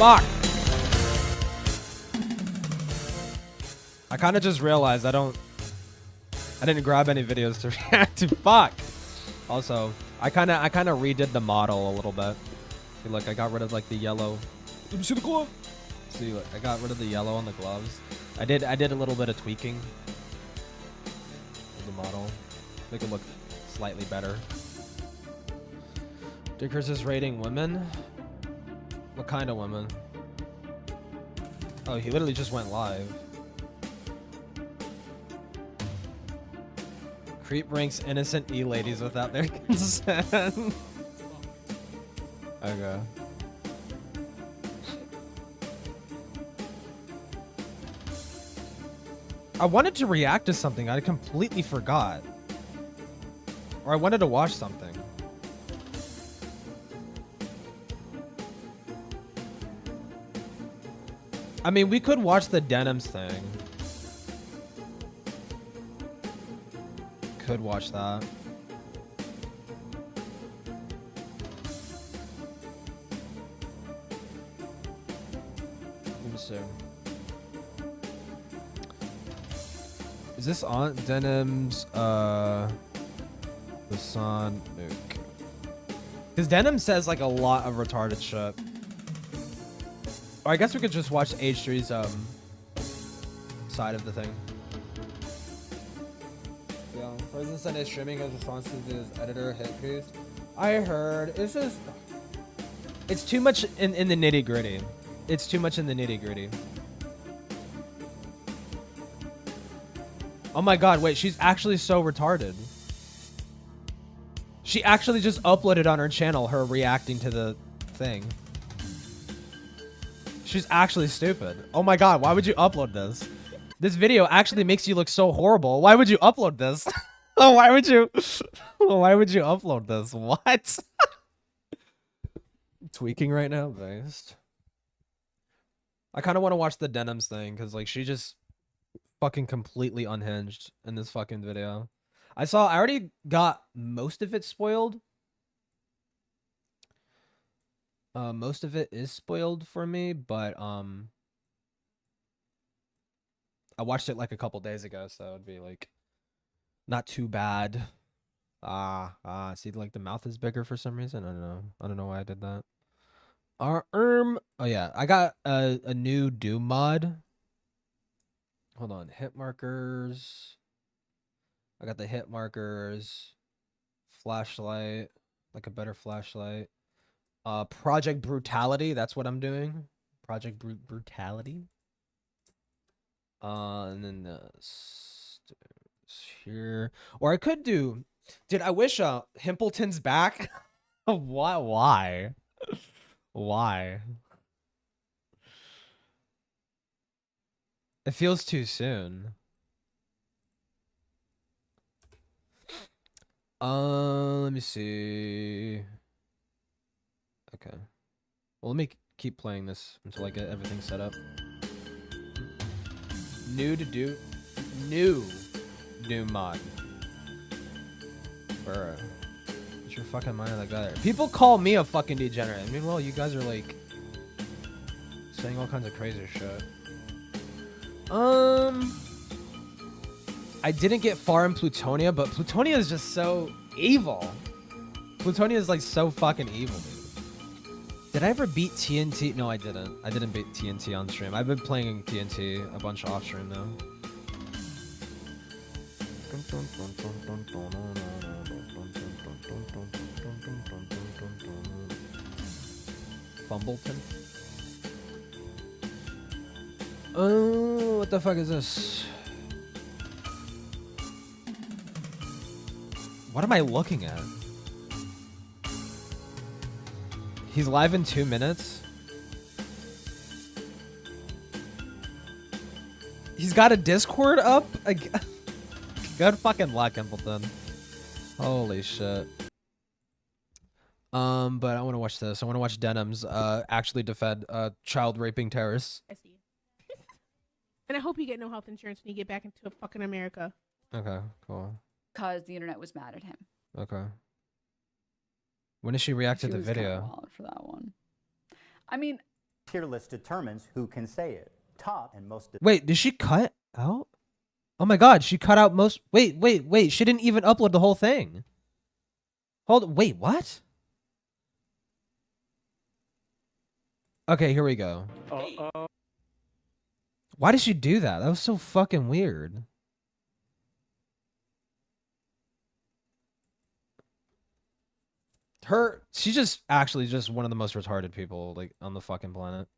Fuck! I kind of just realized I didn't grab any videos to react to. Fuck! Also, I kind of redid the model a little bit. See, look, I got rid of like the yellow. Let me see the glove. See, look, I got rid of the yellow on the gloves. I did a little bit of tweaking of the model. Make it look slightly better. Dickers is rating women. What kind of women? Oh, he literally just went live. Creep ranks innocent E-ladies without their consent. Okay. I wanted to react to something. I completely forgot. Or I wanted to watch something. I mean, we could watch the denims thing. Could watch that. Let me see. Is this on denims? The Son Nuke. Because denim says like a lot of retarded shit. Or I guess we could just watch H3's side of the thing. Yeah, President Sun is streaming his response to his editor hit piece. I heard it's just it's too much in the nitty gritty. It's too much in the nitty gritty. Oh my god, wait, she's actually so retarded. She actually just uploaded on her channel her reacting to the thing. She's actually stupid. Oh my god, why would you upload this? This video actually makes you look so horrible. Why would you upload this? Oh, why would you upload this? What? Tweaking right now, based. I kind of want to watch the denims thing because like she just fucking completely unhinged in this fucking video. I already got most of it spoiled. Most of it is spoiled for me, but I watched it like a couple days ago, so it'd be like not too bad. See, like the mouth is bigger for some reason. I don't know why I did that. Oh yeah, I got a new Doom mod. Hold on, hit markers. I got the hit markers, flashlight, like a better flashlight. Project Brutality, that's what I'm doing. Project Brutality. And then here. Or I could do, dude, I wish Himpleton's back. Why? Why? It feels too soon. Let me see. Okay. Well, let me keep playing this until I get everything set up. New Doom mod. Bruh. Get your fucking mind like that. People call me a fucking degenerate. Meanwhile, you guys are like saying all kinds of crazy shit. I didn't get far in Plutonia, but Plutonia is just so evil. Plutonia is like so fucking evil, dude. Did I ever beat TNT? No, I didn't. I didn't beat TNT on stream. I've been playing TNT a bunch off stream now. Fumbleton. Oh, what the fuck is this? What am I looking at? He's live in 2 minutes. He's got a Discord up? Good fucking luck, Impleton. Holy shit. But I want to watch this. I want to watch Denims actually defend child raping terrorists. I see. And I hope you get no health insurance when you get back into fucking America. Okay, cool. Because the internet was mad at him. Okay. When did she react to the was kinda video? wild for that one. I mean, tier list determines who can say it. Top and most. Wait, did she cut out? Oh my god, she cut out most. Wait. She didn't even upload the whole thing. Wait, what? Okay, here we go. Why did she do that? That was so fucking weird. She's just actually just one of the most retarded people like on the fucking planet.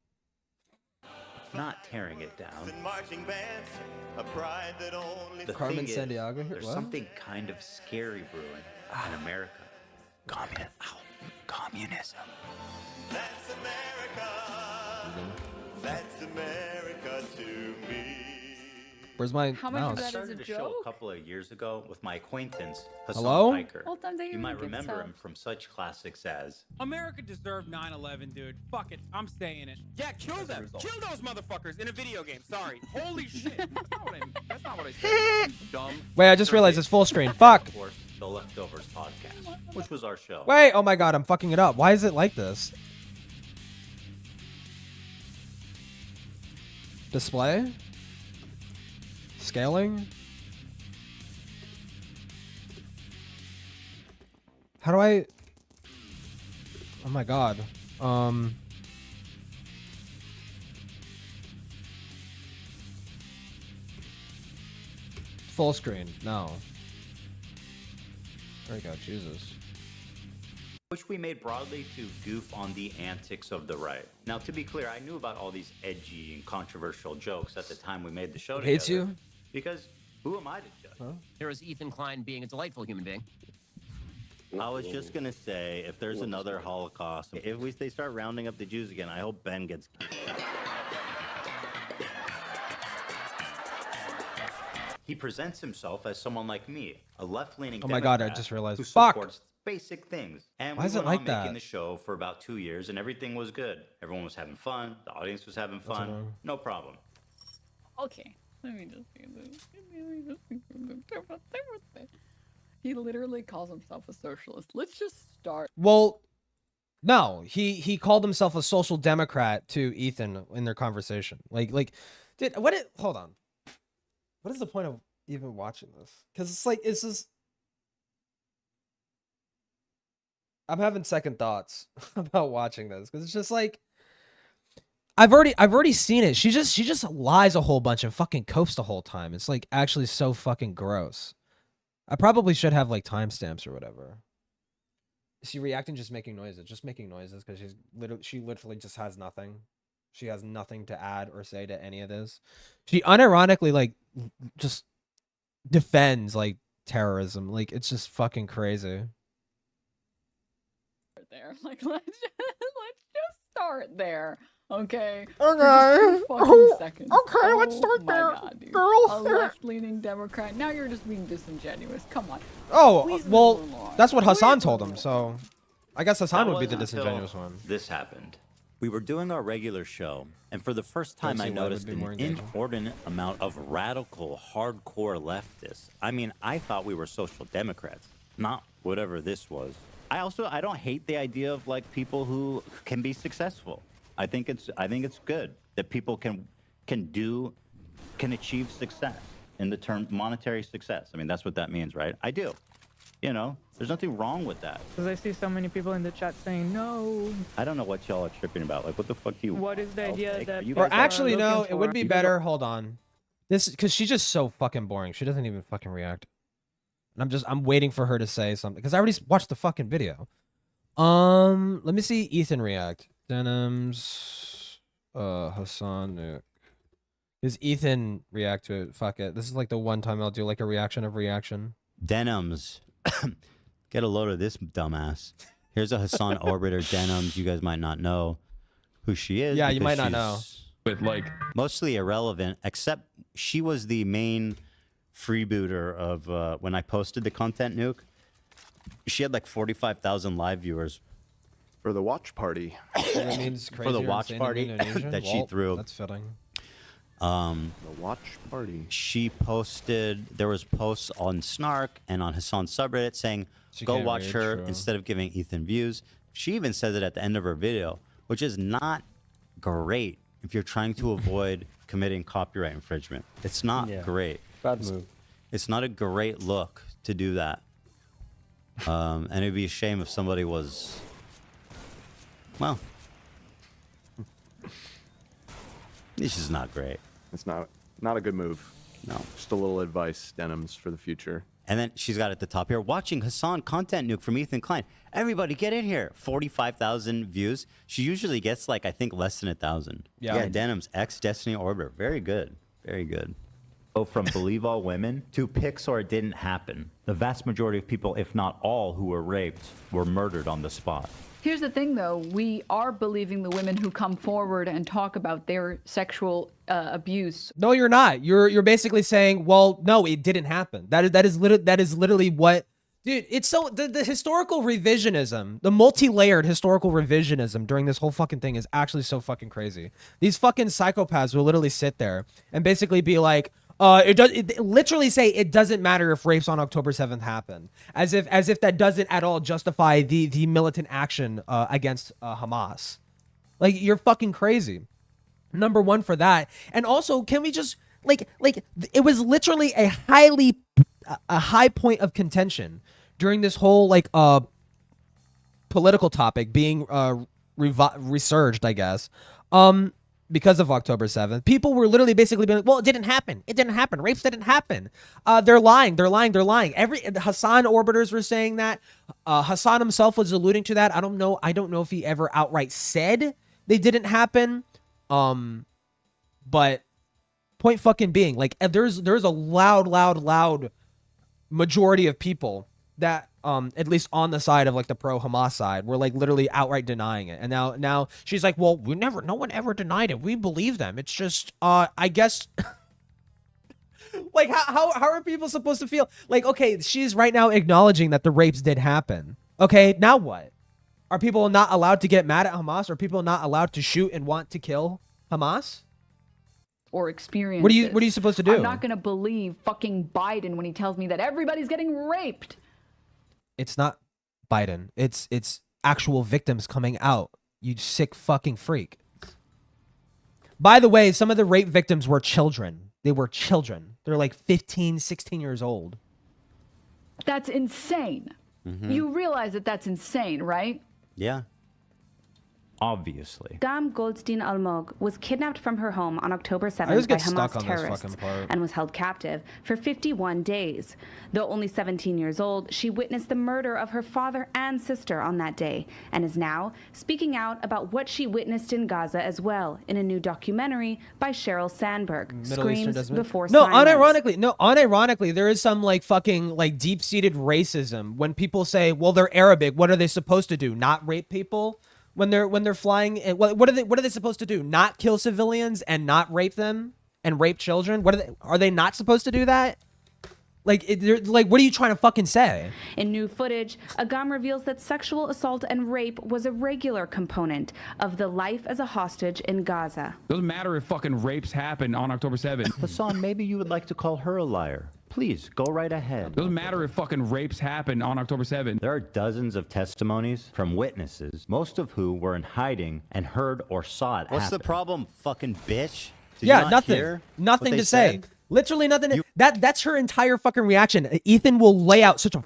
Not tearing it down. The Carmen thing is, Sandiego here? there's What? something kind of scary brewing in America. Communism. That's America. That's America to me. Where's my How much mouse? of that I is started a a show joke? a couple of years ago with my acquaintance, Hassan Hello? Piker. Whole time they You even might give remember stuff. him from such classics as America deserved 9/11, dude. Fuck it, I'm saying it. Yeah, kill them. Kill those motherfuckers in a video game. Sorry. Holy shit. That's not what I said. Dumb. Wait, I just realized it's full screen. Fuck. of course, the Leftovers podcast, which was our show. Wait, oh my god, I'm fucking it up. Why is it like this? Display? Scaling? How do I... Oh my god. Full screen. No. There we go, Jesus. Which we made broadly to goof on the antics of the right. Now, to be clear, I knew about all these edgy and controversial jokes at the time we made the show together. Hates you? Because who am I to judge? Huh? Here is Ethan Klein being a delightful human being. I was just gonna say, if there's another Holocaust, if they start rounding up the Jews again, I hope Ben gets. He presents himself as someone like me, a left-leaning. Oh my God, I Democrat just realized. who Fuck. supports basic things. And Why we is it went like on that? making the show for about 2 years, and everything was good. Everyone was having fun. The audience was having fun. annoying. No problem. Okay, let me just see this. He literally calls himself a socialist. Let's just start. Well, no, he called himself a social democrat to Ethan in their conversation. Dude, hold on. What is the point of even watching this? Because it's just, I'm having second thoughts about watching this because it's just like, I've already seen it. She just lies a whole bunch and fucking coasts the whole time. It's like actually so fucking gross. I probably should have like timestamps or whatever. Is she reacting just making noises? Just making noises because she literally just has nothing. She has nothing to add or say to any of this. She unironically like just defends like terrorism. Like it's just fucking crazy. There, like let's just start there. Okay. Okay. For just 2 fucking seconds. Okay, let's start my there, God, dude. girl. A left-leaning Democrat. Now you're just being disingenuous. Come on. Oh, Please well, move along. that's what Hassan Please told move him. along. So I guess Hassan That would be the wasn't until disingenuous one. This happened. We were doing our regular show, and for the first Don't time, I see why it would noticed be an more engaging. inordinate amount of radical, hardcore leftists. I mean, I thought we were social democrats, not whatever this was. I don't hate the idea of like people who can be successful. I think it's good that people can achieve success in the term monetary success. I mean, that's what that means, right? I do. You know, there's nothing wrong with that. Because I see so many people in the chat saying, no, I don't know what y'all are tripping about. Like, what the fuck do you? what is the idea Like, that are you Or guys are actually, no, looking it would for- be You guys better. are- Hold on. This, because she's just so fucking boring. She doesn't even fucking react. And I'm waiting for her to say something because I already watched the fucking video. Let me see Ethan react. Denims, Hassan, Nuke. Does Ethan react to it? Fuck it. This is like the one time I'll do like a reaction of reaction. Denims. Get a load of this dumbass. Here's a Hassan Orbiter Denims. You guys might not know who she is. Yeah, you because might not know. she's With like mostly irrelevant, except she was the main freebooter of when I posted the content, Nuke. She had like 45,000 live viewers For the watch party. That means crazy the watch party that she threw. That's fitting. The watch party. She posted, there was posts on Snark and on Hassan's subreddit saying, She go can't watch read, her true. instead of giving Ethan views. She even says it at the end of her video, which is not great if you're trying to avoid committing copyright infringement. It's not great. Bad move. It's not a great look to do that. And it'd be a shame if somebody was, well, this is not great. It's not a good move. No. Just a little advice, Denims, for the future. And then she's got at the top here, watching Hassan content nuke from Ethan Klein. Everybody get in here. 45,000 views. She usually gets like, I think, less than 1,000. Yeah, Denims, X Destiny Orbiter. Very good. Very good. Go from believe all women to pics or it didn't happen. The vast majority of people, if not all, who were raped were murdered on the spot. Here's the thing, though. We are believing the women who come forward and talk about their sexual abuse. No, you're not. You're basically saying, well, no, it didn't happen. That is literally what, dude. It's so the historical revisionism, the multi-layered historical revisionism during this whole fucking thing is actually so fucking crazy. These fucking psychopaths will literally sit there and basically be like, it literally say it doesn't matter if rapes on October 7th happened, as if that doesn't at all justify the militant action against Hamas. Like, you're fucking crazy. Number one for that. And also, can we just like it was literally a high point of contention during this whole like political topic being resurged, I guess. Because of October 7th, people were literally basically being like, well, it didn't happen. It didn't happen. Rapes didn't happen. They're lying. They're lying. They're lying. The Hassan orbiters were saying that. Hassan himself was alluding to that. I don't know if he ever outright said they didn't happen. But point fucking being, like, there's a loud majority of people that at least on the side of like the pro Hamas side, were like literally outright denying it. And now she's like, well, no one ever denied it. We believe them. It's just I guess like how are people supposed to feel? Like, okay, she's right now acknowledging that the rapes did happen. Okay, now what? Are people not allowed to get mad at Hamas? Are people not allowed to shoot and want to kill Hamas? Or experience. What are you supposed to do? I'm not gonna believe fucking Biden when he tells me that everybody's getting raped. It's not Biden. It's actual victims coming out. You sick fucking freak. By the way, some of the rape victims were children. They were children. They're like 15, 16 years old. That's insane. You realize that that's insane, right? Yeah. Obviously. Dam Goldstein Almog was kidnapped from her home on October 7th by Hamas terrorists and was held captive for 51 days. Though only 17 years old, she witnessed the murder of her father and sister on that day and is now speaking out about what she witnessed in Gaza as well in a new documentary by Sheryl Sandberg, Screams Before Silence. Unironically, there is some like fucking like deep-seated racism when people say, well, they're Arabic. What are they supposed to do? Not rape people? When they're flying, what are they supposed to do? Not kill civilians and not rape them and rape children? Are they not supposed to do that? Like, what are you trying to fucking say? In new footage, Agam reveals that sexual assault and rape was a regular component of the life as a hostage in Gaza. Doesn't matter if fucking rapes happen on October 7th. Hassan, maybe you would like to call her a liar. Please, go right ahead. Doesn't matter if fucking rapes happen on October 7th. There are dozens of testimonies from witnesses, most of who were in hiding and heard or saw it What's happen. the problem, fucking bitch? Did Yeah, you not nothing. hear Nothing what to they say. said? Literally nothing. That's her entire fucking reaction. Ethan will lay out such a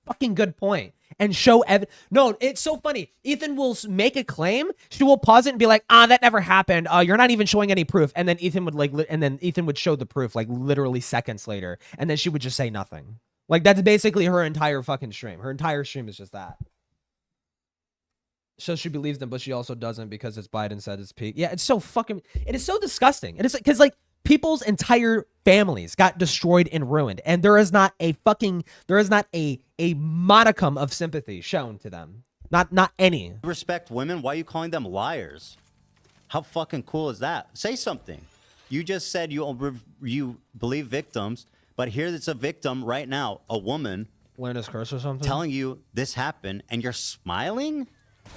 fucking good point and show no, it's so funny. Ethan will make a claim, she will pause it and be like, that never happened. You're not even showing any proof. And then Ethan would show the proof like literally seconds later, and then she would just say nothing. Like, that's basically her entire fucking stream. Her entire stream is just that. So she believes them, but she also doesn't because it's Biden said it's peak. Yeah, it's so fucking, it is so disgusting. It is because like people's entire families got destroyed and ruined, and there is not a modicum of sympathy shown to them. Not any. Respect women? Why are you calling them liars? How fucking cool is that? Say something. You just said you believe victims, but here it's a victim right now, a woman. Learn his curse or something? Telling you this happened, and you're smiling?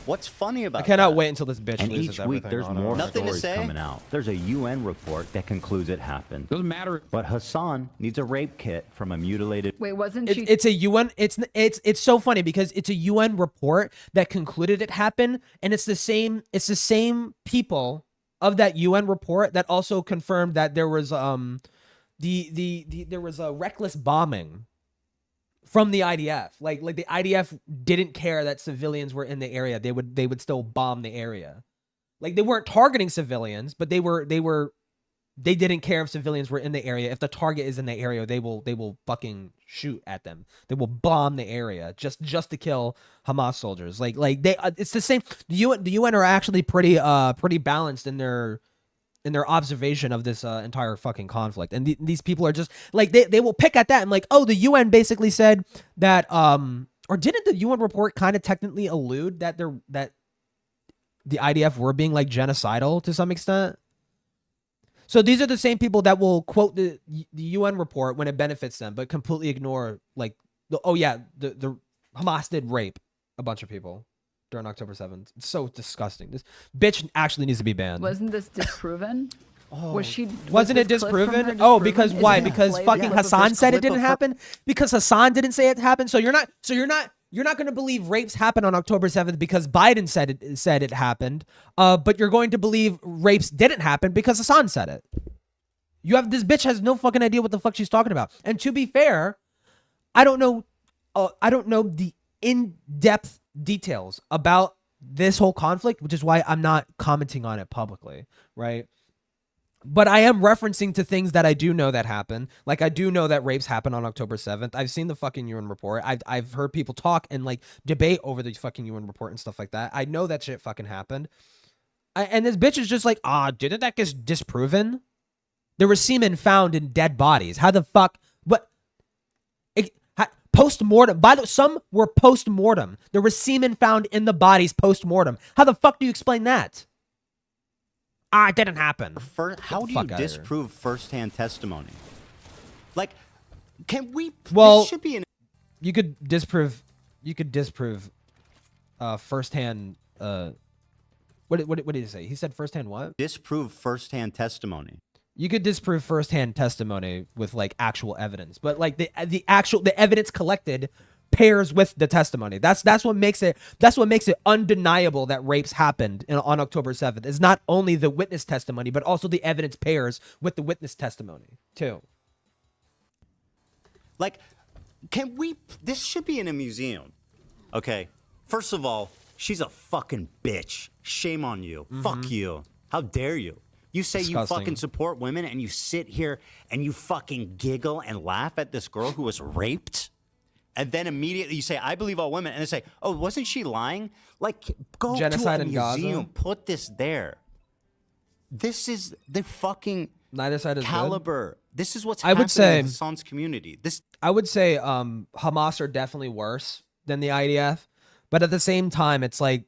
What's funny about I cannot that? wait until this bitch And loses each everything. week there's on more her. Nothing to stories say? coming out. There's a UN report that concludes it happened. Doesn't matter. But Hassan needs a rape kit from a mutilated. Wait, wasn't she? It's a UN. It's so funny because it's a UN report that concluded it happened, and it's the same. It's the same people of that UN report that also confirmed that there was there was a reckless bombing from the IDF. Like the IDF didn't care that civilians were in the area. They would still bomb the area. Like they weren't targeting civilians, but they didn't care if civilians were in the area. If the target is in the area, they will fucking shoot at them. They will bomb the area just to kill Hamas soldiers. Like they it's the same. The UN are actually pretty balanced in their observation of this entire fucking conflict. And these people are just like they will pick at that and like, oh, the UN basically said that or didn't the UN report kind of technically allude that that the IDF were being like genocidal to some extent? So these are the same people that will quote the UN report when it benefits them, but completely ignore like the Hamas did rape a bunch of people during October 7th. It's so disgusting. This bitch actually needs to be banned. Wasn't this disproven? Wasn't it disproven? Oh, because why? Because fucking Hassan said it didn't happen? Because Hassan didn't say it happened? So you're not going to believe rapes happened on October 7th because Biden said it happened. But you're going to believe rapes didn't happen because Hassan said it. This bitch has no fucking idea what the fuck she's talking about. And to be fair, I don't know the in-depth details about this whole conflict, which is why I'm not commenting on it publicly, right? But I am referencing to things that I do know that happen. Like I do know that rapes happen on October 7th. I've seen the fucking UN report. I've heard people talk and like debate over the fucking UN report and stuff like that. I know that shit fucking happened. And this bitch is just like, didn't that get disproven? There was semen found in dead bodies. How the fuck? What? Post-mortem. By the way, some were post-mortem. There was semen found in the bodies post-mortem. How the fuck do you explain that? It didn't happen. How do you disprove firsthand testimony? Like, can we? Well, this should be you could disprove. You could disprove firsthand. What did he say? He said firsthand what? Disprove firsthand testimony. You could disprove firsthand testimony with like actual evidence, but like the evidence collected pairs with the testimony. That's what makes it undeniable that rapes happened on October 7th. It's not only the witness testimony, but also the evidence pairs with the witness testimony too. Like, can we? This should be in a museum. Okay. First of all, she's a fucking bitch. Shame on you. Fuck you. How dare you? You say Disgusting. You fucking support women and you sit here and you fucking giggle and laugh at this girl who was raped? And then immediately you say, I believe all women. And they say, oh, wasn't she lying? Like, go Genocide to a in Gaza? museum. Put this there. This is the fucking Neither side is caliber. good. This is what's I happening would say, in Hassan's community. I would say Hamas are definitely worse than the IDF. But at the same time, it's like,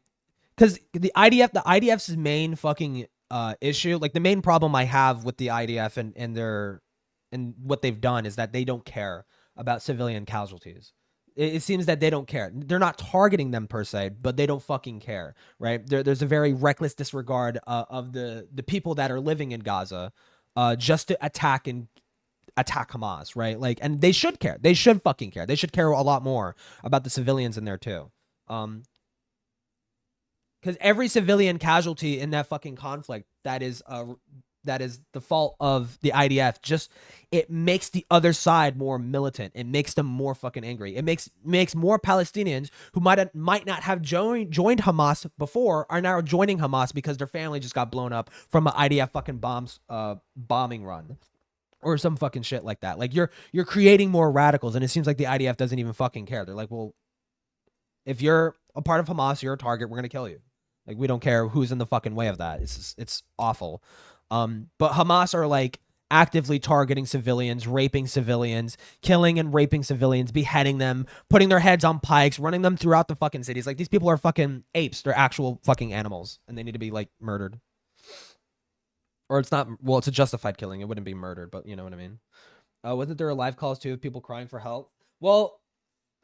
because the IDF's main fucking issue, like the main problem I have with the IDF and what they've done is that they don't care about civilian casualties. It seems that they don't care. They're not targeting them per se, but they don't fucking care, right? There's a very reckless disregard of the people that are living in Gaza just to attack Hamas, right? Like, and they should care. They should fucking care. They should care a lot more about the civilians in there too. Because every civilian casualty in that fucking conflict that is the fault of the IDF, just it makes the other side more militant. It makes them more fucking angry. It makes more Palestinians who might not have joined Hamas before are now joining Hamas because their family just got blown up from an IDF fucking bombing run or some fucking shit like that. Like you're creating more radicals, and it seems like the IDF doesn't even fucking care. They're like, well, if you're a part of Hamas, you're a target. We're gonna kill you. Like, we don't care who's in the fucking way of that. It's awful. But Hamas are like actively targeting civilians, raping civilians, killing and raping civilians, beheading them, putting their heads on pikes, running them throughout the fucking cities. Like, these people are fucking apes. They're actual fucking animals, and they need to be like murdered. Or it's not, well, it's a justified killing. It wouldn't be murdered, but you know what I mean. Wasn't there live calls too of people crying for help? Well,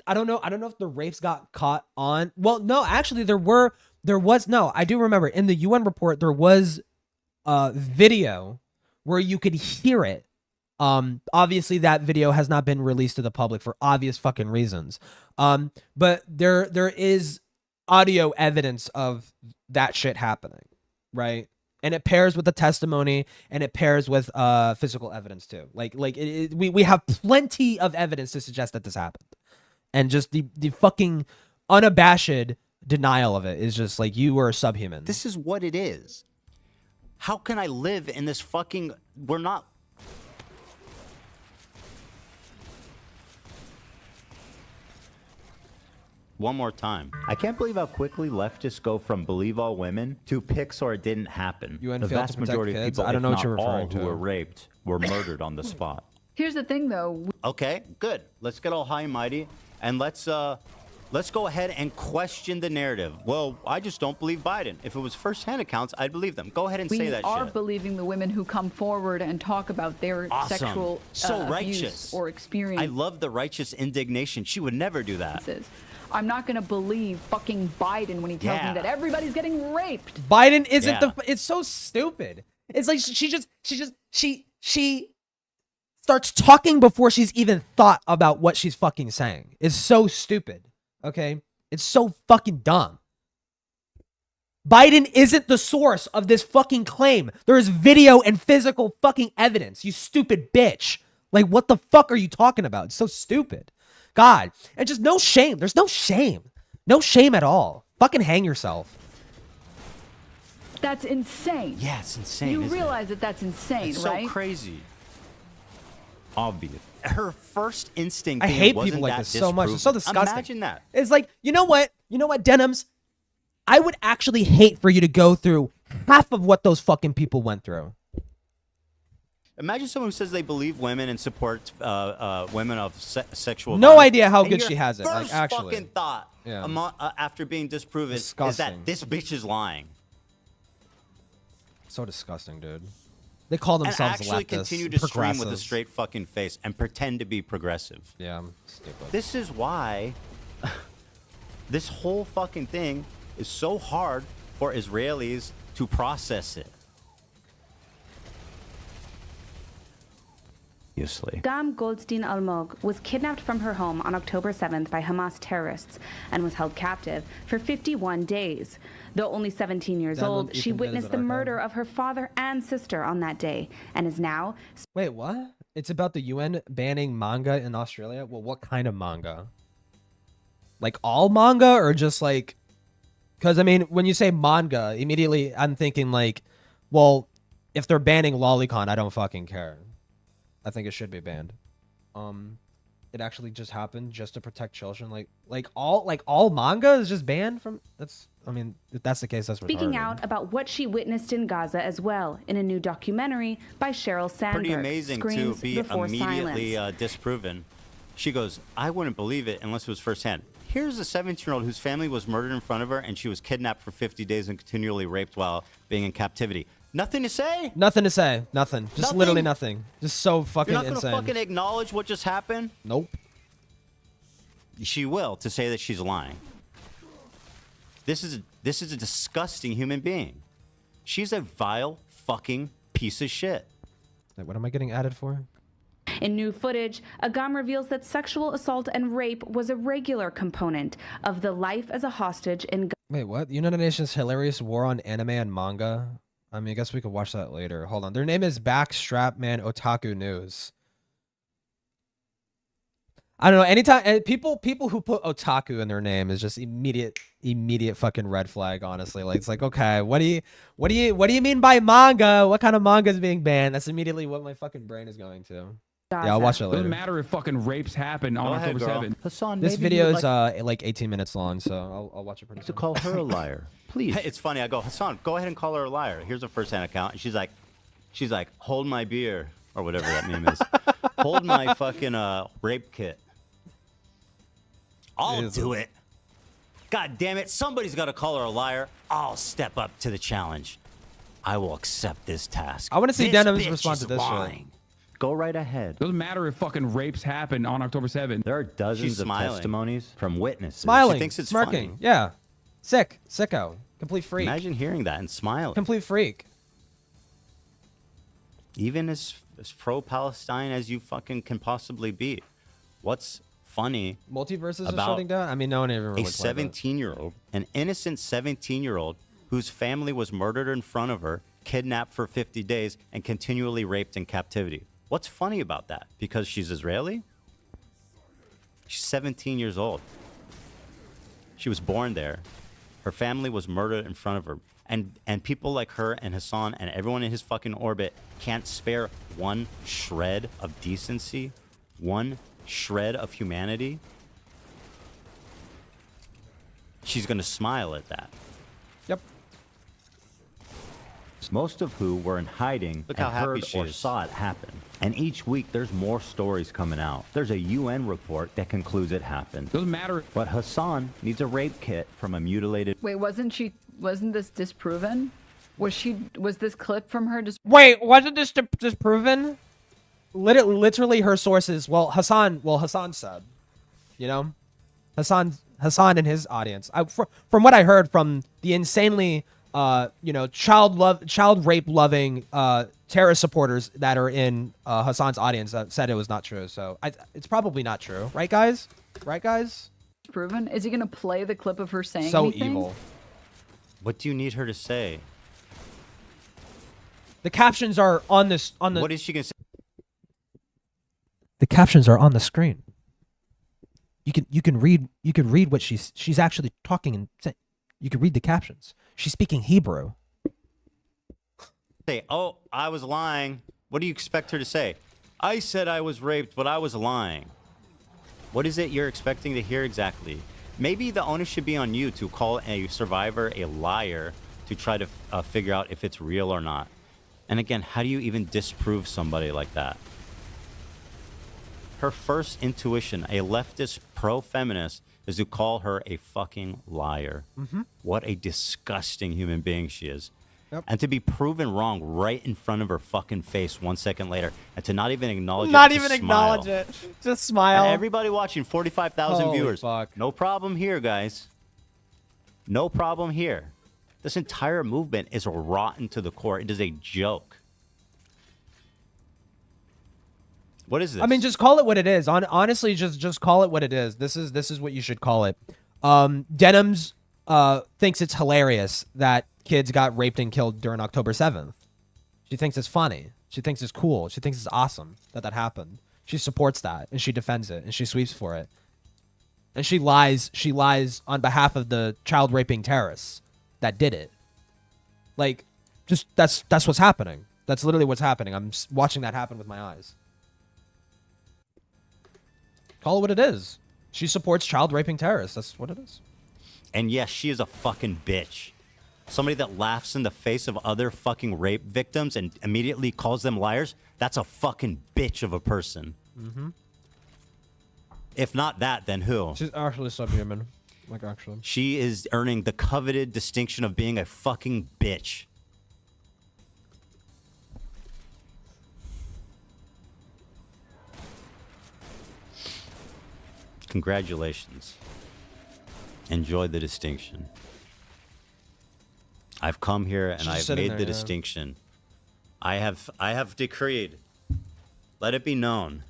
I don't know if the rapes got caught on. Well, no, actually there were there was no. I do remember in the UN report there was a video where you could hear it. Obviously that video has not been released to the public for obvious fucking reasons. But there is audio evidence of that shit happening, right? And it pairs with the testimony, and it pairs with physical evidence too. We have plenty of evidence to suggest that this happened, and just the fucking unabashed denial of it is just like, you were subhuman. This is what it is. How can I live in this fucking? We're not. One more time. I can't believe how quickly leftists go from believe all women to pics or it didn't happen. UN The failed vast to protect majority kids? of people, I don't know if what you're not all referring to. who were raped, were murdered on the spot. Here's the thing, though. Okay, good. Let's get all high and mighty, and let's go ahead and question the narrative. Well, I just don't believe Biden. If it was first-hand accounts, I'd believe them. Go ahead and say that We are shit. believing the women who come forward and talk about their Awesome. sexual So abuse righteous. or experience. I love the righteous indignation. She would never do that. I'm not going to believe fucking Biden when he tells Yeah. me that everybody's getting raped. Biden isn't Yeah. it's so stupid. It's like she starts talking before she's even thought about what she's fucking saying. It's so stupid. Okay? It's so fucking dumb. Biden isn't the source of this fucking claim. There is video and physical fucking evidence, you stupid bitch. Like, what the fuck are you talking about? It's so stupid. God. And just no shame. There's no shame. No shame at all. Fucking hang yourself. That's insane. Yeah, it's insane. You isn't realize that that's insane, It's right? so crazy. Obvious. Her first instinct. I being, hate "Wasn't people like that this so much. It's so disproven?" disgusting. Imagine that. It's like, you know what, Denims? I would actually hate for you to go through half of what those fucking people went through. Imagine someone who says they believe women and support women of sexual. No violence, idea how and good your she has it, like, first actually. fucking thought, Yeah. after being disproven, Disgusting. is that this bitch is lying. So disgusting, dude. They call And themselves actually leftists, continue to stream with a progressives. straight fucking face and pretend to be progressive. Yeah, I'm stupid. This is why this whole fucking thing is so hard for Israelis to process it. Obviously. Dam Goldstein Almog was kidnapped from her home on October 7th by Hamas terrorists and was held captive for 51 days. Though only 17 years old, she witnessed the murder of her father and sister on that day and is now... Wait, what? It's about the UN banning manga in Australia? Well, what kind of manga? Like all manga or just like... Because, I mean, when you say manga, immediately I'm thinking like, well, if they're banning Lolicon, I don't fucking care. I think it should be banned. It actually just happened just to protect children. Like all manga is just banned from. That's. I mean, if that's the case, that's Speaking retarded. out about what she witnessed in Gaza as well in a new documentary by Sheryl Sandberg. Pretty amazing to Screams be Before immediately Silence. disproven. She goes, I wouldn't believe it unless it was firsthand. Here's a 17-year-old whose family was murdered in front of her, and she was kidnapped for 50 days and continually raped while being in captivity. Nothing to say? Nothing to say. Nothing. Just Nothing? literally nothing. Just so fucking You're not insane. gonna fucking acknowledge what just happened? Nope. She will, to say that she's lying. This is a disgusting human being. She's a vile fucking piece of shit. Wait, what am I getting added for? In new footage, Agam reveals that sexual assault and rape was a regular component of the life as a hostage in Gaza. Wait, what? United Nations hilarious war on anime and manga? I mean, I guess we could watch that later. Hold on. Their name is Backstrapman Otaku News. I don't know. Anytime people who put otaku in their name is just immediate fucking red flag. Honestly, like it's like, okay, what do you mean by manga? What kind of manga is being banned? That's immediately what my fucking brain is going to. Yeah, I'll watch it later. Doesn't matter if fucking rapes happen on October 7th. Hassan, This maybe video you'd is like 18 minutes long, so I'll watch it pretty soon. to call her a liar, please. Hey, it's funny. I go, Hassan, go ahead and call her a liar. Here's a first-hand account, and she's like, hold my beer or whatever that meme is. Hold my fucking rape kit. I'll do it. God damn it! Somebody's got to call her a liar. I'll step up to the challenge. I will accept this task. I want to see This Denim's bitch response to is this shit. lying. Go right ahead. Doesn't matter if fucking rapes happen on October 7th. There are dozens She's of smiling. testimonies from witnesses. Smiling, She thinks it's smirking. funny. Yeah, sicko. Complete freak. Imagine hearing that and smiling. Complete freak. Even as pro-Palestine as you fucking can possibly be. What's funny Multiverses are about shutting down? I mean, no one ever really a played that. 17-year-old, an innocent 17-year-old whose family was murdered in front of her, kidnapped for 50 days, and continually raped in captivity. What's funny about that? Because she's Israeli? She's 17 years old. She was born there. Her family was murdered in front of her. And people like her and Hassan and everyone in his fucking orbit can't spare one shred of decency, one shred of humanity. She's gonna smile at that. Yep. Most of who were in hiding Look and how happy heard she or is. saw it happen. And each week there's more stories coming out. There's a UN report that concludes it happened. Doesn't matter. But Hassan needs a rape kit from a mutilated... Wait, wasn't this disproven? Was this clip from her just... Wait, wasn't this disproven? Literally her sources. Well, Hassan said, you know, Hassan and his audience. From what I heard from the insanely, child rape loving terrorist supporters that are in Hassan's audience that said it was not true. So it's probably not true, right, guys? Right, guys? Proven? Is he gonna play the clip of her saying So anything? evil. What do you need her to say? The captions are on this. What is she gonna say? The captions are on the screen. You can read what she's actually talking and saying. You can read the captions. She's speaking Hebrew. Say, oh, I was lying. What do you expect her to say? I said I was raped, but I was lying. What is it you're expecting to hear exactly? Maybe the onus should be on you to call a survivor a liar to try to figure out if it's real or not. And again, how do you even disprove somebody like that? Her first intuition, a leftist pro-feminist, is to call her a fucking liar. What a disgusting human being she is. Yep. And to be proven wrong right in front of her fucking face 1 second later, and to not even acknowledge Not it, even to acknowledge smile. it. Just smile. And everybody watching, 45,000 Holy viewers. fuck. No problem here, guys. No problem here. This entire movement is rotten to the core. It is a joke. What is this? I mean, just call it what it is. Honestly, just call it what it is. This is what you should call it. Denims thinks it's hilarious that kids got raped and killed during October 7th. She thinks it's funny. She thinks it's cool. She thinks it's awesome that happened. She supports that and she defends it and she sweeps for it. And she lies on behalf of the child raping terrorists that did it. Like, just that's what's happening. That's literally what's happening. I'm watching that happen with my eyes. Call it what it is. She supports child raping terrorists. That's what it is. And yes, she is a fucking bitch. Somebody that laughs in the face of other fucking rape victims and immediately calls them liars, that's a fucking bitch of a person. If not that, then who? She's actually subhuman. Like, actually. She is earning the coveted distinction of being a fucking bitch. Congratulations. Enjoy the distinction. I've come here and I've made the distinction. I have decreed, let it be known,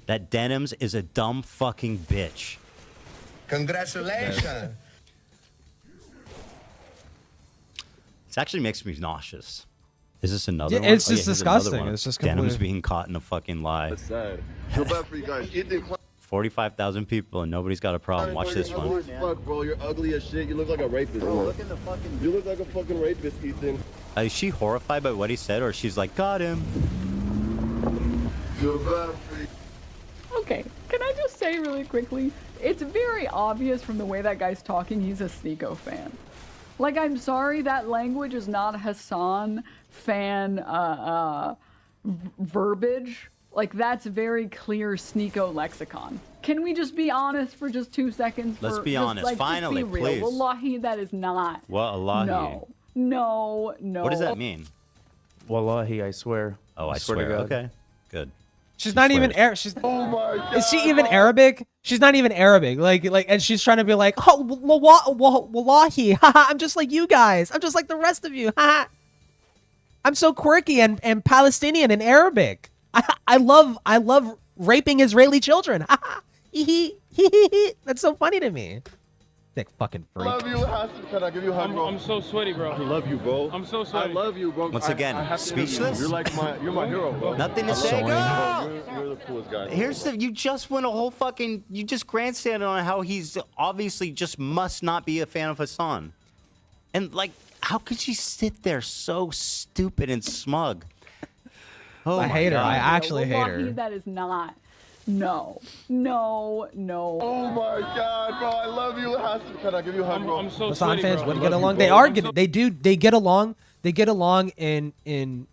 that Denims is a dumb fucking bitch. Congratulations. This actually makes me nauseous. Is this another Yeah, one? it's just here's another disgusting. one. It's just Denims completely- being caught in a fucking lie. That's sad. Feel bad for you guys. 45,000 people and nobody's got a problem. Watch this You're one. ugly as fuck, bro. You're ugly as shit. You look like a rapist. Bro, look at the fucking... You look like a fucking rapist, Ethan. Is she horrified by what he said, or she's like, got him? Feel bad for you. Okay, can I just say really quickly, it's very obvious from the way that guy's talking he's a Sneeko fan. Like, I'm sorry, that language is not Hassan fan verbiage. Like, that's very clear Sneeko lexicon. Can we just be honest for just 2 seconds? Let's be honest. Like, Finally, just be real. please. Wallahi, that is not. What, Allahi? No. What does that mean? Wallahi, I swear. Oh, I to swear. God. Okay, good. She's not even Arab. She's. Oh my God. Is she even Arabic? She's not even Arabic. And she's trying to be like, oh, wallahi, haha. I'm just like you guys. I'm just like the rest of you, haha. I'm so quirky and Palestinian and Arabic. I love raping Israeli children. Haha. That's so funny to me. Thick fucking freak. I love you, Hassan. Can I give you a hug, bro? I'm so sweaty, bro. I love you, bro. I'm so sweaty. I love you, bro. Once again, I have to interview you. speechless? You're my hero, bro. Nothing to I say, love you. girl. You're the coolest guy. Here's the, you just went a whole fucking, you just grandstanded on how he's obviously just must not be a fan of Hassan. And like, how could she sit there so stupid and smug? Oh, I hate her. I actually hate Wallahi, her. that is not. No. No. No. Oh my God, bro. I love you, Hassan. Can I give you a hug, bro? I'm so Hassan sweaty, fans bro. would get along. They are getting. They do. They get along. They get along in.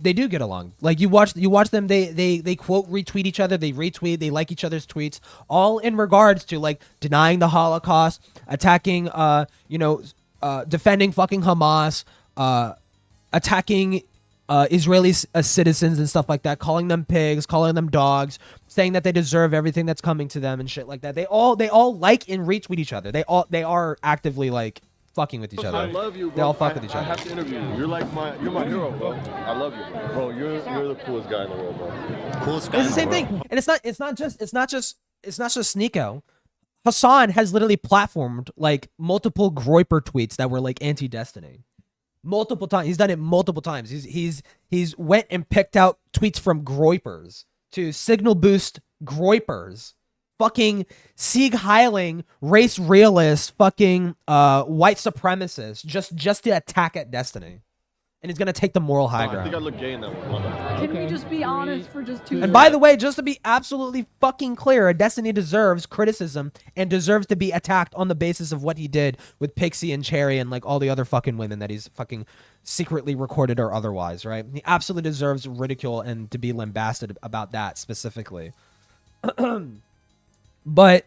They do get along. Like you watch them. They quote retweet each other. They retweet. They like each other's tweets. All in regards to like denying the Holocaust, attacking. Defending fucking Hamas. Attacking. Israeli citizens and stuff like that, calling them pigs, calling them dogs, saying that they deserve everything that's coming to them and shit like that. They all like and retweet each other. They are actively like fucking with each other. I love you, bro. They all fuck with each other. I have to interview you. You're my hero, bro. I love you, bro. You're the coolest guy in the world, bro. Coolest guy. It's the same thing, and it's not just Sneeko. Hassan has literally platformed like multiple Groiper tweets that were like anti-Destiny. Multiple times. He's done it multiple times. He's went and picked out tweets from Groipers to signal boost Groipers. Fucking Sieg Heiling, race realist, fucking white supremacists, just to attack at Destiny. And he's gonna take the moral high ground. I think I look gay in that one. Can we just be honest for just 2 And by the way, just to be absolutely fucking clear, Destiny deserves criticism and deserves to be attacked on the basis of what he did with Pixie and Cherry and like all the other fucking women that he's fucking secretly recorded or otherwise, right? He absolutely deserves ridicule and to be lambasted about that specifically. But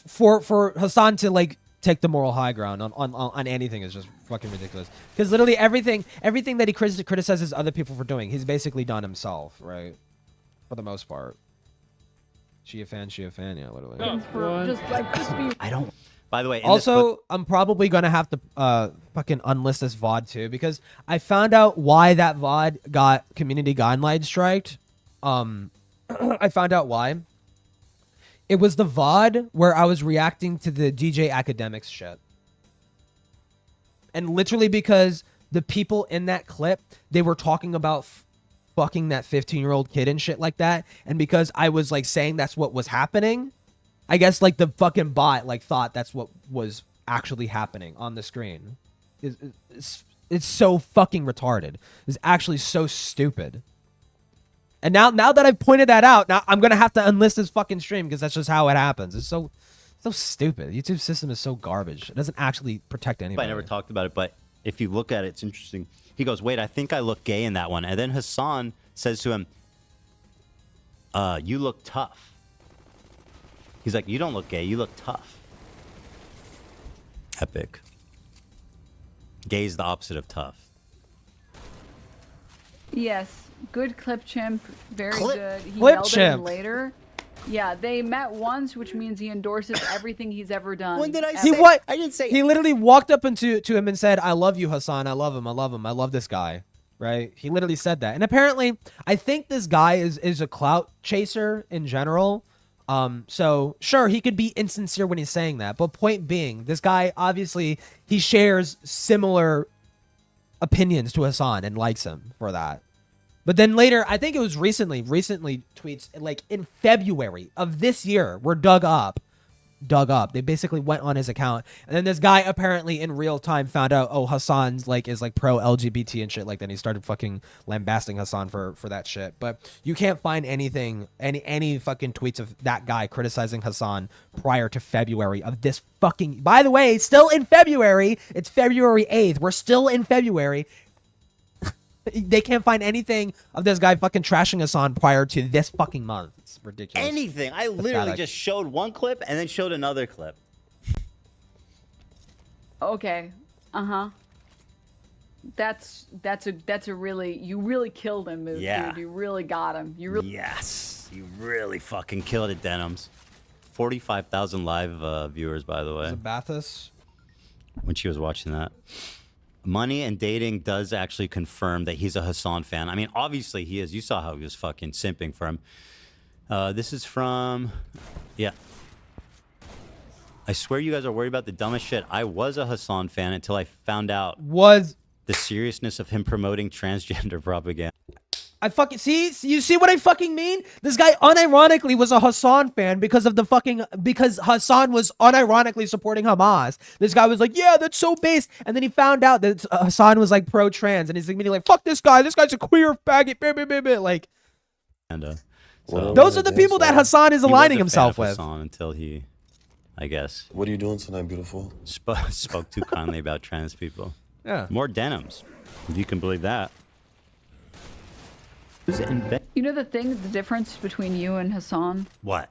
for Hassan to like take the moral high ground on anything is just fucking ridiculous. Because literally everything that he criticizes other people for doing, he's basically done himself, right? For the most part. She a fan, yeah, literally. I don't. By the way, also, I'm probably gonna have to fucking unlist this VOD too, because I found out why that VOD got community guideline striked. I found out why. It was the VOD where I was reacting to the DJ Academics shit. And literally because the people in that clip, they were talking about fucking that 15-year-old kid and shit like that. And because I was like saying that's what was happening, I guess like the fucking bot like thought that's what was actually happening on the screen. It's so fucking retarded. It's actually so stupid. And now that I've pointed that out, now I'm going to have to unlist this fucking stream because that's just how it happens. It's so stupid. The YouTube system is so garbage. It doesn't actually protect anybody. I never talked about it, but if you look at it, it's interesting. He goes, wait, I think I look gay in that one. And then Hassan says to him, you look tough. He's like, you don't look gay. You look tough. Epic. Gay is the opposite of tough. Yes. Good clip chimp, very good. He clip yelled at chimp. him later. Yeah, they met once, which means he endorses everything he's ever done. When did I ever. say? I didn't say. He literally walked up to him and said, "I love you, Hassan. I love him. I love him. I love this guy." Right? He literally said that. And apparently, I think this guy is a clout chaser in general. So sure, he could be insincere when he's saying that. But point being, this guy obviously he shares similar opinions to Hassan and likes him for that. But then later, I think it was recently tweets like in February of this year were dug up. They basically went on his account. And then this guy apparently in real time found out, oh, Hassan's is pro LGBT and shit like that. And he started fucking lambasting Hassan for that shit. But you can't find anything, any fucking tweets of that guy criticizing Hassan prior to February of this fucking, by the way, still in February. It's February 8th. We're still in February. They can't find anything of this guy fucking trashing Hassan prior to this fucking month. It's ridiculous. Anything. I literally just showed one clip and then showed another clip. Okay. Uh-huh. That's a really, you really killed him, dude. You really got him. You really. Yes, you really fucking killed it, Denims. 45,000 live viewers, by the way. Was it Bathus? When she was watching that. Money and Dating does actually confirm that he's a Hassan fan. I mean, obviously he is. You saw how he was fucking simping for him. This is from, yeah. I swear you guys are worried about the dumbest shit. I was a Hassan fan until I found out the seriousness of him promoting transgender propaganda. I fucking see. You see what I fucking mean? This guy unironically was a Hassan fan because Hassan was unironically supporting Hamas. This guy was like, yeah, that's so based. And then he found out that Hassan was like pro-trans, and he's immediately like, fuck this guy. This guy's a queer faggot. Like, and so those are the people that Hassan is aligning himself with. Hassan until he, I guess. What are you doing tonight, beautiful? Spoke too kindly about trans people. Yeah. More Denims, if you can believe that. You know the difference between you and Hassan? What?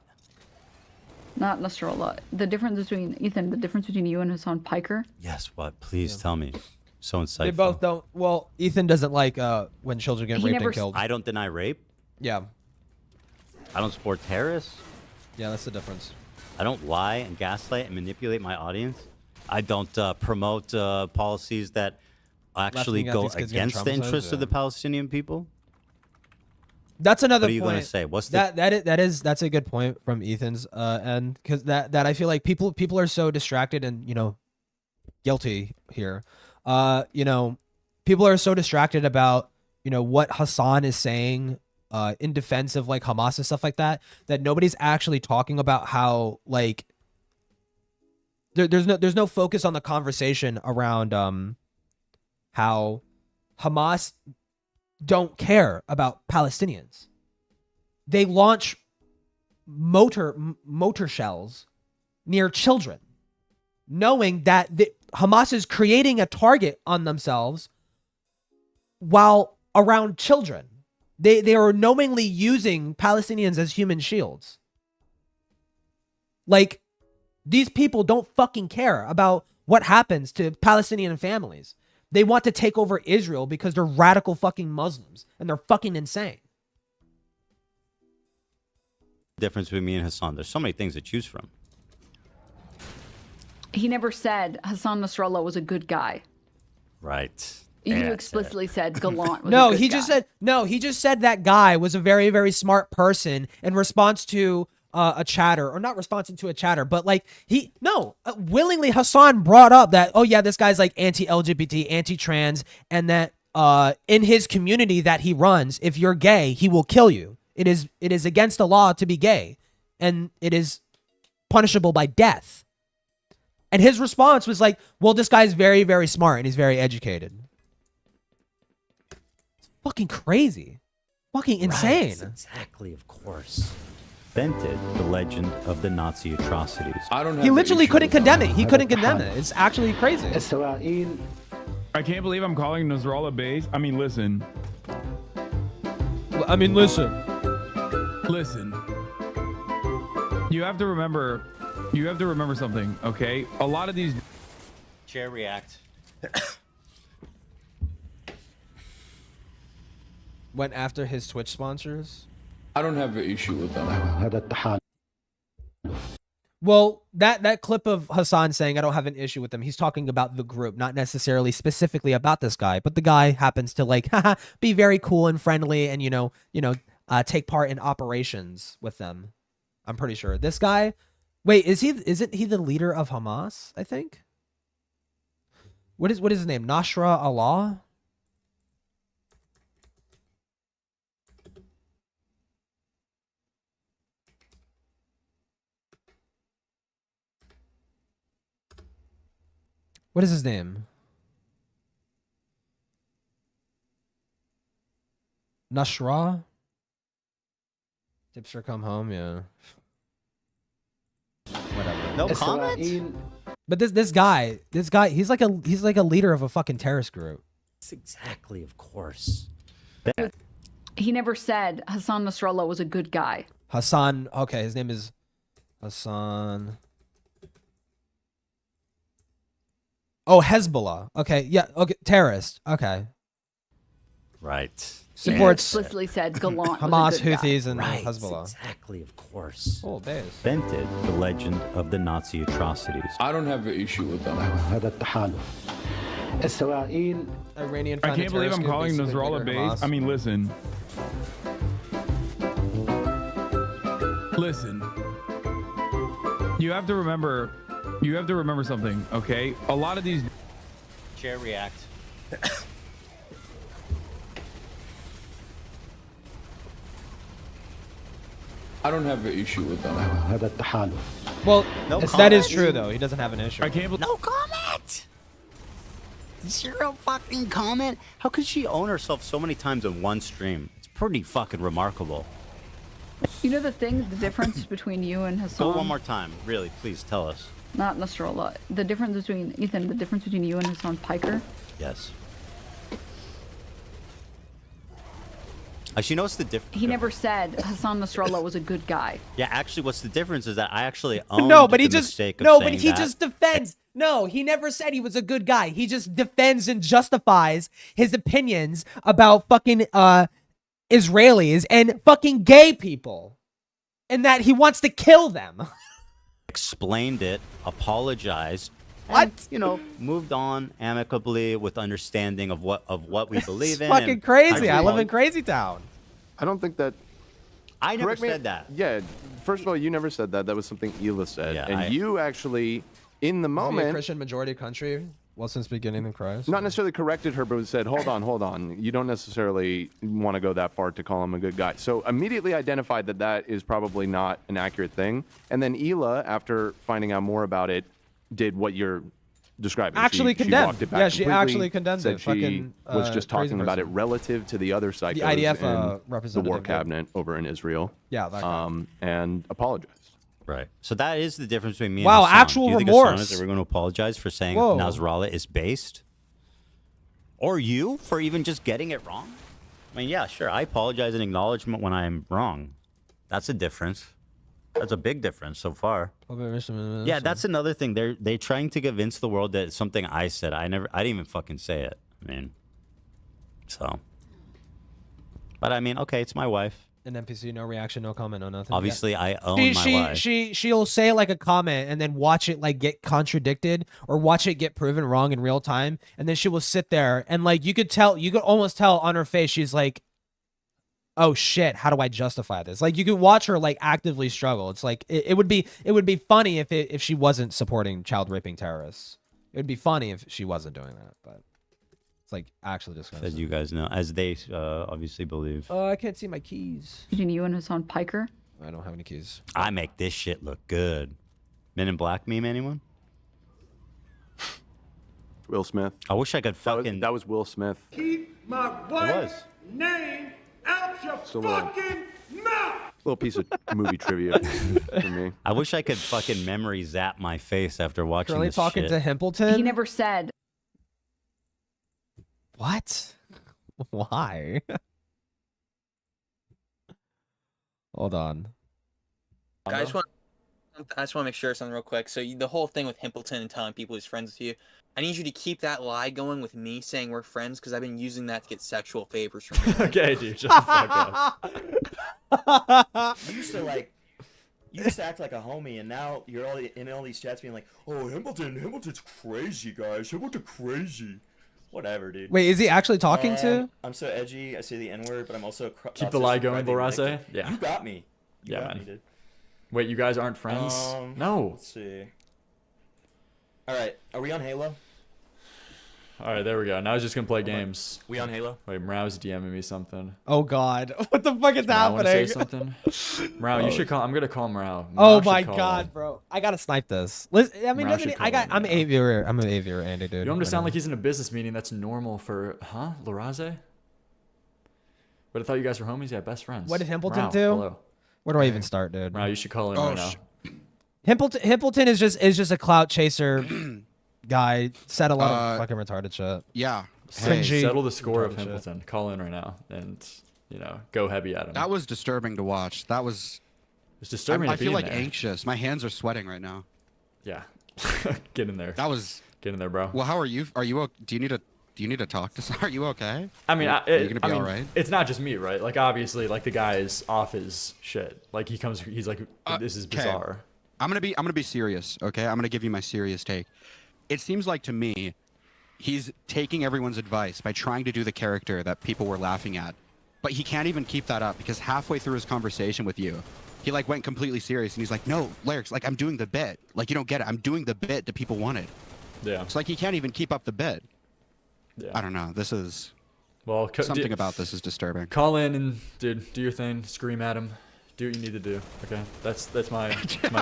Not Nasrallah. The difference between Ethan, the difference between you and Hassan Piker? Yes, what? Please tell me. So insightful. They both don't. Well, Ethan doesn't like when children get raped and killed. I don't deny rape. Yeah. I don't support terrorists. Yeah, that's the difference. I don't lie and gaslight and manipulate my audience. I don't promote policies that actually go against the interests of the Palestinian people. That's another point. What are you going to say? What's that's a good point from Ethan's and because that I feel like people are so distracted and guilty here. People are so distracted about what Hassan is saying in defense of like Hamas and stuff like that nobody's actually talking about how like there's no focus on the conversation around how Hamas don't care about Palestinians. They launch motor shells near children, knowing that Hamas is creating a target on themselves while around children. They are knowingly using Palestinians as human shields. Like, these people don't fucking care about what happens to Palestinian families. They want to take over Israel because they're radical fucking Muslims and they're fucking insane. Difference between me and Hassan. There's so many things to choose from. He never said Hassan Nasrallah was a good guy. Right. You explicitly said Gallant was No, a good he guy. just said that guy was a very, very smart person in response to a chatter, or not responding to a chatter, but like willingly Hassan brought up that, oh yeah, this guy's like anti-LGBT, anti-trans, and that in his community that he runs, if you're gay, he will kill you. It is against the law to be gay, and it is punishable by death. And his response was like, well, this guy's very, very smart and he's very educated. It's fucking crazy. Fucking insane. Right, exactly, of course. Invented the legend of the Nazi atrocities. He literally couldn't condemn it. He couldn't condemn it. It's actually crazy. I can't believe I'm calling Nasrallah base. I mean, listen. Listen. You have to remember something, okay? A lot of these Chair react. Went after his Twitch sponsors. I don't have an issue with them. Well, that clip of Hassan saying I don't have an issue with them, he's talking about the group, not necessarily specifically about this guy, but the guy happens to like be very cool and friendly and take part in operations with them. I'm pretty sure. This guy, wait, isn't he the leader of Hamas, I think? What is his name? Nasra Allah? What is his name? Nashra? Tipster come home, yeah. Whatever. No comments? But this guy, he's like a leader of a fucking terrorist group. It's exactly, of course. He never said Hassan Nasrallah was a good guy. Hassan, okay, his name is Hassan. Oh, Hezbollah. Okay, yeah. Okay, terrorist. Okay. Right. Supports. Explicitly said Gallant Hamas, was a good Houthis, guy. and Right, Hezbollah. exactly, of course. Oh, days. Invented the legend of the Nazi atrocities. I don't have an issue with them. Iranian. I can't believe I'm calling Nasrallah base. I mean, listen. Listen. You have to remember something, okay? A lot of these Chair react. I don't have an issue with them. Well, No that is comment. true though. He doesn't have an issue. I can't believe No comment. Zero fucking comment. How could she own herself so many times in one stream? It's pretty fucking remarkable. You know the difference between you and Hassan? Go one more time, really, please tell us. Not Nasrallah. The difference between, Ethan, the difference between you and Hassan Piker? Yes. Actually, you know what's the difference? He never said Hassan Nasrallah was a good guy. Yeah, actually, what's the difference is that I actually owned No, but he the just mistake of no, but saying he that. just defends. No, he never said he was a good guy. He just defends and justifies his opinions about fucking Israelis and fucking gay people, and that he wants to kill them. Explained it, apologized. What? And, you know, moved on amicably with understanding of what we believe in. Fucking and crazy. I actually- live in Crazy Town. I don't think that. I never Correct me- said that. Yeah, first of all, you never said that. That was something Hila said. Yeah, and you actually, in the Is he a moment, Christian majority country? Well, since beginning in Christ. not necessarily corrected her, but said, hold on. You don't necessarily want to go that far to call him a good guy. So immediately identified that that is probably not an accurate thing. And then Hila, after finding out more about it, did what you're describing. Actually she condemned. walked it back Yeah, she completely, actually condemned said it. She Fucking, was just crazy talking about it person. relative to the other psychos IDF, in the War representative, yeah. Cabinet over in Israel. Yeah, that guy. And apologized. Right. So that is the difference between me and Wow, Hassan. actual Do you think remorse. Hassan is ever going to apologize for saying Whoa. Nasrallah is based? Or you for even just getting it wrong? I mean, yeah, sure. I apologize in acknowledgement when I'm wrong. That's a difference. That's a big difference so far. Yeah, that's another thing. They're trying to convince the world that it's something I said. I didn't even fucking say it. I mean, so. But I mean, okay, it's my wife. An NPC, no reaction, no comment, no nothing. Obviously, I own my wife. She'll say like a comment and then watch it like get contradicted or watch it get proven wrong in real time, and then she will sit there and like you could almost tell on her face she's like, oh shit, how do I justify this? Like you could watch her like actively struggle. It's like it would be funny if she wasn't supporting child raping terrorists. It would be funny if she wasn't doing that, but it's like actually disgusting. As you guys know, as they obviously believe. Oh, I can't see my keys. Between you and Hassan Piker? I don't have any keys. I make this shit look good. Men in Black meme, anyone? Will Smith. I wish I could fucking. That was Will Smith. Keep my wife's name out your fucking mouth. Little piece of movie trivia for me. I wish I could fucking memory zap my face after watching Currently this talking shit. to Himpleton? He never said. What? Why? Hold on. I just want to make sure something real quick. So the whole thing with Himpleton and telling people he's friends with you, I need you to keep that lie going with me saying we're friends because I've been using that to get sexual favors from you. Okay, dude, shut the fuck up. You used to act like a homie, and now you're all in all these chats being like, "Oh, Himpleton's crazy, guys. Himpleton crazy." Whatever, dude. Wait, is he actually talking to? I'm so edgy. I say the N-word, but I'm also Keep the lie going, Borase. Yeah. You got me. You Yeah, got man. me, dude. Wait, you guys aren't friends? No. Let's see. All right, are we on Halo? All right, there we go. Now I was just gonna play games. We on Halo? Wait, Mrau's DMing me something. Oh God, what the fuck is Mrau wanna happening? say something? Mrau, you should call. I'm gonna call Mrau. Oh Mrau my should call God, him. bro! I gotta snipe this. Listen, I mean, Mrau doesn't should he, I call got. I'm an aviator. I'm an aviator, Andy, dude. You want him to sound Whatever. like he's in a business meeting? That's normal for, huh, Loraze? But I thought you guys were homies. Yeah, best friends. What did Himpleton Mrau, do? Hello. Where do I even start, dude? Mrau, you should call him right now. Himpleton is just a clout chaser guy. Said a lot of fucking retarded shit. Yeah. Cringy. Settle the score of retarded shit. Himpleton. Call in right now and, go heavy at him. That was disturbing to watch. That was. It's disturbing I to be feel in like there. anxious. My hands are sweating right now. Yeah. Get in there. That was. Get in there, bro. Well, how are you? Are you? Do you need to talk to someone? Are you okay? I mean, are you gonna be all right? It's not just me, right? Like, obviously, like the guy is off his shit. Like he's like, this is bizarre. I'm gonna be serious, okay? I'm gonna give you my serious take. It seems like to me, he's taking everyone's advice by trying to do the character that people were laughing at, but he can't even keep that up because halfway through his conversation with you, he like went completely serious and he's like, "No, Lyrics, like I'm doing the bit. Like you don't get it. I'm doing the bit that people wanted." Yeah. It's like he can't even keep up the bit. Yeah. I don't know. This is. Well, something about this is disturbing. Call in and dude, do your thing. Scream at him. Do what you need to do. Okay, that's my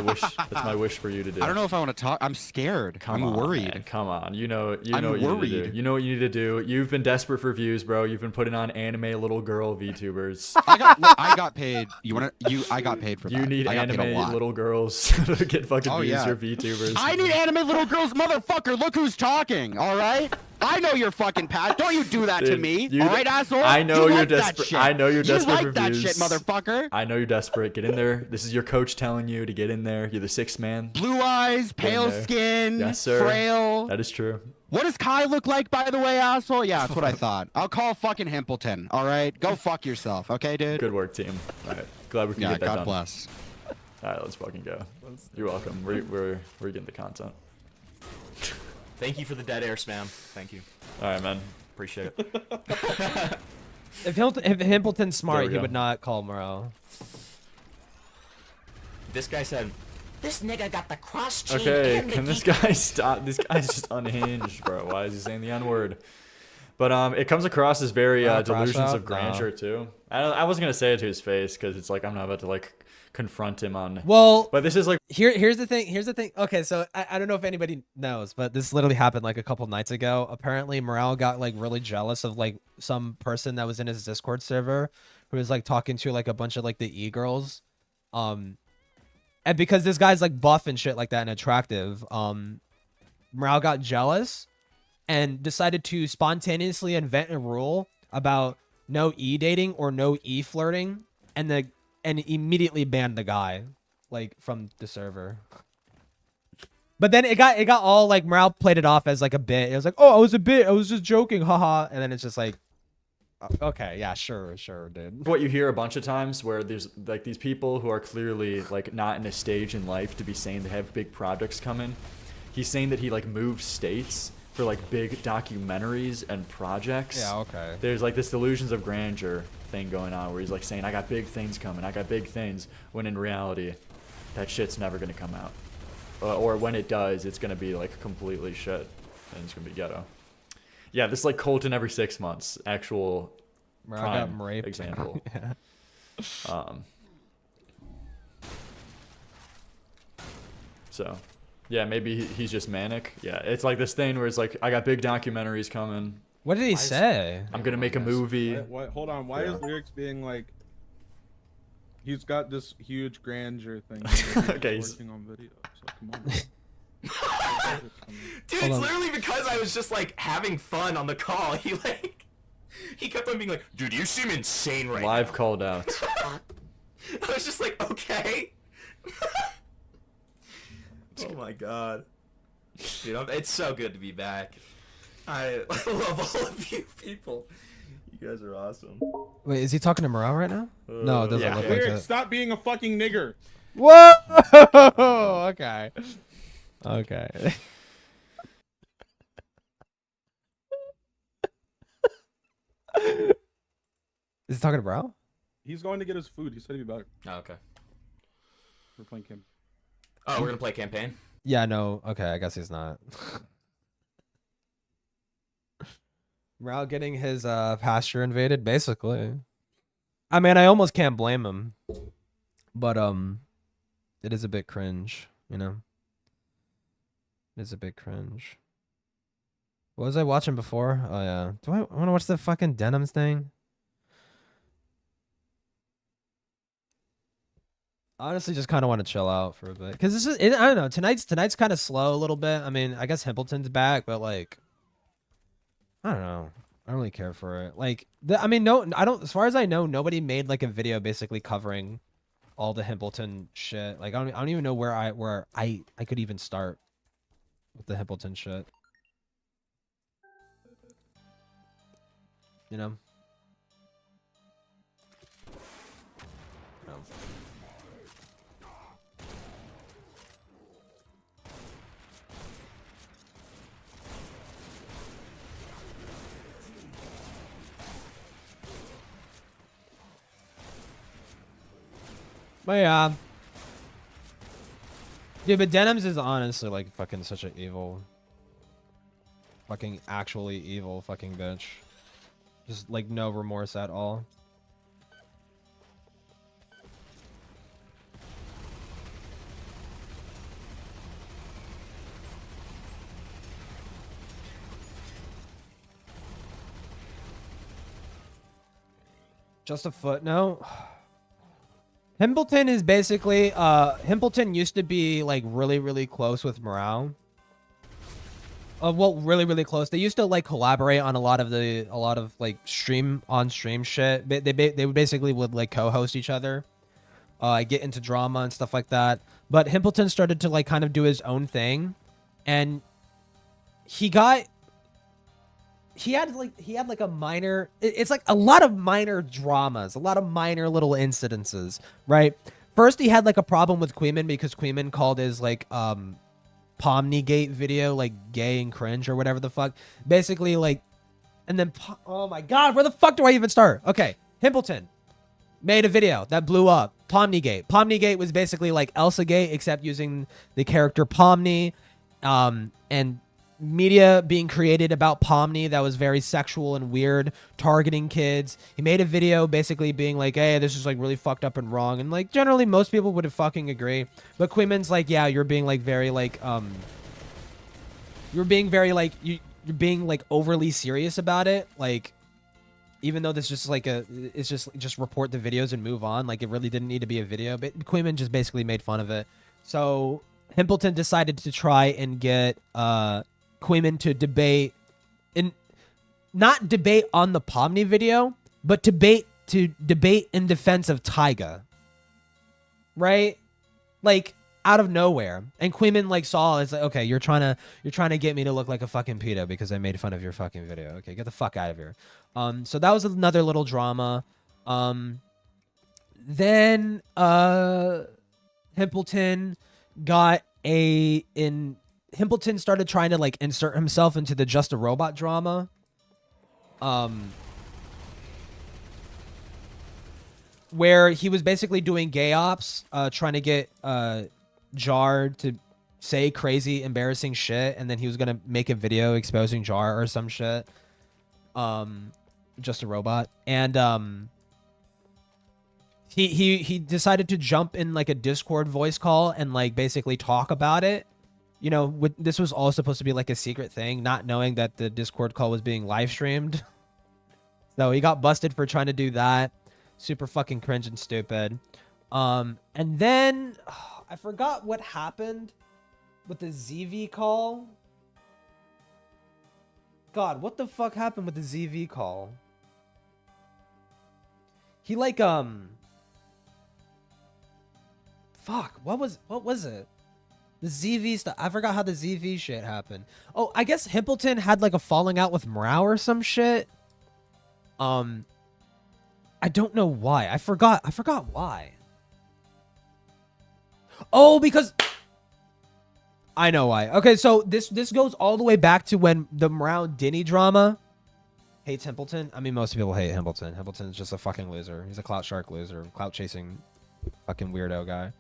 wish. That's my wish for you to do. I don't know if I want to talk. I'm scared. I'm worried. Man. Come on, you know what you worried. need to do. You know what you need to do. You've been desperate for views, bro. You've been putting on anime little girl VTubers. I got paid. I got paid for that. You need anime little girls to get fucking views. Your VTubers. I need anime little girls, motherfucker. Look who's talking. All right. I know you're fucking Pat. Don't you do that to me. All right, asshole. I know you're like desperate. I know you're desperate like for that views. shit, motherfucker. I know you're desperate. Get in there. This is your coach telling you to get in there. You're the sixth man. Blue eyes, pale skin, yes, sir. frail. That is true. What does Kai look like, by the way, asshole? Yeah, that's what I thought. I'll call fucking Himpleton. All right, go fuck yourself, okay, dude. Good work, team. All right, glad we can get that done. God bless. All right, let's fucking go. You're welcome. We're getting the content. Thank you for the dead air spam. Thank you. All right, man. Appreciate it. If Himpleton's smart, he go. would not call Morel. This guy said, This nigga got the cross chain. Okay, and the can this guy stop? This guy's just unhinged, bro. Why is he saying the N-word? But it comes across as very delusions of grandeur too. I wasn't gonna say it to his face because it's like I'm not about to like confront him on. Well, but this is like here's the thing. Okay, so I don't know if anybody knows, but this literally happened like a couple nights ago. Apparently, Morel got like really jealous of like some person that was in his Discord server who was like talking to like a bunch of like the e-girls, and because this guy's like buff and shit like that and attractive, Morel got jealous and decided to spontaneously invent a rule about no e-dating or no e-flirting, and immediately banned the guy like from the server. But then it got all like Morel played it off as like a bit. It was like, oh, I was just joking, haha. And then it's just like, okay, yeah, sure, dude. what you hear a bunch of times where there's like these people who are clearly like not in a stage in life to be saying they have big projects coming. He's saying that he like moved states for like big documentaries and projects. Yeah, okay. There's like this delusions of grandeur thing going on where he's like saying, I got big things coming, I got big things, when in reality, that shit's never gonna come out. Or when it does, it's gonna be like completely shit, and it's gonna be ghetto. Yeah, this is like Colton every 6 months, actual prime example. Yeah. So, yeah, maybe he's just manic. Yeah, it's like this thing where it's like, I got big documentaries coming. What did he say? I'm gonna make a movie. Hold on. Why is Lyrics being like? He's got this huge grandeur thing. Okay, he's working on video. So come on. Dude, it's literally because I was just like having fun on the call. He kept on being like, dude, you seem insane right Live now. called out. I was just like, okay. Oh my god. Dude, it's so good to be back. I love all of you people. You guys are awesome. Wait, is he talking to Morel right now? No, it doesn't look like Lyrics, it. stop being a fucking nigger. Whoa! Okay. Okay. Is he talking to Morel? He's going to get his food. He said he'd be back. Oh, okay. We're playing campaign. Oh, we're gonna play campaign? Yeah, no. Okay, I guess he's not. Morel getting his pasture invaded, basically. I mean, I almost can't blame him. But it is a bit cringe, you know? It is a bit cringe. What was I watching before? Oh yeah. Do I want to watch the fucking Denims thing? Honestly, just kind of want to chill out for a bit. Because this is, I don't know, tonight's kind of slow a little bit. I mean, I guess Himpleton's back, but like, I don't know. I don't really care for it. Like, I mean, no, I don't, as far as I know, nobody made like a video basically covering all the Himpleton shit. Like, I don't even know where I could even start. with the Himpleton shit. You know? But yeah. Dude, but Denims is honestly like fucking such an evil. Fucking actually evil fucking bitch. Just like no remorse at all. Just a footnote. Himpleton is basically Himpleton used to be like really close with Morale. Well, really close. They used to like collaborate on a lot of like stream shit. They basically would like co-host each other, get into drama and stuff like that. But Himpleton started to like kind of do his own thing, and he had like a minor, it's like a lot of minor dramas, a lot of minor little incidences, right? First, he had like a problem with Queeman because Queeman called his like Pomnigate video like gay and cringe or whatever the fuck. Basically like, and then, oh my God, where the fuck do I even start? Okay, Himpleton made a video that blew up. Pomnigate. Pomnigate was basically like Elsagate except using the character Pomni, and media being created about Pomni that was very sexual and weird, targeting kids. He made a video basically being like, hey, this is like really fucked up and wrong, and like generally most people would have fucking agree, but Queeman's like, yeah, you're being like very like you're being very like you're being like overly serious about it, like even though this just like it's just report the videos and move on, like it really didn't need to be a video. But Queeman just basically made fun of it. So Himpleton decided to try and get Queeman to debate, not debate on the Pomni video, but debate in defense of Tyga, right? Like out of nowhere, and Queeman like saw it's like, okay, you're trying to get me to look like a fucking pedo because I made fun of your fucking video. Okay, get the fuck out of here. So that was another little drama. Then Himpleton got Himpleton started trying to like insert himself into the Just a Robot drama. Where he was basically doing gay ops, trying to get Jar to say crazy, embarrassing shit, and then he was gonna make a video exposing Jar or some shit. Just a Robot. And he decided to jump in like a Discord voice call and like basically talk about it. You know, this was all supposed to be like a secret thing, not knowing that the Discord call was being live streamed. So he got busted for trying to do that. Super fucking cringe and stupid. And then I forgot what happened with the ZV call. God, what the fuck happened with the ZV call? He like fuck, what was it? The ZV stuff. I forgot how the ZV shit happened. Oh, I guess Himpleton had like a falling out with Morale or some shit. I don't know why. I forgot why. Oh, because I know why. Okay, so this goes all the way back to when the Morale Denny drama. Hates Himpleton. I mean, most people hate Himpleton. Himpleton's just a fucking loser. He's a clout shark loser, clout chasing fucking weirdo guy.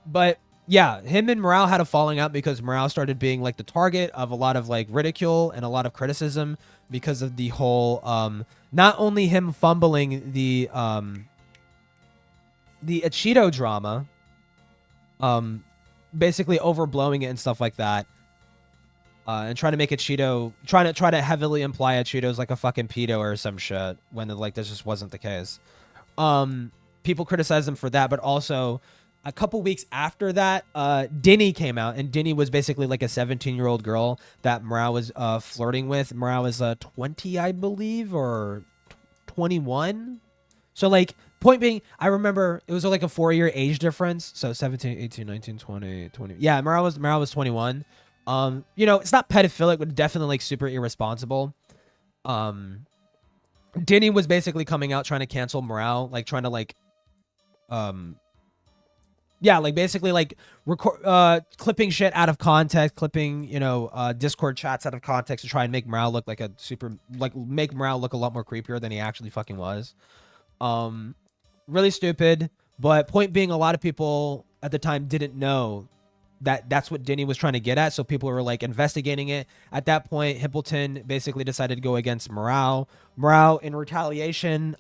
But yeah, him and Morale had a falling out because Morale started being like the target of a lot of like ridicule and a lot of criticism because of the whole not only him fumbling the Cheeto drama, basically overblowing it and stuff like that, and trying to make a Cheeto, trying to heavily imply a Cheeto's like a fucking pedo or some shit when like this just wasn't the case. People criticize him for that, but also a couple weeks after that, Denny came out, and Denny was basically like a 17-year-old girl that Morale was flirting with. Morale was 20, I believe, or 21. So like, point being, I remember it was like a 4-year age difference. So 17, 18, 19, 20, 20. Yeah, Morale was 21. You know, it's not pedophilic, but definitely like super irresponsible. Denny was basically coming out trying to cancel Morale, like trying to like, yeah, like basically like record, clipping shit out of context, clipping, you know, Discord chats out of context to try and make Morale look like a super, like make Morale look a lot more creepier than he actually fucking was. Really stupid. But point being, a lot of people at the time didn't know that that's what Denny was trying to get at. So people were like investigating it. At that point, Himpleton basically decided to go against Morale. Morale in retaliation,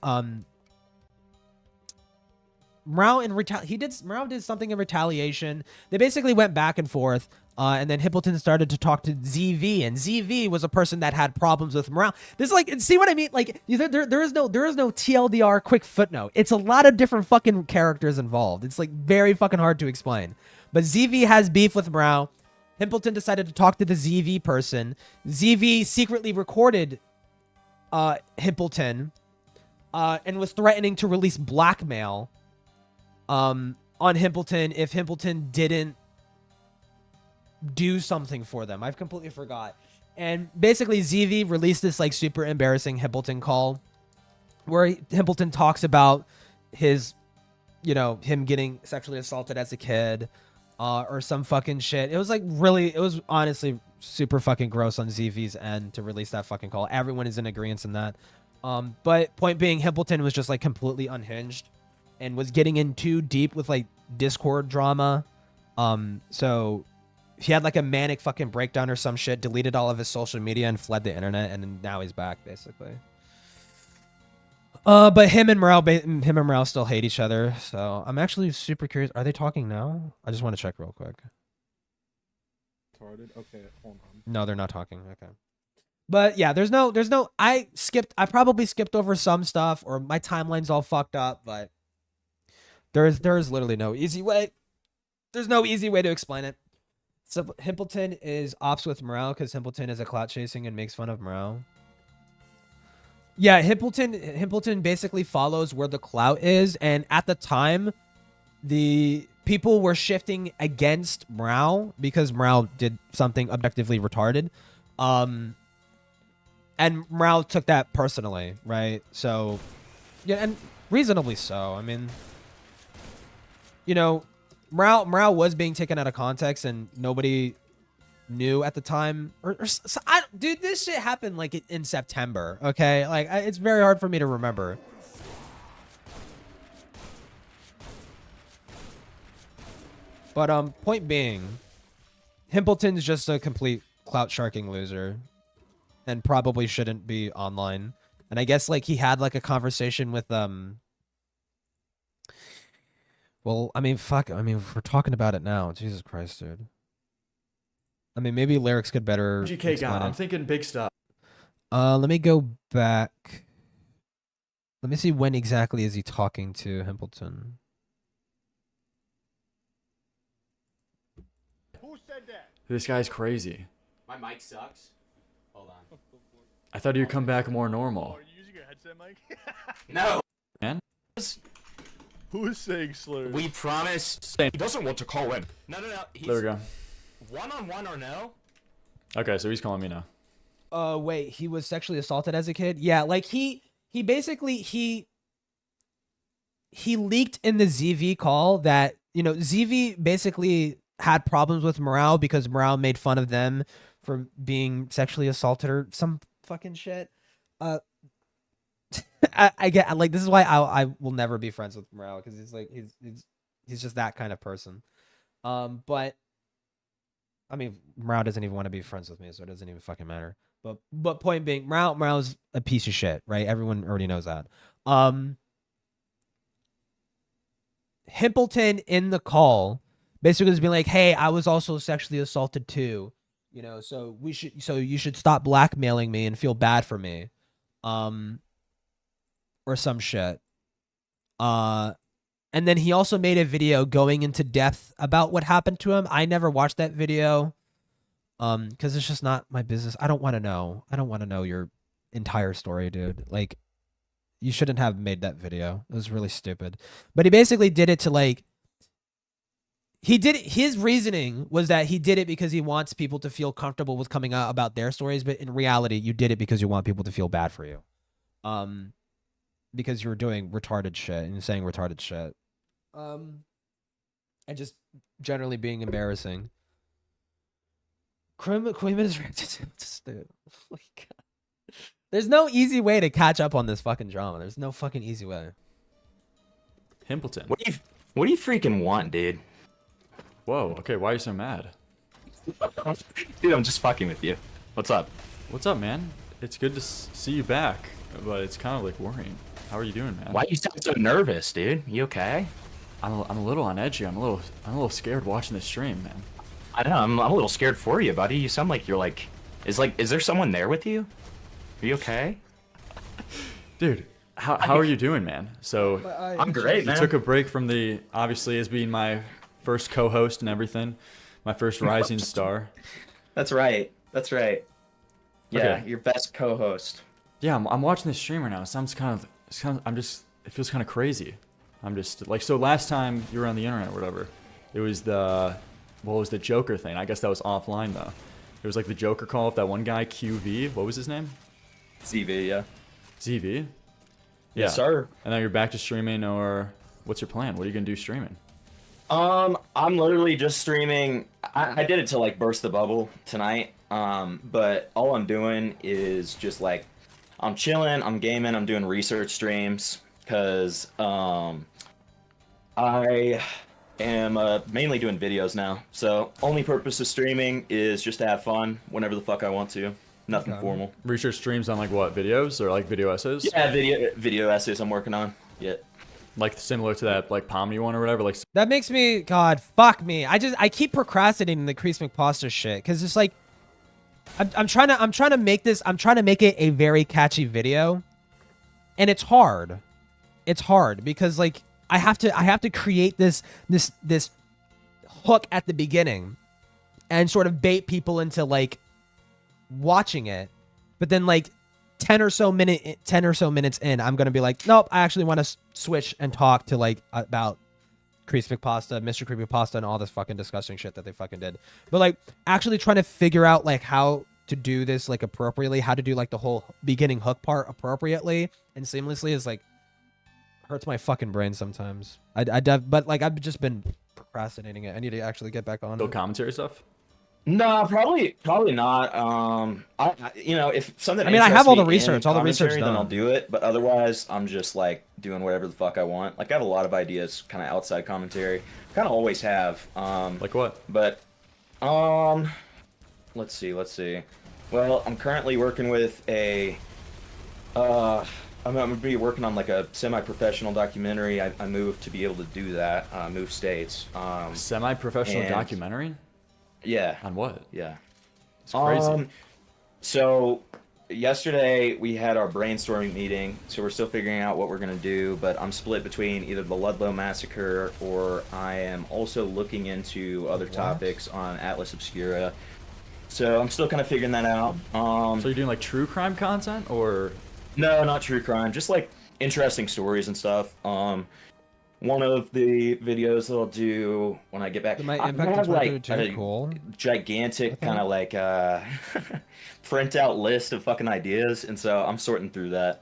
Morale did something in retaliation. They basically went back and forth. And then Himpleton started to talk to ZV, and ZV was a person that had problems with Morale. This is like, see what I mean? Like, there is no TLDR quick footnote. It's a lot of different fucking characters involved. It's like very fucking hard to explain. But ZV has beef with Morale. Himpleton decided to talk to the ZV person. ZV secretly recorded Himpleton and was threatening to release blackmail on Himpleton if Himpleton didn't do something for them. I've completely forgot. And basically ZV released this like super embarrassing Himpleton call where Himpleton talks about his, you know, him getting sexually assaulted as a kid or some fucking shit. It was like really, it was honestly super fucking gross on ZV's end to release that fucking call. Everyone is in agreement in that. But point being, Himpleton was just like completely unhinged and was getting in too deep with like Discord drama. So he had like a manic fucking breakdown or some shit, deleted all of his social media and fled the internet, and now he's back basically. But him and Morale still hate each other. So I'm actually super curious. Are they talking now? I just want to check real quick. Okay, hold on. No, they're not talking. Okay. But yeah, there's no, I probably skipped over some stuff, or my timeline's all fucked up, but there is literally no easy way. There's no easy way to explain it. So Himpleton is ops with Morale because Himpleton is a clout chasing and makes fun of Morale. Yeah, Himpleton basically follows where the clout is, and at the time, the people were shifting against Morale because Morale did something objectively retarded. And Morale took that personally, right? So, yeah, and reasonably so. I mean, you know, Morale was being taken out of context, and nobody knew at the time. Dude, this shit happened like in September. Okay, like it's very hard for me to remember. But point being, Himpleton's just a complete clout sharking loser, and probably shouldn't be online. And I guess like he had like a conversation with well, I mean, fuck. I mean, if we're talking about it now, Jesus Christ, dude. I mean, maybe Lyrics could better GK guy, explain I'm it. thinking big stuff. Let me go back. Let me see when exactly is he talking to Himpleton. Who said that? This guy's crazy. My mic sucks. Hold on. I thought he'd come back more normal. Are you using your headset mic? No. Man? Who is saying slurs? We promised. He doesn't want to call in. No. He's There we go. One-on-one or no? Okay, so he's calling me now. Wait, he was sexually assaulted as a kid? Yeah, like he basically he leaked in the ZV call that, you know, ZV basically had problems with Morale because Morale made fun of them for being sexually assaulted or some fucking shit. I get, like, this is why I will never be friends with Morale, because he's like he's just that kind of person. But I mean, Morale doesn't even want to be friends with me, so it doesn't even fucking matter. But point being, Morale's a piece of shit, right? Everyone already knows that. Himpleton in the call basically was being like, "Hey, I was also sexually assaulted too, you know, so you should stop blackmailing me and feel bad for me." Or some shit. And then he also made a video going into depth about what happened to him. I never watched that video. Because it's just not my business. I don't want to know. I don't want to know your entire story, dude. Like, you shouldn't have made that video. It was really stupid. But he basically did it to, like, his reasoning was that he did it because he wants people to feel comfortable with coming out about their stories, but in reality, you did it because you want people to feel bad for you. Because you're doing retarded shit and saying retarded shit. And just generally being embarrassing. Queen is stupid. Oh my God. There's no easy way to catch up on this fucking drama. There's no fucking easy way. Himpleton. What do you freaking want, dude? Whoa, okay, why are you so mad? Dude, I'm just fucking with you. What's up? What's up, man? It's good to see you back, but it's kind of like worrying. How are you doing, man? Why you sound so nervous, dude? You okay? I'm a little on edgy. I'm a little scared watching this stream, man. I know. I'm a little scared for you, buddy. You sound like you're like, is there someone there with you? Are you okay? Dude, how are you doing, man? So I'm great, man. You took a break from the, obviously, as being my first co-host and everything, my first rising star. That's right. That's right. Yeah, Okay. your best co-host. Yeah, I'm watching this stream right now. It sounds it feels kind of crazy. I'm just like, so last time you were on the internet or whatever, it was what was the Joker thing? I guess that was offline though. It was like the Joker call with that one guy, QV. What was his name? ZV, yeah. ZV? Yes, sir. And now you're back to streaming, or what's your plan? What are you gonna do streaming? I'm literally just streaming. I did it to like burst the bubble tonight. But all I'm doing is just like, I'm chilling, I'm gaming, I'm doing research streams, because I am mainly doing videos now. So only purpose of streaming is just to have fun whenever the fuck I want to. Nothing formal. Research streams on like what, videos or like video essays? Yeah, video essays I'm working on. Yeah. Like similar to that like Pomni one or whatever. Like That makes me, God, fuck me. I keep procrastinating the Crease McPoster shit because it's like, I'm trying to make it a very catchy video, and it's hard. It's hard because like I have to create this hook at the beginning, and sort of bait people into like watching it, but then like 10 or so minutes in, I'm gonna be like, nope, I actually want to switch and talk to like about Crease McPasta, Mr. Creepy Pasta, and all this fucking disgusting shit that they fucking did. But like actually trying to figure out like how to do this like appropriately, how to do like the whole beginning hook part appropriately and seamlessly is like hurts my fucking brain sometimes. But like I've just been procrastinating it. I need to actually get back on. Still commentary stuff? No, probably not. I if something. I mean, I have all the research, then I'll do it. But otherwise, I'm just like doing whatever the fuck I want. Like I have a lot of ideas, kind of outside commentary. Kind of always have. Like what? But, let's see. Well, I'm currently working with a. I'm gonna be working on like a semi-professional documentary. I moved to be able to do that. Move states. Semi-professional documentary. Yeah. On what? Yeah. It's crazy. So yesterday we had our brainstorming meeting, so we're still figuring out what we're gonna do, but I'm split between either the Ludlow Massacre or I am also looking into other topics on Atlas Obscura. So I'm still kind of figuring that out. So you're doing like true crime content or? No, not true crime, just like interesting stories and stuff. One of the videos that I'll do when I get back, My I impact have is like a cool. gigantic kind of like print out list of fucking ideas, and so I'm sorting through that.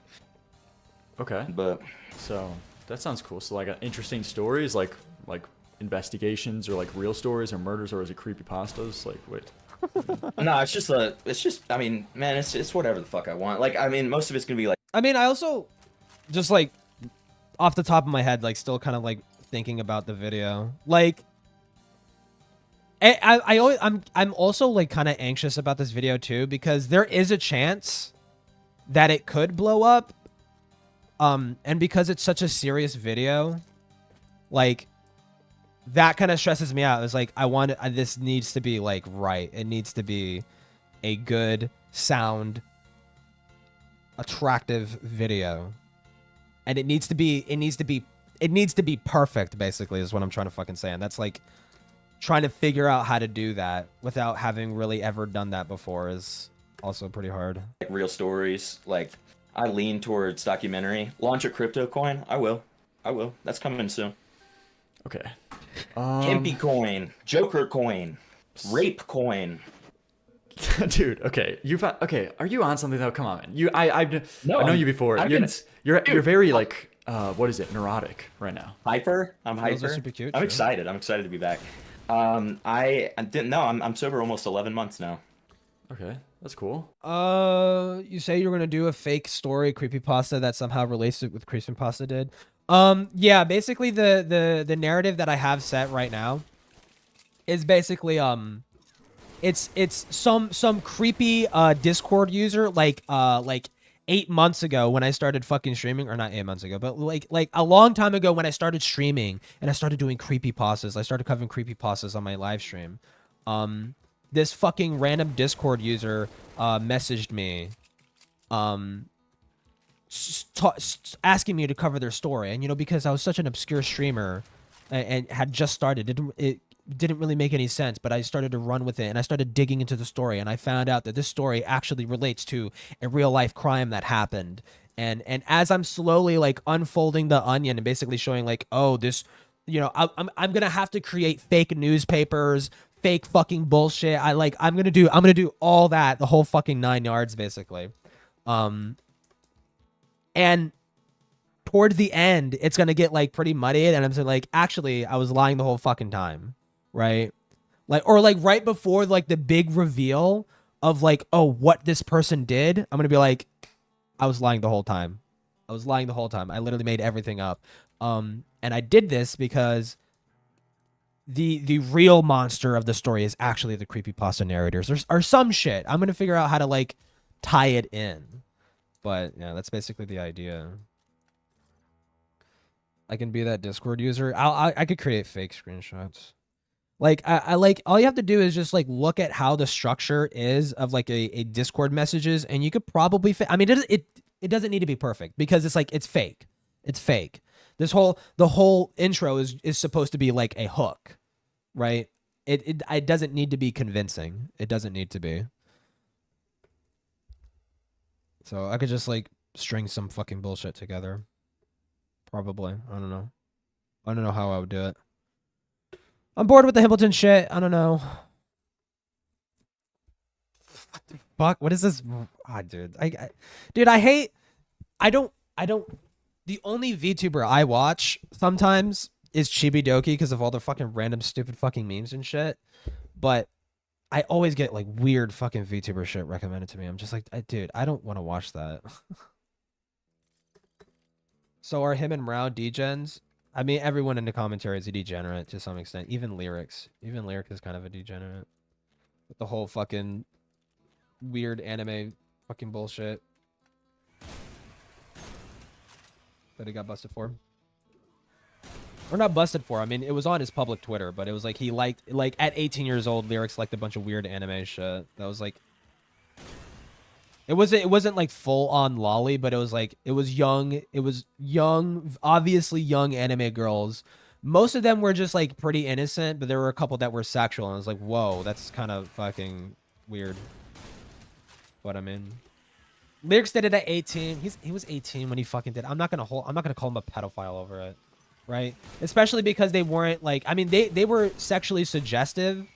Okay. But so that sounds cool. So like interesting stories, like investigations or like real stories or murders, or is it creepypastas? Like wait. No, it's just I mean, man, it's whatever the fuck I want. Like I mean, most of it's gonna be like. I mean, I also just like off the top of my head, like still kind of like thinking about the video. Like I'm also like kind of anxious about this video too, because there is a chance that it could blow up. And because it's such a serious video, like that kind of stresses me out. It's like this needs to be like right. It needs to be a good sound, attractive video. And it needs to be perfect, basically, is what I'm trying to fucking say. And that's like trying to figure out how to do that without having really ever done that before is also pretty hard. Like real stories. Like I lean towards documentary. Launch a crypto coin. I will. That's coming soon. Okay. Himpy coin, Joker coin, rape coin. Dude, okay, okay. Are you on something though? Come on, man. No, I know you before. You're very like what is it? Neurotic right now. Hyper. I'm Those are hyper. super cute, I'm true. excited. I'm excited to be back. I didn't know. I'm sober almost 11 months now. Okay, that's cool. You say you're gonna do a fake story creepypasta that somehow relates it with creepypasta did. Yeah, basically the narrative that I have set right now is basically it's some creepy Discord user like 8 months ago when I started fucking streaming, or not 8 months ago, but like a long time ago when I started streaming and I started doing creepypastas. I started covering creepypastas on my live stream. This fucking random Discord user messaged me asking me to cover their story. And, you know, because I was such an obscure streamer and had just started, it didn't really make any sense, but I started to run with it and I started digging into the story, and I found out that this story actually relates to a real life crime that happened. And as I'm slowly like unfolding the onion and basically showing like, oh, this, you know, I'm gonna have to create fake newspapers, fake fucking bullshit. I'm gonna do all that, the whole fucking 9 yards basically. And towards the end, it's gonna get like pretty muddied, and I'm saying like, actually, I was lying the whole fucking time, right? Like, or like right before like the big reveal of like, oh, what this person did, I'm gonna be like, I was lying the whole time. I was lying the whole time. I literally made everything up. And I did this because the real monster of the story is actually the creepypasta narrators or some shit. I'm gonna figure out how to like tie it in. But yeah, that's basically the idea. I can be that Discord user. I could create fake screenshots. Like I like, all you have to do is just like look at how the structure is of like a Discord messages, and you could probably I mean, it doesn't need to be perfect because it's like it's fake. It's fake. The whole intro is supposed to be like a hook, right? It doesn't need to be convincing. It doesn't need to be. So I could just like string some fucking bullshit together. Probably. I don't know. I don't know how I would do it. I'm bored with the Himbleton shit. I don't know. What the fuck? What is this? Ah, dude. Dude, I don't. The only VTuber I watch sometimes is Chibidoki because of all the fucking random stupid fucking memes and shit. But I always get like weird fucking VTuber shit recommended to me. I'm just like, dude, I don't want to watch that. So are him and Mrao degens? I mean, everyone in the commentary is a degenerate to some extent. Even Lyrics. Even Lyric is kind of a degenerate. With the whole fucking weird anime fucking bullshit that he got busted for. Or not busted for. I mean, it was on his public Twitter, but it was like he liked, like at 18 years old, Lyrics liked a bunch of weird anime shit. That was like, it wasn't like full on lolly, but it was like, it was young, obviously young anime girls. Most of them were just like pretty innocent, but there were a couple that were sexual, and I was like, whoa, that's kind of fucking weird. But I mean, Lyrics did it at 18. He was 18 when he fucking did. I'm not gonna call him a pedophile over it, right? Especially because they weren't like, I mean, they were sexually suggestive,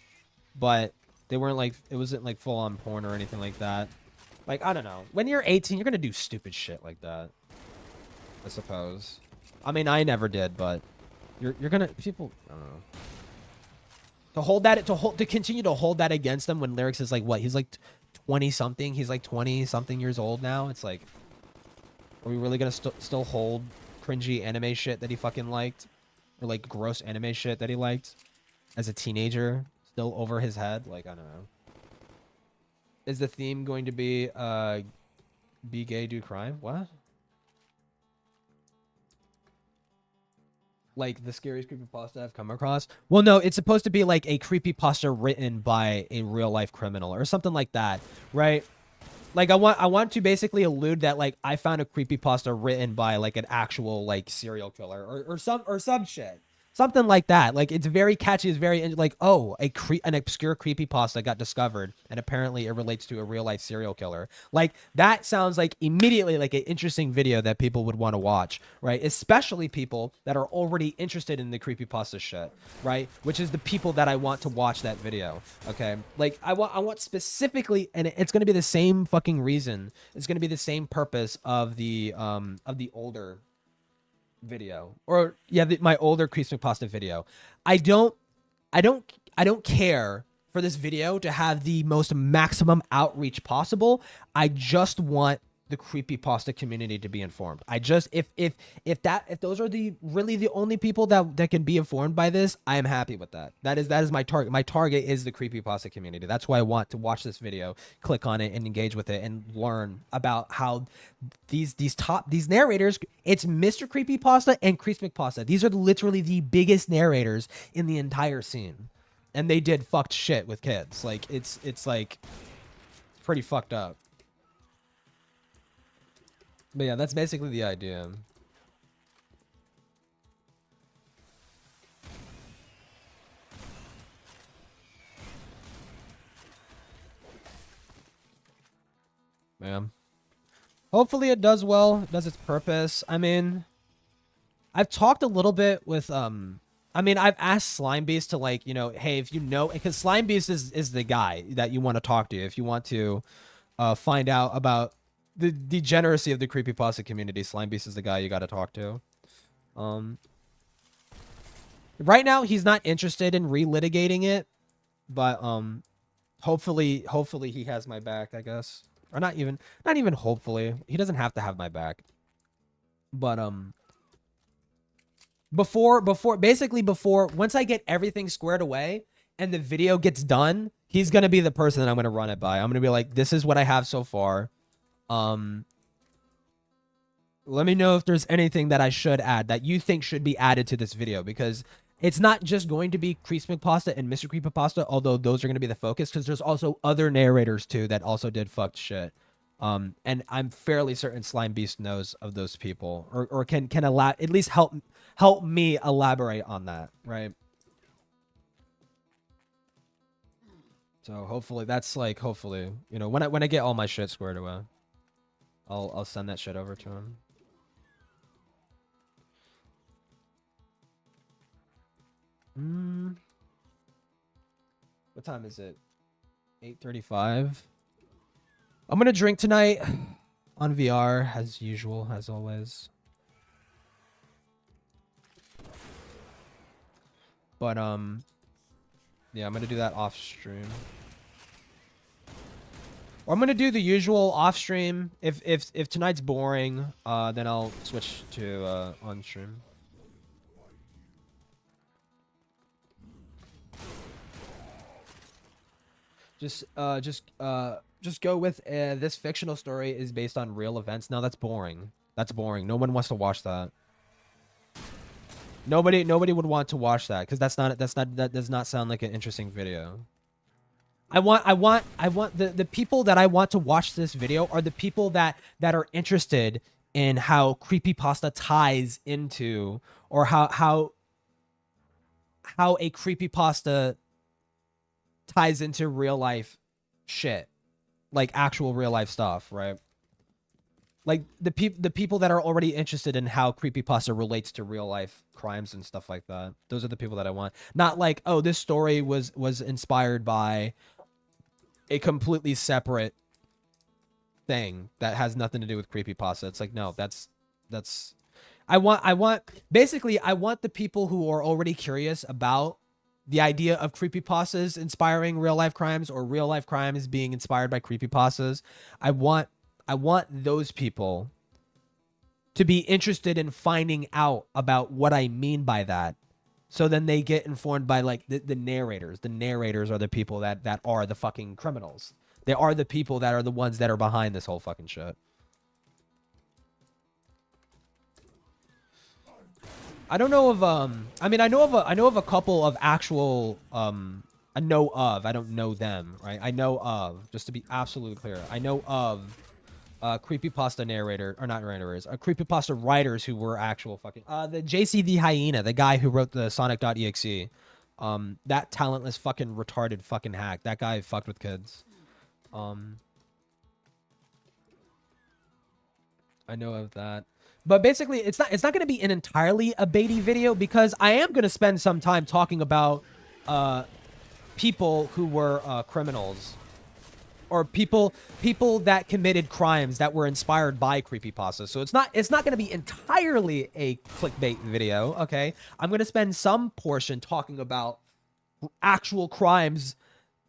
but they weren't like, it wasn't like full on porn or anything like that. Like, I don't know. When you're 18, you're gonna do stupid shit like that, I suppose. I mean, I never did, but you're gonna, people, I don't know. To continue to hold that against them when Lyrics is like, what? He's like 20 something. He's like 20 something years old now. It's like, are we really gonna still hold cringy anime shit that he fucking liked, or like gross anime shit that he liked as a teenager still over his head? Like, I don't know. Is the theme going to be be gay, do crime? What? Like the scariest creepypasta I've come across? Well, no, it's supposed to be like a creepypasta written by a real life criminal or something like that, right? Like I want to basically allude that like I found a creepypasta written by like an actual like serial killer or some shit. Something like that. Like, it's very catchy. It's very like, oh, an obscure creepypasta got discovered, and apparently it relates to a real life serial killer. Like, that sounds like immediately like an interesting video that people would want to watch, right? Especially people that are already interested in the creepypasta shit, right? Which is the people that I want to watch that video. Okay, like I want specifically, and it's gonna be the same fucking reason. It's gonna be the same purpose of the older video, or yeah, my older creepypasta video. I don't care for this video to have the most maximum outreach possible. I just want the creepypasta community to be informed. I just, if those are really the only people that can be informed by this, I am happy with that. That is my target. My target is the creepypasta community. That's why I want to watch this video, click on it, and engage with it, and learn about how these narrators. It's Mr. Creepypasta and Creepypasta. These are literally the biggest narrators in the entire scene, and they did fucked shit with kids. Like, it's like pretty fucked up. But yeah, that's basically the idea. Man. Hopefully it does well, it does its purpose. I mean, I've talked a little bit with, I mean, I've asked Slime Beast to, like, you know, hey, if you know, because Slime Beast is the guy that you want to talk to if you want to find out about the degeneracy of the creepypasta community. Slime Beast is the guy you got to talk to. Right now he's not interested in relitigating it, but hopefully he has my back, I guess. Or not even hopefully. He doesn't have to have my back. But before once I get everything squared away and the video gets done, he's going to be the person that I'm going to run it by. I'm going to be like, this is what I have so far. Let me know if there's anything that I should add that you think should be added to this video, because it's not just going to be Creepypasta and Mr. Creepypasta, although those are going to be the focus, because there's also other narrators too that also did fucked shit. And I'm fairly certain Slime Beast knows of those people, or can at least help me elaborate on that, right? So hopefully that's like, hopefully, you know, when I get all my shit squared away, I'll send that shit over to him. What time is it? 8:35. I'm gonna drink tonight on VR as usual, as always. But yeah, I'm gonna do that off stream. Or I'm gonna do the usual off stream. If tonight's boring, then I'll switch to on stream. Just go with this fictional story is based on real events. No, that's boring. That's boring. No one wants to watch that. Nobody would want to watch that, because that does not sound like an interesting video. I want the people that I want to watch this video are the people that are interested in how creepypasta ties into, or how a creepypasta ties into real life shit, like actual real life stuff, right? Like the people that are already interested in how creepypasta relates to real life crimes and stuff like that. Those are the people that I want. Not like, oh, this story was inspired by a completely separate thing that has nothing to do with creepypasta. It's like, no, that's I want basically I want the people who are already curious about the idea of creepypastas inspiring real life crimes, or real life crimes being inspired by creepypastas. I want those people to be interested in finding out about what I mean by that. So then they get informed by, like, the narrators. The narrators are the people that are the fucking criminals. They are the people that are the ones that are behind this whole fucking shit. I don't know of I mean, I know of a couple of actual I don't know them, right? I know of, just to be absolutely clear, I know of creepypasta narrator, or not narrators, creepypasta writers who were actual fucking the JC the Hyena, the guy who wrote the Sonic.exe, that talentless fucking retarded fucking hack. That guy fucked with kids. I know of that. But basically, it's not going to be an entirely a baity video, because I am going to spend some time talking about people who were criminals, or people that committed crimes that were inspired by creepypasta. So it's not going to be entirely a clickbait video, okay? I'm going to spend some portion talking about actual crimes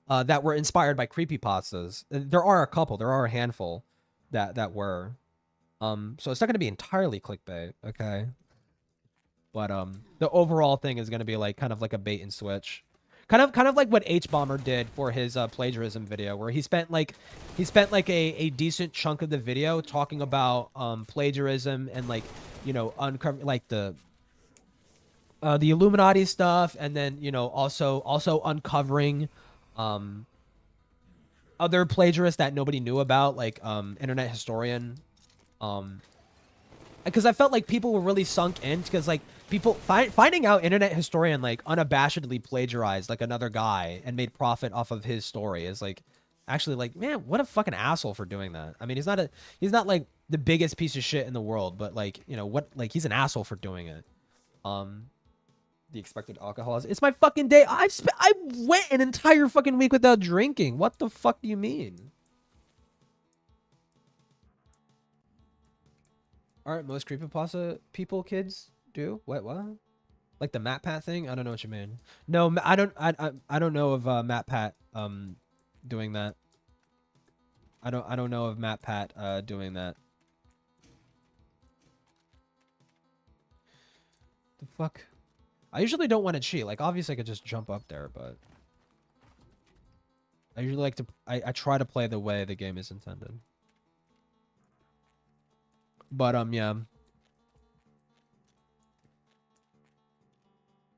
that were inspired by creepypastas. There are a couple, there are a handful that were. So it's not going to be entirely clickbait, okay? But the overall thing is going to be like kind of like a bait and switch. Kind of like what H-Bomber did for his plagiarism video, where he spent like a decent chunk of the video talking about plagiarism and, like, you know, uncover like the Illuminati stuff, and then, you know, also uncovering other plagiarists that nobody knew about, like Internet Historian. Because I felt like people were really sunk in, because like people finding out Internet Historian like unabashedly plagiarized like another guy and made profit off of his story is like actually like, man, what a fucking asshole for doing that. I mean, he's not like the biggest piece of shit in the world, but like, you know what, like he's an asshole for doing it. The expected alcoholism. It's my fucking day. I went an entire fucking week without drinking. What the fuck do you mean? Aren't most creepypasta people kids do? What? Like the MatPat thing? I don't know what you mean. No, I don't know of MatPat doing that. I don't know of MatPat doing that. The fuck? I usually don't want to cheat. Like, obviously I could just jump up there, but I usually like to I try to play the way the game is intended. But yeah.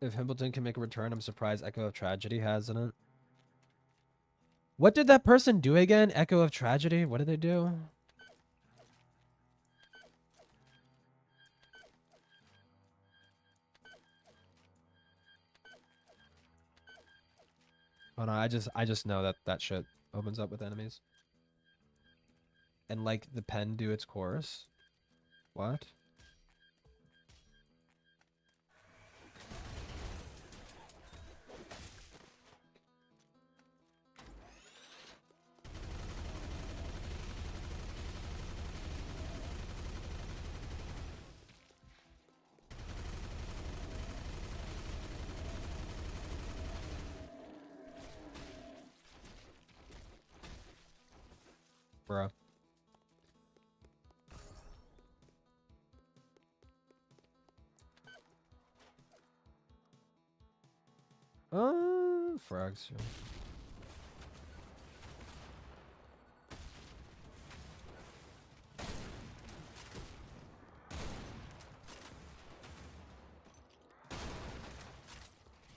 If Hambleton can make a return, I'm surprised Echo of Tragedy hasn't it. What did that person do again? Echo of Tragedy? What did they do? Oh no, I just know that shit opens up with enemies. And like the pen do its course. What? Bruh. Frags.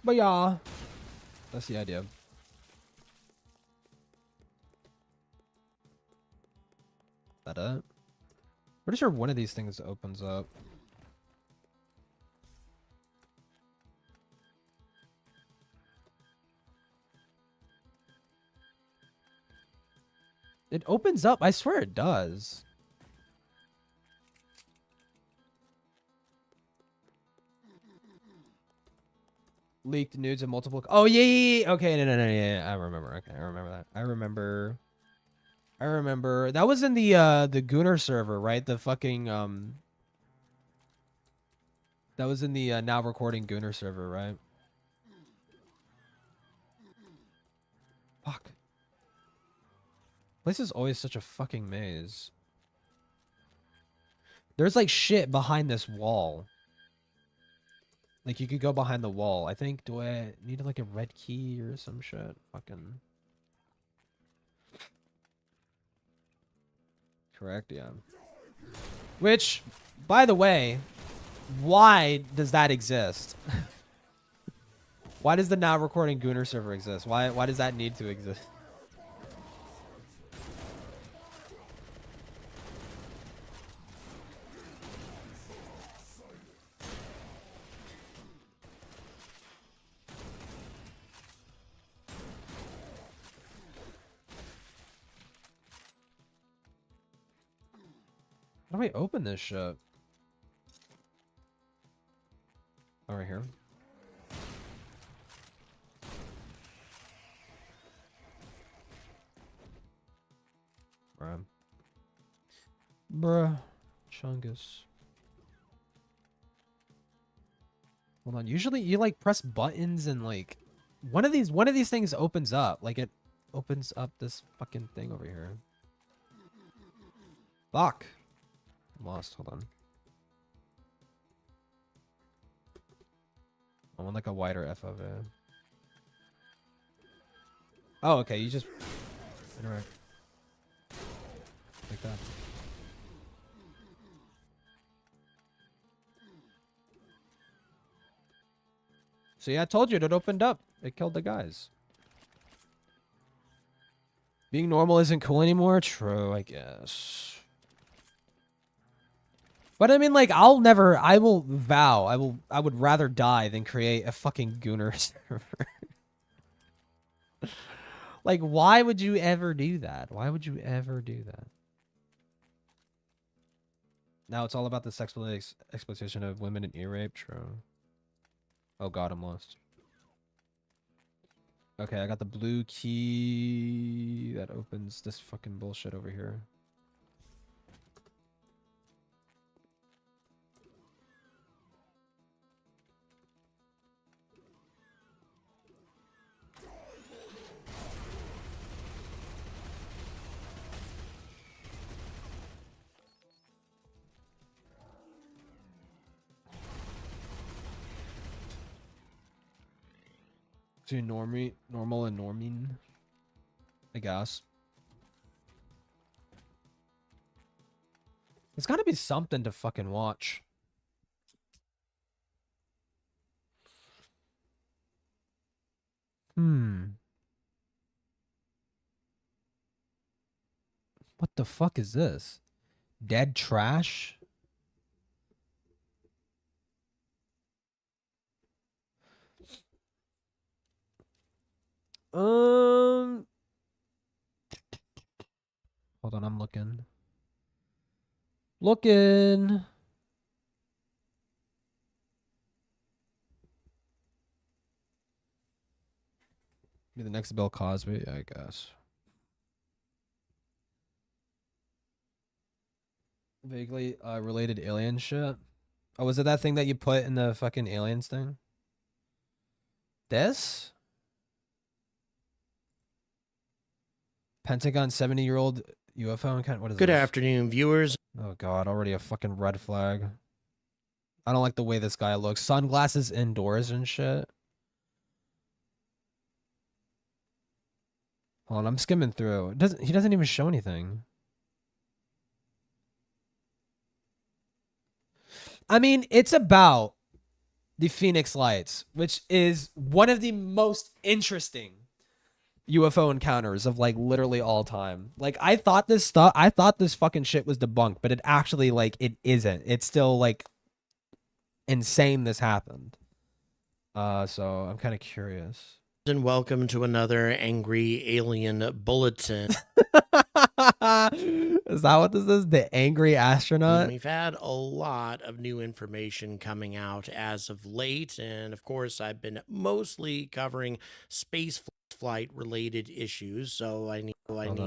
But yeah, that's the idea. That it? Pretty sure one of these things opens up. It opens up. I swear it does. Leaked nudes of multiple. Oh yeah. Okay, no. Yeah. I remember. Okay, I remember that. I remember. That was in the Gooner server, right? The fucking That was in the now recording Gooner server, right? Fuck. This is always such a fucking maze. There's like shit behind this wall. Like you could go behind the wall. I think, do I need like a red key or some shit? Fucking. Correct, yeah. Which, by the way, why does that exist? Why does the now recording Gooner server exist? Why does that need to exist? How do I open this shit? Oh, right here. Bruh. Bruh. Chungus. Hold on. Usually you like press buttons and like one of these things opens up. Like it opens up this fucking thing over here. Fuck. I'm lost. Hold on. I want like a wider FOV. Oh, okay. You just interact like that. See, I told you it opened up. It killed the guys. Being normal isn't cool anymore? True, I guess. But I mean, like, I will vow, I would rather die than create a fucking Gooner server. Like, why would you ever do that? Why would you ever do that? Now it's all about the sexual exploitation of women and ear rape. True. Oh god, I'm lost. Okay, I got the blue key that opens this fucking bullshit over here. To normal and norming, I guess. It's gotta be something to fucking watch. What the fuck is this? Dead trash? Hold on, I'm looking. Be the next Bill Cosby, I guess. Vaguely related alien shit. Oh, was it that thing that you put in the fucking aliens thing? This? Pentagon 70-year-old UFO encounter. What is Good this? afternoon, viewers. Oh god, already a fucking red flag. I don't like the way this guy looks. Sunglasses indoors and shit. Hold on, I'm skimming through. He doesn't even show anything. I mean, it's about the Phoenix Lights, which is one of the most interesting UFO encounters of like literally all time. Like I thought this fucking shit was debunked, but it actually like it isn't. It's still like insane this happened. So I'm kind of curious. And welcome to another Angry Alien Bulletin. Is that what this is? The Angry Astronaut? We've had a lot of new information coming out as of late, and of course I've been mostly covering space flight related issues, so I need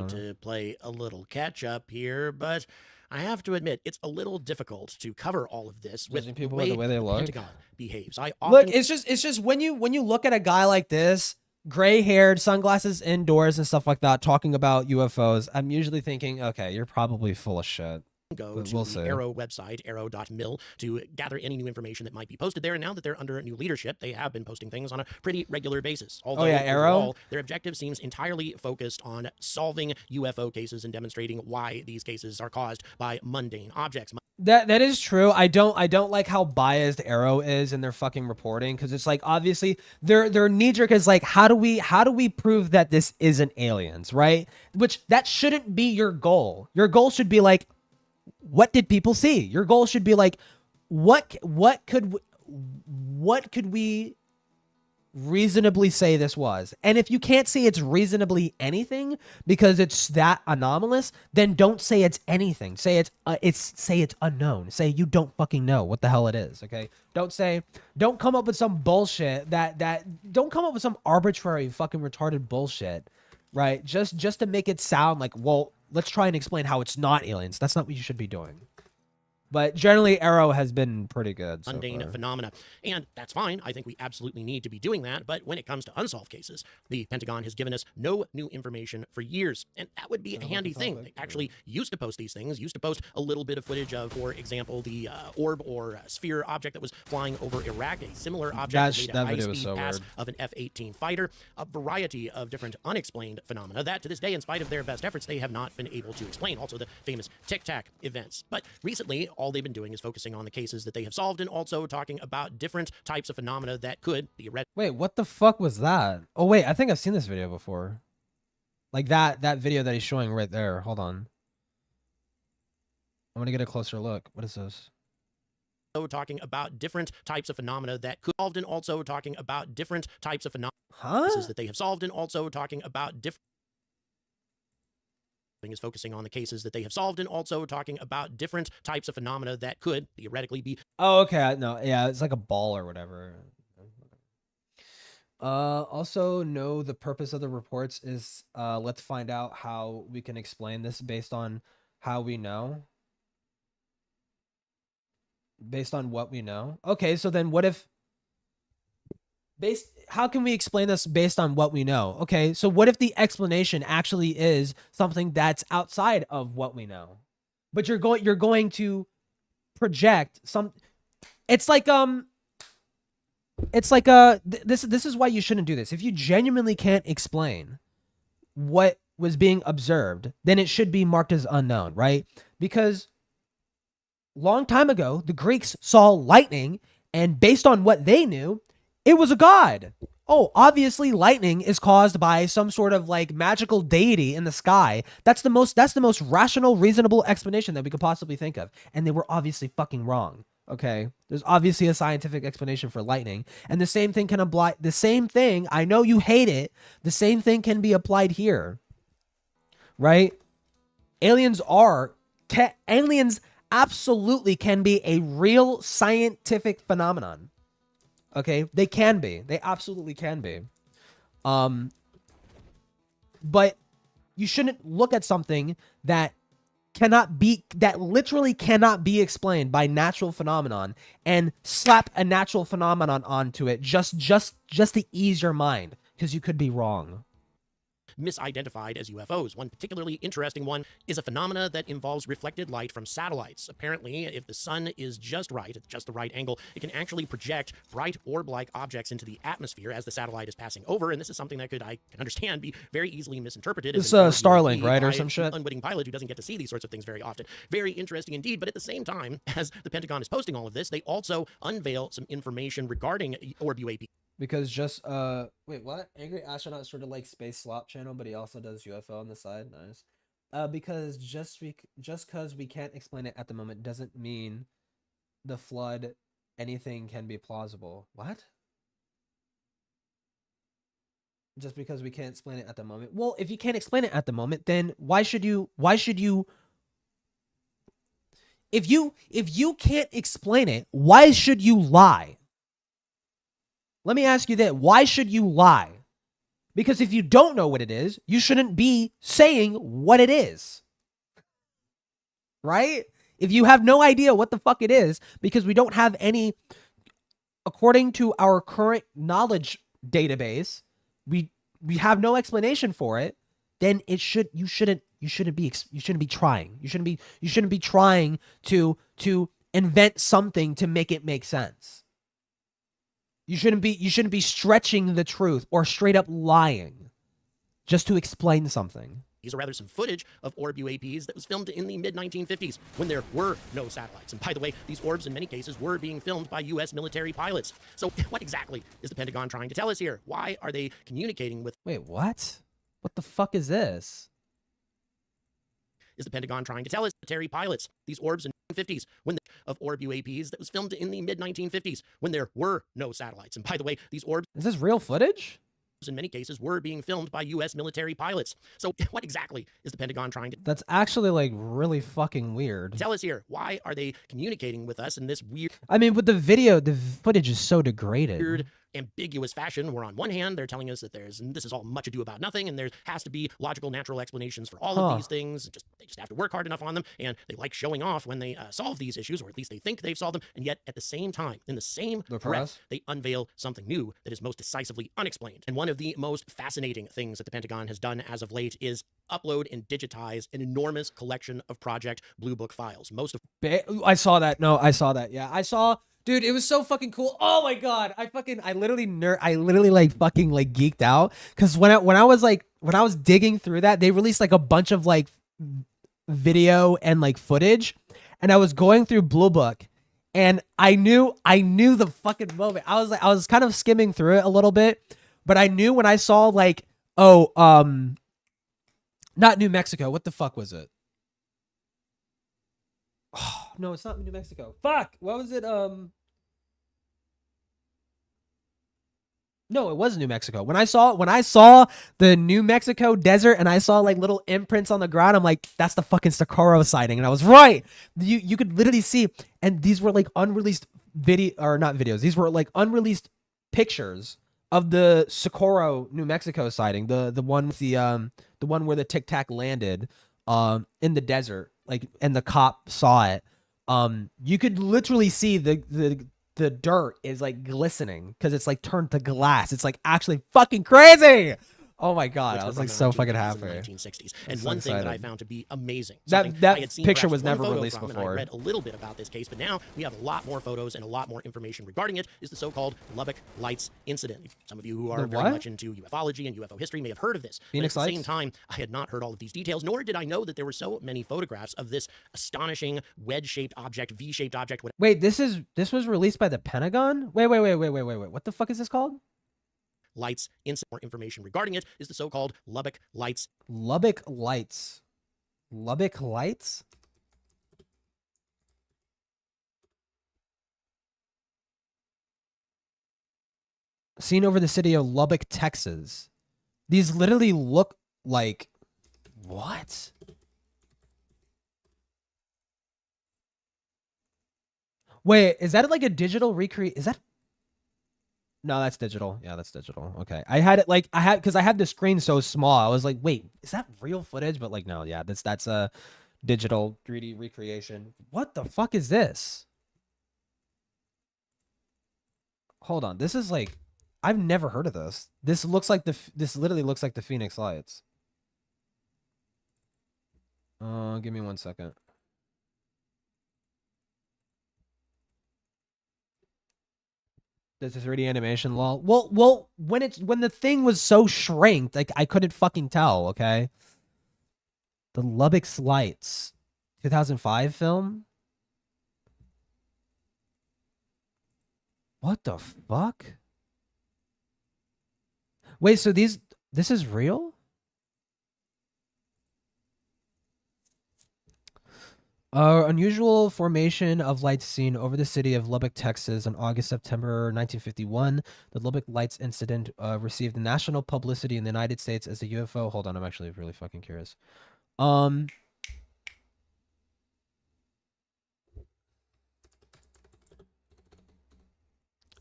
to play a little catch up here, but I have to admit it's a little difficult to cover all of this with people the way they look. Pentagon behaves. Look, it's just when you look at a guy like this, gray-haired, sunglasses indoors and stuff like that, talking about UFOs, I'm usually thinking, okay, you're probably full of shit. Go to the Arrow website, arrow.mil, to gather any new information that might be posted there. And now that they're under new leadership, they have been posting things on a pretty regular basis. Although, Arrow? Overall, their objective seems entirely focused on solving UFO cases and demonstrating why these cases are caused by mundane objects. That is true. I don't like how biased Arrow is in their fucking reporting, because it's like obviously their knee jerk is like, how do we prove that this isn't aliens, right? Which that shouldn't be your goal. Your goal should be like, what did people see? Your goal should be like, what could we reasonably say this was? And if you can't say it's reasonably anything because it's that anomalous, then don't say it's anything. Say it's unknown. Say you don't fucking know what the hell it is, okay? Don't come up with some bullshit don't come up with some arbitrary fucking retarded bullshit, right? Just to make it sound like, well, let's try and explain how it's not aliens. That's not what you should be doing. But generally, Arrow has been pretty good so mundane far. phenomena. And that's fine. I think we absolutely need to be doing that. But when it comes to unsolved cases, the Pentagon has given us no new information for years. And that would be a handy thing. They actually used to post these things, used to post a little bit of footage of, for example, the orb or sphere object that was flying over Iraq, a similar object that made a high-speed pass of an F-18 fighter, a variety of different unexplained phenomena that, to this day, in spite of their best efforts, they have not been able to explain. Also, the famous Tic Tac events. But recently, all they've been doing is focusing on the cases that they have solved and also talking about different types of phenomena that could theoretically. Wait, what the fuck was that? Oh wait, I think I've seen this video before. Like that video that he's showing right there. Hold on. I'm gonna get a closer look. What is this? So talking about different types of phenomena that could solved and also talking about different types of phenomena that they have solved and also talking about different is focusing on the cases that they have solved and also talking about different types of phenomena that could theoretically be. Oh, okay. No, yeah, it's like a ball or whatever. Also, no, the purpose of the reports is let's find out how we can explain this based on how we know. Based on what we know. Okay, so then what if how can we explain this based on what we know? Okay, so what if the explanation actually is something that's outside of what we know? But you're going to project some. It's like this is why you shouldn't do this. If you genuinely can't explain what was being observed, then it should be marked as unknown, right? Because long time ago, the Greeks saw lightning, and based on what they knew, it was a god. Oh, obviously lightning is caused by some sort of like magical deity in the sky. That's the most rational, reasonable explanation that we could possibly think of. And they were obviously fucking wrong. Okay? There's obviously a scientific explanation for lightning. And the same thing can apply. The same thing, I know you hate it. The same thing can be applied here. Right? Aliens absolutely can be a real scientific phenomenon. Okay, they can be. They absolutely can be. But you shouldn't look at something that literally cannot be explained by natural phenomenon and slap a natural phenomenon onto it just to ease your mind, because you could be wrong. Misidentified as UFOs. One particularly interesting one is a phenomena that involves reflected light from satellites. Apparently, if the sun is just right, at just the right angle, it can actually project bright orb-like objects into the atmosphere as the satellite is passing over, and this is something that I can understand, be very easily misinterpreted. It's Starlink, right, or some shit? An unwitting pilot who doesn't get to see these sorts of things very often. Very interesting indeed, but at the same time, as the Pentagon is posting all of this, they also unveil some information regarding orb UAP. Because wait, what? Angry Astronaut sort of like Space Slop channel, but he also does UFO on the side. Nice. Because just because we can't explain it at the moment doesn't mean the flood anything can be plausible. What? Just because we can't explain it at the moment. Well, if you can't explain it at the moment, then why should you if you can't explain it, why should you lie? Let me ask you that. Why should you lie? Because if you don't know what it is, you shouldn't be saying what it is. Right? If you have no idea what the fuck it is, because we don't have any, according to our current knowledge database, we have no explanation for it, then you shouldn't be trying. You shouldn't be trying to invent something to make it make sense. You shouldn't be stretching the truth or straight up lying just to explain something. These are rather some footage of orb UAPs that was filmed in the mid-1950s when there were no satellites. And by the way, these orbs in many cases were being filmed by U.S. military pilots. So what exactly is the Pentagon trying to tell us here? Why are they communicating with... Wait, what? What the fuck is this? Is the Pentagon trying to tell us military pilots? These orbs in the 1950s when of orb UAPs that was filmed in the mid-1950s when there were no satellites. And by the way, these orbs... Is this real footage? In many cases were being filmed by U.S. military pilots. So what exactly is the Pentagon trying to... That's actually like really fucking weird. Tell us here, why are they communicating with us in this weird... I mean, but the footage is so degraded. Weird, ambiguous fashion, where on one hand they're telling us that this is all much ado about nothing, and there has to be logical, natural explanations for all of these things. They just have to work hard enough on them, and they like showing off when they solve these issues, or at least they think they've solved them. And yet, at the same time, in the same breath, they unveil something new that is most decisively unexplained. And one of the most fascinating things that the Pentagon has done as of late is upload and digitize an enormous collection of Project Blue Book files. Most of... I saw that. No, I saw that. Yeah, I saw... Dude, it was so fucking cool. Oh my god, I literally like fucking like geeked out because when I was digging through that, they released like a bunch of like video and like footage, and I was going through Blue Book, and I knew the fucking moment. I was kind of skimming through it a little bit, but I knew when I saw like not New Mexico. What the fuck was it? Oh, no, it's not New Mexico. Fuck. What was it? No, it was New Mexico. When I saw the New Mexico desert and I saw like little imprints on the ground, I'm like, that's the fucking Socorro sighting, and I was right. You could literally see, and these were like unreleased not videos. These were like unreleased pictures of the Socorro, New Mexico sighting, the one with the one where the Tic Tac landed in the desert, like, and the cop saw it. You could literally see the dirt is like glistening because it's like turned to glass. It's like actually fucking crazy. Oh my god, I was like so fucking happy. 1960s. And one thing that I found to be amazing, that picture was never released before. I read a little bit about this case, but now we have a lot more photos and a lot more information regarding it. Is the so-called Lubbock Lights incident. Some of you who are very much into ufology and UFO history may have heard of this. Phoenix Lights? At the Lights? same time, I had not heard all of these details, nor did I know that there were so many photographs of this astonishing wedge-shaped object, V-shaped object. Wait, this was released by the Pentagon? Wait. What the fuck is this called? Lights. More information regarding it is the so-called Lubbock Lights. Lubbock Lights. Lubbock Lights? Seen over the city of Lubbock, Texas. These literally look like... What? Wait, is that like a digital recreate? Is that... No, that's digital. Yeah, that's digital. Okay. I had the screen so small. I was like, wait, is that real footage? But like, no, yeah, that's a digital 3D recreation. What the fuck is this? Hold on. This is like, I've never heard of this. This literally looks like the Phoenix Lights. Give me 1 second. There's a 3D animation, lol. Well, when the thing was so shrinked, like I couldn't fucking tell. Okay. The Lubbock's Lights, 2005 film. What the fuck? Wait, so this is real? Unusual formation of lights seen over the city of Lubbock, Texas on September 1951. The Lubbock Lights incident received national publicity in the United States as a UFO. Hold on, I'm actually really fucking curious. How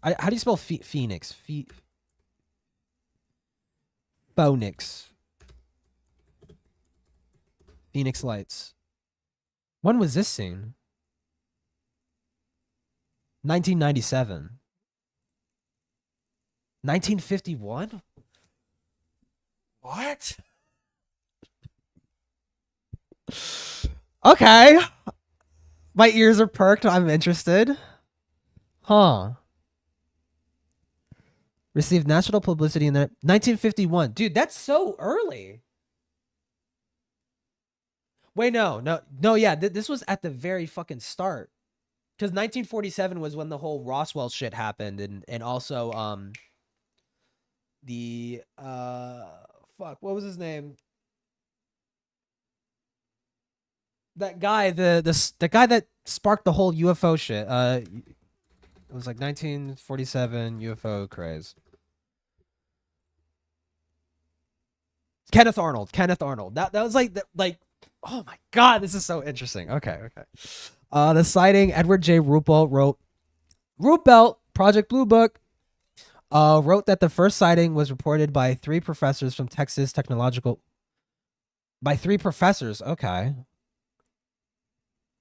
do you spell Phoenix? Phoenix. Phoenix Lights. When was this seen? 1997. 1951? What? Okay. My ears are perked. I'm interested. Huh. Received national publicity in the 1951. Dude, that's so early. Wait, no, yeah, this was at the very fucking start. Because 1947 was when the whole Roswell shit happened, and also, fuck, what was his name? That guy, the guy that sparked the whole UFO shit. It was like 1947 UFO craze. Kenneth Arnold. That was like oh my god, this is so interesting. Okay. The sighting, Edward J. Ruppelt wrote Project Blue Book wrote that the first sighting was reported by three professors from Texas Technological. By three professors, okay.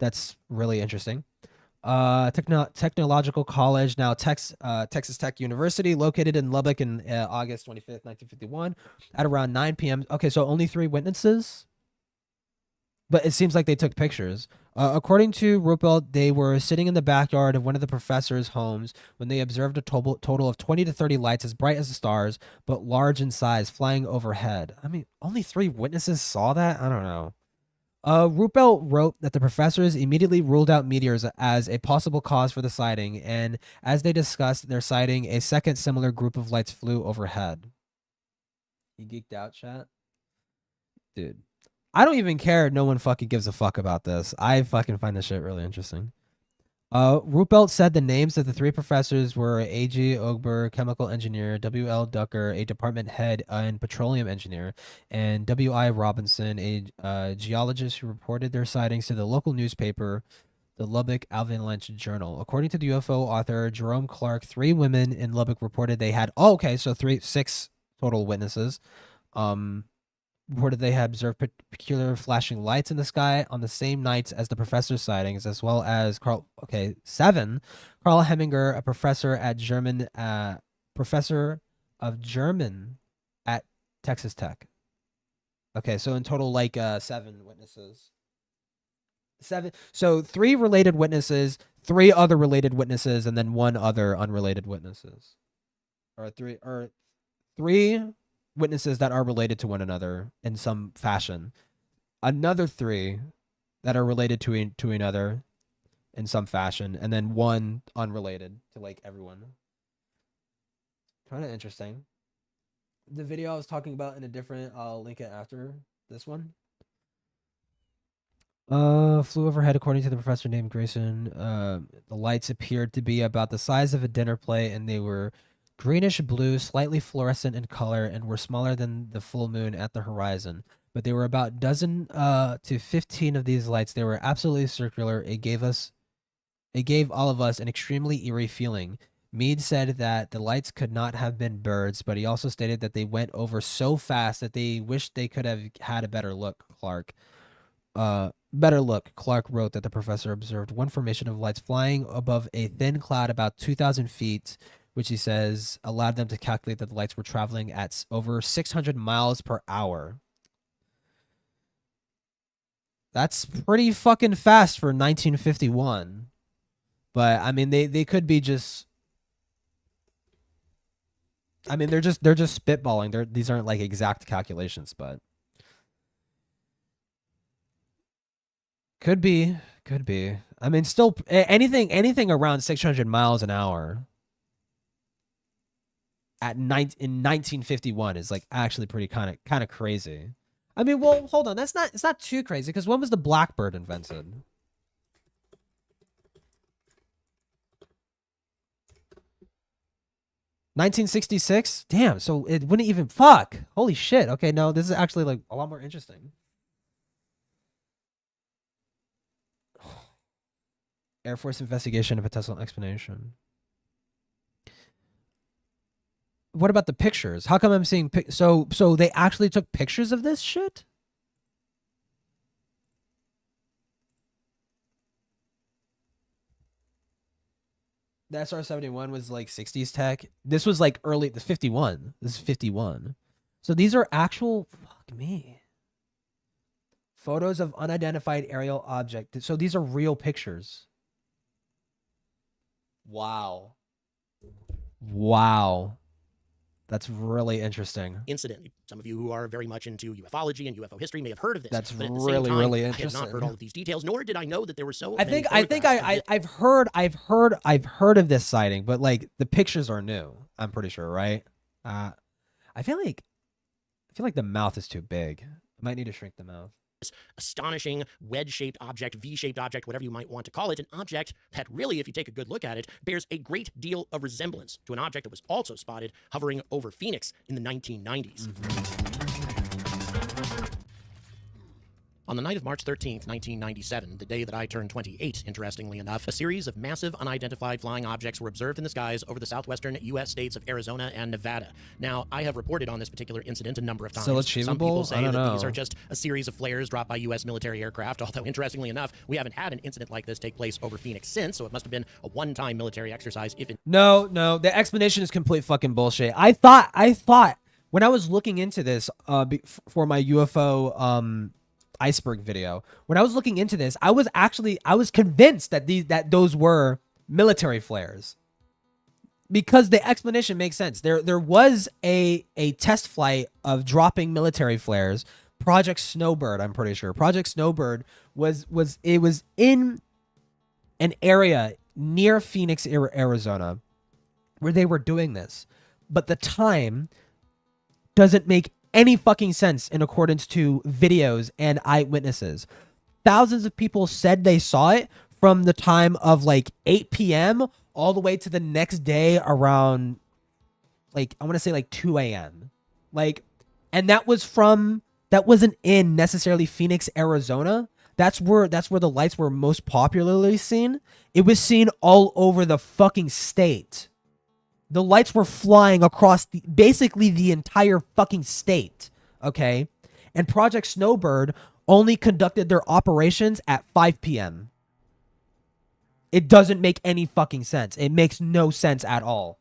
That's really interesting. Technological College, now Texas Tech University, located in Lubbock in August 25th, 1951, at around 9 p.m. Okay, so only three witnesses? But it seems like they took pictures. According to Ruppelt, they were sitting in the backyard of one of the professors' homes when they observed a total of 20 to 30 lights as bright as the stars, but large in size, flying overhead. I mean, only three witnesses saw that? I don't know. Ruppelt wrote that the professors immediately ruled out meteors as a possible cause for the sighting, and as they discussed their sighting, a second similar group of lights flew overhead. You geeked out, chat? Dude. I don't even care. No one fucking gives a fuck about this. I fucking find this shit really interesting. Ruppelt said the names of the three professors were A.G. Ogber, chemical engineer, W.L. Ducker, a department head and petroleum engineer, and W.I. Robinson, a geologist who reported their sightings to the local newspaper, the Lubbock Avalanche Journal. According to the UFO author Jerome Clark, three women in Lubbock reported they had... Oh, okay, so six total witnesses. Reported they had observed peculiar flashing lights in the sky on the same nights as the professor's sightings, as well as seven. Carl Heminger, a professor of German at Texas Tech. Okay, so in total, like 7 witnesses. 7. So 3 related witnesses, 3 other related witnesses, and then 1 other unrelated witnesses. Or 3 witnesses that are related to one another in some fashion. Another 3 that are related to another in some fashion, and then 1 unrelated to like everyone. Kind of interesting. The video I was talking about in a different, I'll link it after this one. Flew overhead according to the professor named Grayson. The lights appeared to be about the size of a dinner plate, and they were greenish blue, slightly fluorescent in color, and were smaller than the full moon at the horizon. But there were about a dozen to 15 of these lights. They were absolutely circular. It gave all of us an extremely eerie feeling. Meade said that the lights could not have been birds, but he also stated that they went over so fast that they wished they could have had a better look. Clark wrote that the professor observed one formation of lights flying above a thin cloud about 2,000 feet, which he says allowed them to calculate that the lights were traveling at over 600 miles per hour. That's pretty fucking fast for 1951. But I mean, they could be just. I mean, they're just spitballing. These aren't like exact calculations, but could be. I mean, still anything around 600 miles an hour in 1951 is like actually pretty kind of crazy. I mean, well, hold on. It's not too crazy because when was the Blackbird invented? (1966) Damn, so it wouldn't even fuck. Holy shit. Okay, no, this is actually like a lot more interesting. Air Force investigation of potential explanation. What about the pictures? How come I'm seeing so they actually took pictures of this shit? The SR-71 was like 60s tech. This was like early, the 51. This is 51. So these are actual, fuck me. Photos of unidentified aerial object. So these are real pictures. Wow. That's really interesting. Incident. Some of you who are very much into ufology and UFO history may have heard of this. That's but at the really, same time, really I interesting. had not heard all of these details, nor did I know that there were so. I think I've heard of this sighting, but like the pictures are new. I'm pretty sure, right? I feel like the mouth is too big. I might need to shrink the mouth. this astonishing wedge-shaped object, V-shaped object, whatever you might want to call it, an object that really, if you take a good look at it, bears a great deal of resemblance to an object that was also spotted hovering over Phoenix in the 1990s. On the night of March 13th, 1997, the day that I turned 28, interestingly enough, a series of massive unidentified flying objects were observed in the skies over the southwestern U.S. states of Arizona and Nevada. Now, I have reported on this particular incident a number of times. Still achievable? Some people say I don't that know. these are just a series of flares dropped by U.S. military aircraft, although interestingly enough, we haven't had an incident like this take place over Phoenix since, so it must have been a one-time military exercise. If it No, the explanation is complete fucking bullshit. I thought when I was looking into this for my UFO iceberg video, when I was looking into this, I was convinced that those were military flares, because the explanation makes sense. There was a test flight of dropping military flares, Project Snowbird. I'm pretty sure Project Snowbird was in an area near Phoenix, Arizona, where they were doing this, but the time doesn't make any fucking sense in accordance to videos and eyewitnesses. Thousands of people said they saw it from the time of like 8 p.m. all the way to the next day around, like, I want to say like 2 a.m. Like, and that wasn't in necessarily Phoenix, Arizona. That's where the lights were most popularly seen. It was seen all over the fucking state. The lights were flying across basically the entire fucking state, okay? And Project Snowbird only conducted their operations at 5 p.m. It doesn't make any fucking sense. It makes no sense at all.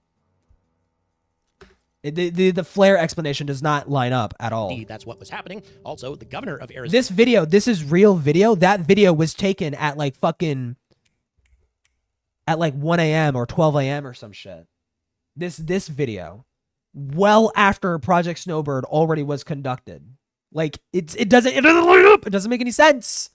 The flare explanation does not line up at all. indeed that's what was happening. Also, the governor of Arizona... This is real video. That video was taken at like 1 a.m. or 12 a.m. or some shit. This video, well after Project Snowbird already was conducted. Like, it doesn't line up. It doesn't make any sense.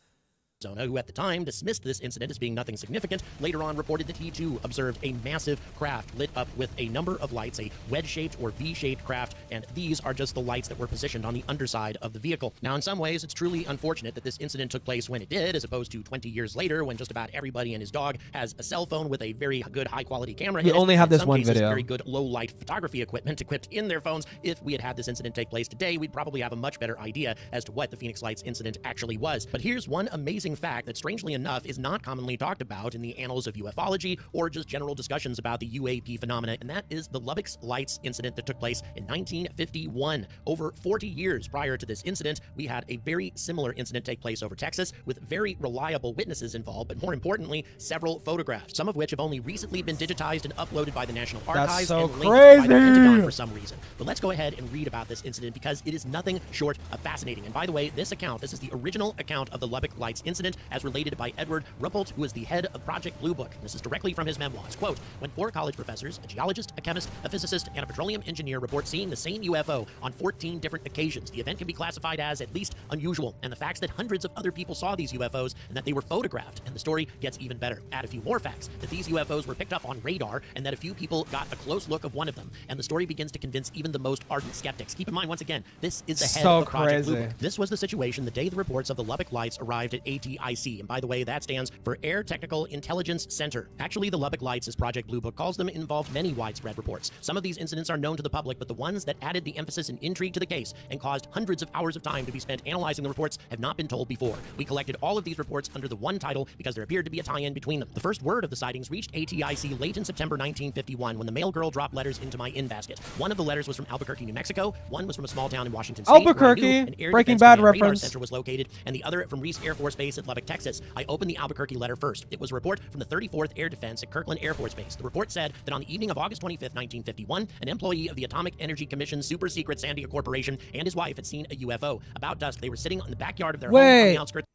Who at the time dismissed this incident as being nothing significant, later on reported that he too observed a massive craft lit up with a number of lights, a wedge-shaped or V-shaped craft, and these are just the lights that were positioned on the underside of the vehicle. Now, in some ways, it's truly unfortunate that this incident took place when it did, as opposed to 20 years later, when just about everybody and his dog has a cell phone with a very good high-quality camera. We only have this one cases, video. Very good low-light photography equipment equipped in their phones. If we had this incident take place today, we'd probably have a much better idea as to what the Phoenix Lights incident actually was. But here's one amazing fact that, strangely enough, is not commonly talked about in the annals of ufology or just general discussions about the UAP phenomena, and that is the Lubbock Lights incident that took place in 1951. Over 40 years prior to this incident, we had a very similar incident take place over Texas with very reliable witnesses involved, but more importantly, several photographs, some of which have only recently been digitized and uploaded by the National Archives so and linked by the crazy. Pentagon for some reason. But let's go ahead and read about this incident because it is nothing short of fascinating. And by the way, this is the original account of the Lubbock Lights incident as related by Edward Ruppelt, who is the head of Project Blue Book. This is directly from his memoirs. Quote, when 4 college professors, a geologist, a chemist, a physicist, and a petroleum engineer report seeing the same UFO on 14 different occasions, the event can be classified as at least unusual, and the facts that hundreds of other people saw these UFOs and that they were photographed, and the story gets even better. Add a few more facts, that these UFOs were picked up on radar, and that a few people got a close look of one of them, and the story begins to convince even the most ardent skeptics. Keep in mind, once again, this is the head of Project Blue Book. This was the situation the day the reports of the Lubbock Lights arrived at ATIC, and by the way, that stands for Air Technical Intelligence Center. Actually, the Lubbock Lights, as Project Blue Book calls them, involved many widespread reports. Some of these incidents are known to the public, but the ones that added the emphasis and intrigue to the case and caused hundreds of hours of time to be spent analyzing the reports have not been told before. We collected all of these reports under the one title because there appeared to be a tie-in between them. The first word of the sightings reached ATIC late in September 1951 when the mail girl dropped letters into my in-basket. One of the letters was from Albuquerque, New Mexico, one was from a small town in Washington State, Albuquerque, where I knew an air Breaking defense Bad command radar reference. center was located, and the other from Reese Air Force Base at Lubbock, Texas. I opened the Albuquerque letter first. It was a report from the 34th Air Defense at Kirkland Air Force Base. The report said that on the evening of August 25th, 1951, an employee of the Atomic Energy Commission's super secret Sandia Corporation and his wife had seen a UFO. About dusk, they were sitting in the backyard of their home on the outskirts.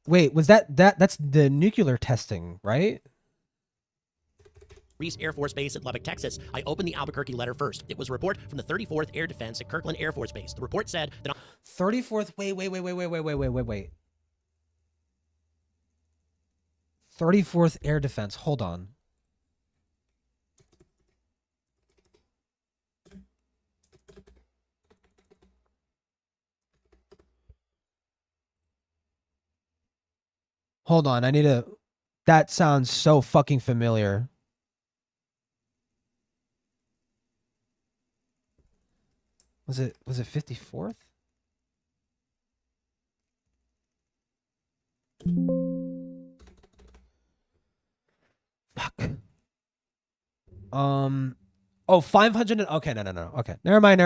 Wait, was that's the nuclear testing, right? Reese Air Force Base at Lubbock, Texas. I opened the Albuquerque letter first. It was a report from the 34th Air Defense at Kirkland Air Force Base. The report said that on 34th. Wait. 34th Air Defense. Hold on. Hold on, I need to... That sounds so fucking familiar. Was it 54th? Fuck. Oh, 500. Okay, no. Okay, never mind.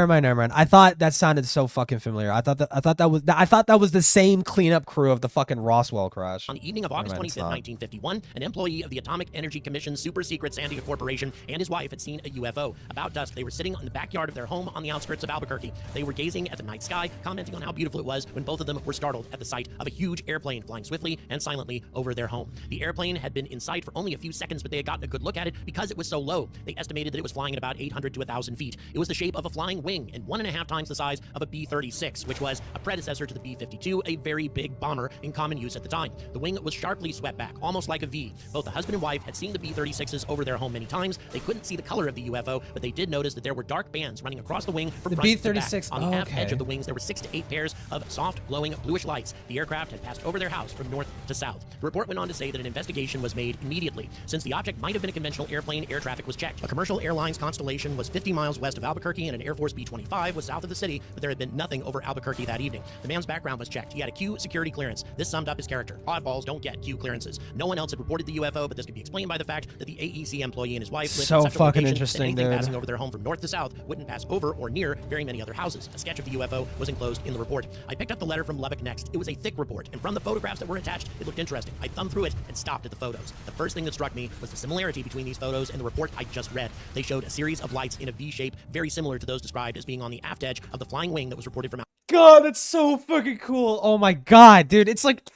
I thought that sounded so fucking familiar. I thought that was the same cleanup crew of the fucking Roswell crash. On the evening of August 25th, 1951, an employee of the Atomic Energy Commission's super secret Sandia Corporation and his wife had seen a UFO. About dusk, they were sitting in the backyard of their home on the outskirts of Albuquerque. They were gazing at the night sky, commenting on how beautiful it was when both of them were startled at the sight of a huge airplane flying swiftly and silently over their home. The airplane had been in sight for only a few seconds, but they had gotten a good look at it because it was so low. They estimated that it was flying at about 800 to 1,000 feet. It was the shape of a flying wing and 1.5 times the size of a B-36, which was a predecessor to the B-52, a very big bomber in common use at the time. The wing was sharply swept back, almost like a V. Both the husband and wife had seen the B-36s over their home many times. They couldn't see the color of the UFO, but they did notice that there were dark bands running across the wing from The front to B-36. back. On the aft edge of the wings, there were 6 to 8 pairs of soft, glowing, bluish lights. The aircraft had passed over their house from north to south. The report went on to say that an investigation was made immediately. Since the object might have been a conventional airplane, air traffic was checked. A commercial airlines Constellation was 50 miles west of Albuquerque, and an Air Force B-25 was south of the city, but there had been nothing over Albuquerque that evening. The man's background was checked. He had a Q security clearance. This summed up his character. Oddballs don't get Q clearances. No one else had reported the UFO, but this could be explained by the fact that the AEC employee and his wife lived So in such a fucking location interesting, that anything dude. passing over their home from north to south wouldn't pass over or near very many other houses. A sketch of the UFO was enclosed in the report. I picked up the letter from Lubbock Next. It was a thick report, and from the photographs that were attached, it looked interesting. I thumbed through it and stopped at the photos. The first thing that struck me was the similarity between these photos and the report I just read. They showed a series of lights in a V shape, very similar to those described as being on the aft edge of the flying wing that was reported from God, that's so fucking cool. Oh my god, dude, it's like,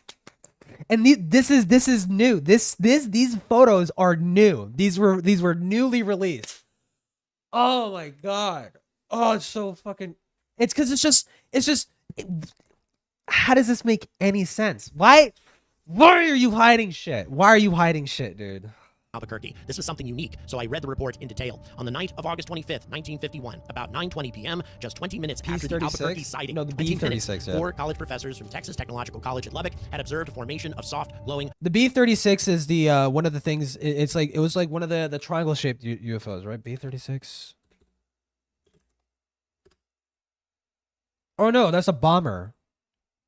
and this is new. These photos are new. These were newly released. Oh my god. Oh, it's so fucking. It's because it's just. How does this make any sense? Why are you hiding shit? Why are you hiding shit, dude? Albuquerque. This was something unique, so I read the report in detail. On the night of August 25th, 1951, about 9:20 p.m., just 20 minutes after the Albuquerque sighting, no, the 20 B-36, minutes, yeah. 4 college professors from Texas Technological College at Lubbock had observed a formation of soft, glowing. The B-36 is the one of the things. It was like one of the triangle-shaped UFOs, right? B-36. Oh no, that's a bomber.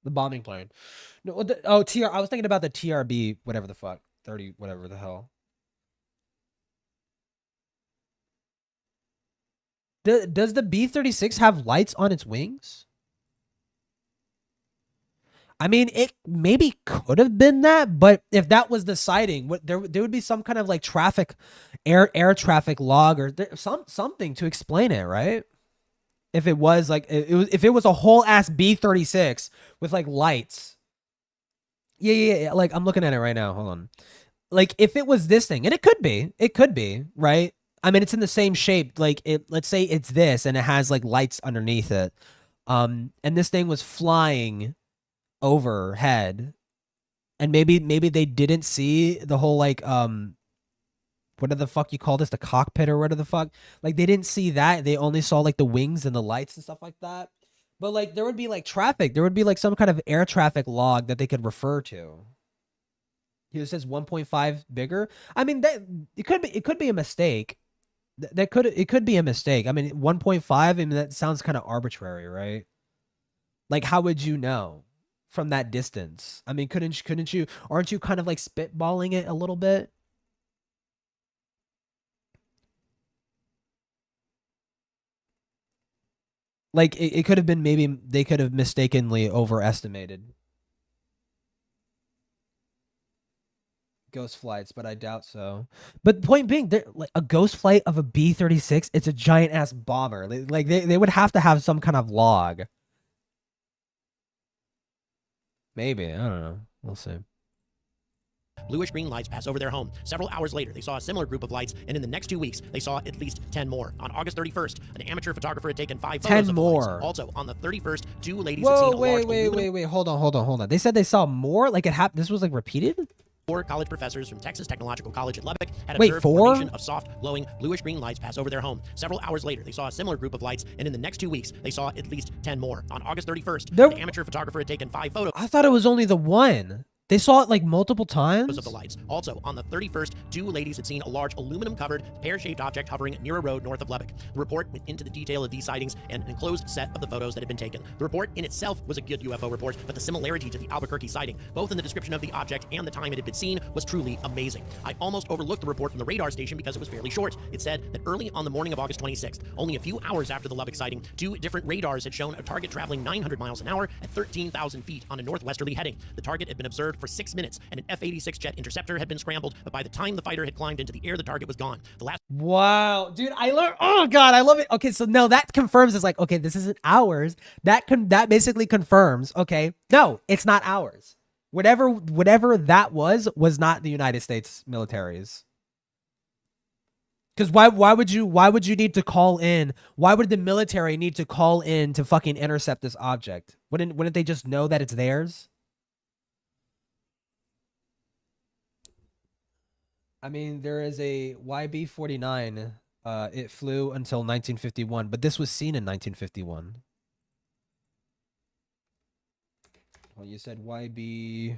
The bombing plane. No, I was thinking about the TRB, whatever the fuck, 30, whatever the hell. Does the B-36 have lights on its wings? I mean, it maybe could have been that, but if that was the sighting, there would be some kind of like air traffic log or something to explain it, right? If it was like if it was a whole ass B-36 with like lights. Yeah. Like I'm looking at it right now. Hold on. Like if it was this thing, and it could be, right? I mean, it's in the same shape. Like let's say it's this, and it has like lights underneath it. And this thing was flying overhead, and maybe they didn't see the whole like what the fuck you call this, the cockpit or whatever the fuck. Like they didn't see that. They only saw like the wings and the lights and stuff like that. But like there would be like traffic. There would be like some kind of air traffic log that they could refer to. Here it says 1.5 bigger. I mean, that it could be a mistake. It could be a mistake. I mean, 1.5. I mean, that sounds kind of arbitrary, right? Like, how would you know from that distance? I mean, couldn't you? Aren't you kind of like spitballing it a little bit? Like, it could have been, maybe they could have mistakenly overestimated ghost flights, but I doubt so. But point being, like a ghost flight of a B-36, it's a giant ass bomber. Like they would have to have some kind of log. Maybe, I don't know. We'll see. Bluish-green lights pass over their home. Several hours later, they saw a similar group of lights, and in the next 2 weeks, they saw at least 10 more. On August 31st, an amateur photographer had taken 5 photos of the lights. Also, on the 31st, 2 ladies had seen a large wait. Hold on. They said they saw more? Like it happened? This was like repeated? 4 college professors from Texas Technological College at Lubbock had Wait, observed 4? a formation of soft, glowing, bluish-green lights pass over their home. Several hours later, they saw a similar group of lights, and in the next 2 weeks, they saw at least 10 more. On August 31st, an amateur photographer had taken 5 photos. I thought it was only the one. They saw it like multiple times? Of the lights. Also, on the 31st, 2 ladies had seen a large aluminum-covered, pear-shaped object hovering near a road north of Lubbock. The report went into the detail of these sightings and an enclosed set of the photos that had been taken. The report in itself was a good UFO report, but the similarity to the Albuquerque sighting, both in the description of the object and the time it had been seen, was truly amazing. I almost overlooked the report from the radar station because it was fairly short. It said that early on the morning of August 26th, only a few hours after the Lubbock sighting, 2 different radars had shown a target traveling 900 miles an hour at 13,000 feet on a northwesterly heading. The target had been observed for 6 minutes, and an F-86 jet interceptor had been scrambled, but by the time the fighter had climbed into the air, the target was gone. The last— Wow, dude, I learned. Oh god, I love it. Okay, so no, that confirms it's like, okay, this isn't ours. That basically confirms, okay, no, it's not ours. Whatever that was not the United States military's. Because why would you need to call in? Why would the military need to call in to fucking intercept this object? Wouldn't they just know that it's theirs? I mean, there is a YB-49. It flew until 1951, but this was seen in 1951. Well, you said YB-49.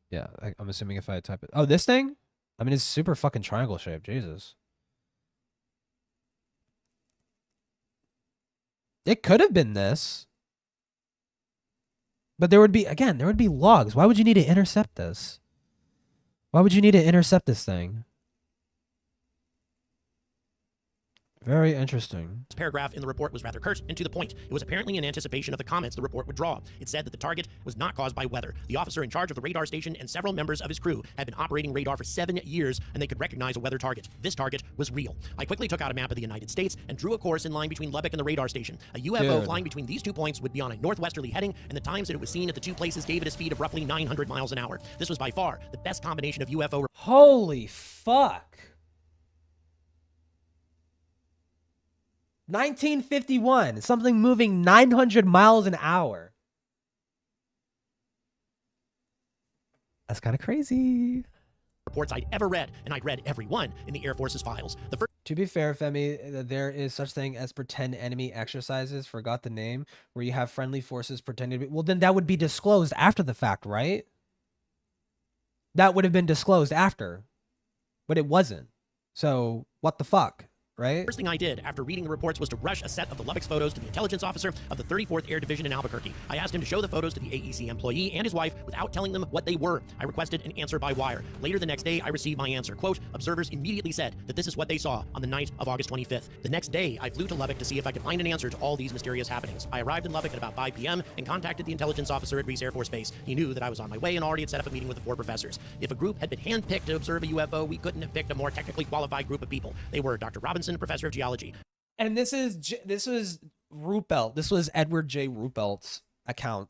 Yeah, I'm assuming if I type it. Oh, this thing? I mean, it's super fucking triangle shaped. Jesus. It could have been this. But there would be logs. Why would you need to intercept this? Why would you need to intercept this thing? Very interesting. This paragraph in the report was rather curt and to the point. It was apparently in anticipation of the comments the report would draw. It said that the target was not caused by weather. The officer in charge of the radar station and several members of his crew had been operating radar for 7 years, and they could recognize a weather target. This target was real. I quickly took out a map of the United States and drew a course in line between Lubbock and the radar station. A UFO flying between these 2 points would be on a northwesterly heading, and the times that it was seen at the 2 places gave it a speed of roughly 900 miles an hour. This was by far the best combination of UFO. Holy fuck. 1951, something moving 900 miles an hour. That's kind of crazy. Reports I'd ever read, and I'd read every one in the Air Force's files. To be fair, Femi, there is such thing as pretend enemy exercises, forgot the name, where you have friendly forces pretending to be, well, then that would be disclosed after the fact, right? That would have been disclosed after, but it wasn't. So what the fuck? Right? First thing I did after reading the reports was to rush a set of the Lubbock's photos to the intelligence officer of the 34th Air Division in Albuquerque. I asked him to show the photos to the AEC employee and his wife without telling them what they were. I requested an answer by wire. Later the next day, I received my answer. Quote, observers immediately said that this is what they saw on the night of August 25th. The next day, I flew to Lubbock to see if I could find an answer to all these mysterious happenings. I arrived in Lubbock at about 5 p.m. and contacted the intelligence officer at Reese Air Force Base. He knew that I was on my way and already had set up a meeting with the 4 professors. If a group had been handpicked to observe a UFO, we couldn't have picked a more technically qualified group of people. They were Dr. Robinson, professor of geology. And this was Ruppelt. This was Edward J. Ruppelt's account.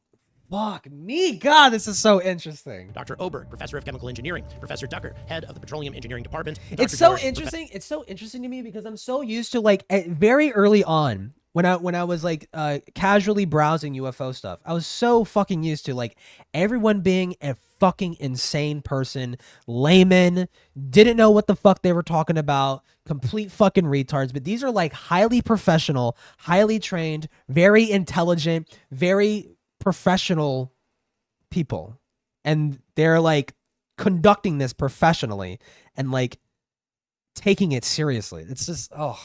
Fuck me, God, this is so interesting. Dr. Oberg, professor of chemical engineering. Professor Ducker, head of the petroleum engineering department. It's so interesting. It's so interesting to me because I'm so used to, like, very early on when I was like casually browsing UFO stuff, I was so fucking used to like everyone being a fucking insane person, layman, didn't know what the fuck they were talking about, complete fucking retards. But these are like highly professional, highly trained, very intelligent, very professional people. And they're like conducting this professionally and like taking it seriously. It's just, oh.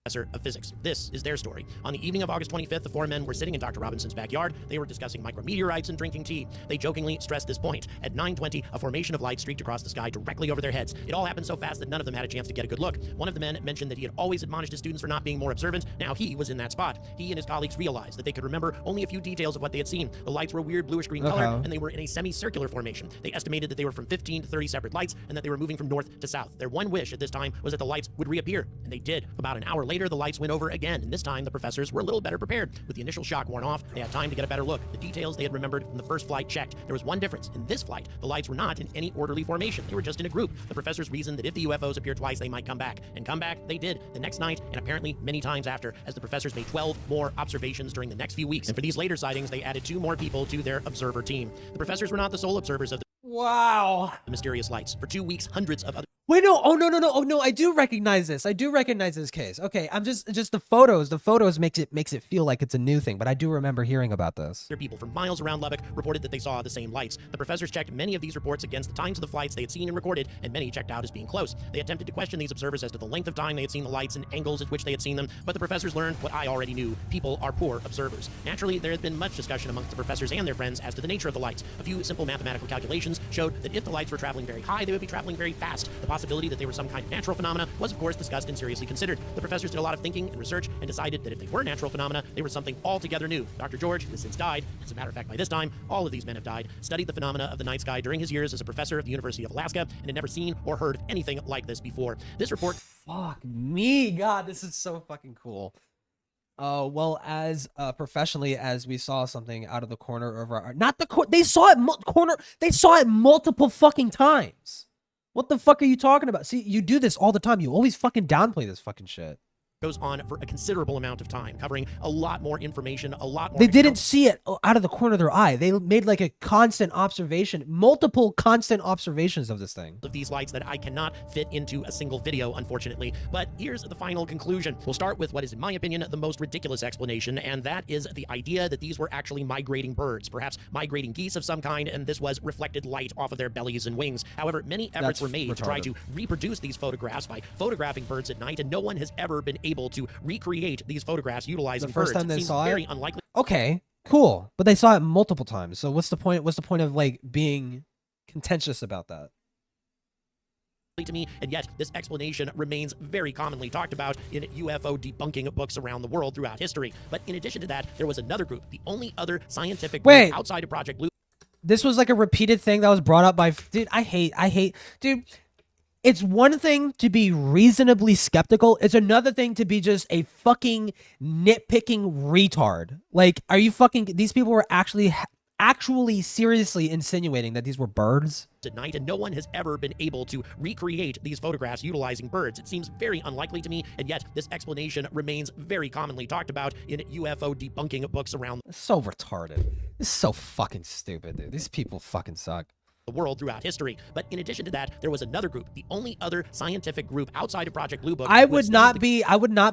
Professor of physics. This is their story. On the evening of August 25th, the 4 men were sitting in Dr. Robinson's backyard. They were discussing micrometeorites and drinking tea. They jokingly stressed this point. At 9:20, a formation of light streaked across the sky directly over their heads. It all happened so fast that none of them had a chance to get a good look. One of the men mentioned that he had always admonished his students for not being more observant. Now he was in that spot. He and his colleagues realized that they could remember only a few details of what they had seen. The lights were a weird bluish-green color, and they were in a semicircular formation. They estimated that they were from 15 to 30 separate lights, and that they were moving from north to south. Their one wish at this time was that the lights would reappear, and they did. About an hour later, the lights went over again, and this time the professors were a little better prepared. With the initial shock worn off, they had time to get a better look. The details they had remembered from the first flight checked. There was one difference. In this flight, the lights were not in any orderly formation. They were just in a group. The professors reasoned that if the UFOs appeared twice, they might come back. And come back they did the next night, and apparently many times after, as the professors made 12 more observations during the next few weeks. And for these later sightings, they added 2 more people to their observer team. The professors were not the sole observers of the mysterious lights. For 2 weeks, hundreds of other Wait, no. Oh, no. Oh, no. I do recognize this. I do recognize this case. Okay, I'm just the photos. The photos makes it feel like it's a new thing, but I do remember hearing about this. People from miles around Lubbock reported that they saw the same lights. The professors checked many of these reports against the times of the flights they had seen and recorded, and many checked out as being close. They attempted to question these observers as to the length of time they had seen the lights and angles at which they had seen them, but the professors learned what I already knew. People are poor observers. Naturally, there had been much discussion amongst the professors and their friends as to the nature of the lights. A few simple mathematical calculations showed that if the lights were traveling very high, they would be traveling very fast. The possibility that they were some kind of natural phenomena was, of course, discussed and seriously considered. The professors did a lot of thinking and research and decided that if they were natural phenomena, they were something altogether new. Dr. George has since died. As a matter of fact, by this time, all of these men have died, studied the phenomena of the night sky during his years as a professor at the University of Alaska, and had never seen or heard of anything like this before. This report... Fuck me, God, this is so fucking cool. Well, as professionally as we saw something out of the corner of our... Not the they saw it corner... They saw it multiple fucking times. What the fuck are you talking about? See, you do this all the time. You always fucking downplay this fucking shit. Goes on for a considerable amount of time, covering a lot more information, a lot more... They didn't see it out of the corner of their eye. They made like a constant observation, multiple constant observations of this thing. Of these lights that I cannot fit into a single video, unfortunately. But here's the final conclusion. We'll start with what is, in my opinion, the most ridiculous explanation, and that is the idea that these were actually migrating birds, perhaps migrating geese of some kind, and this was reflected light off of their bellies and wings. However, many efforts were made to try to reproduce these photographs by photographing birds at night, and no one has ever been able to recreate these photographs utilizing birds. The first time they saw very it? Unlikely. Okay, cool. But they saw it multiple times. So what's the point? What's the point of like being contentious about that? To me, and yet this explanation remains very commonly talked about in UFO debunking books around the world throughout history. But in addition to that, there was another group, the only other scientific group outside of Project Blue. This was like a repeated thing that was brought up by... Dude, I hate... Dude... It's one thing to be reasonably skeptical. It's another thing to be just a fucking nitpicking retard. Like, are you fucking... These people were actually seriously insinuating that these were birds? At night, and no one has ever been able to recreate these photographs utilizing birds. It seems very unlikely to me, and yet this explanation remains very commonly talked about in UFO debunking books around... It's so retarded. It's so fucking stupid, dude. These people fucking suck. The world throughout history. But in addition to that, there was another group, the only other scientific group outside of Project Blue Book. I would not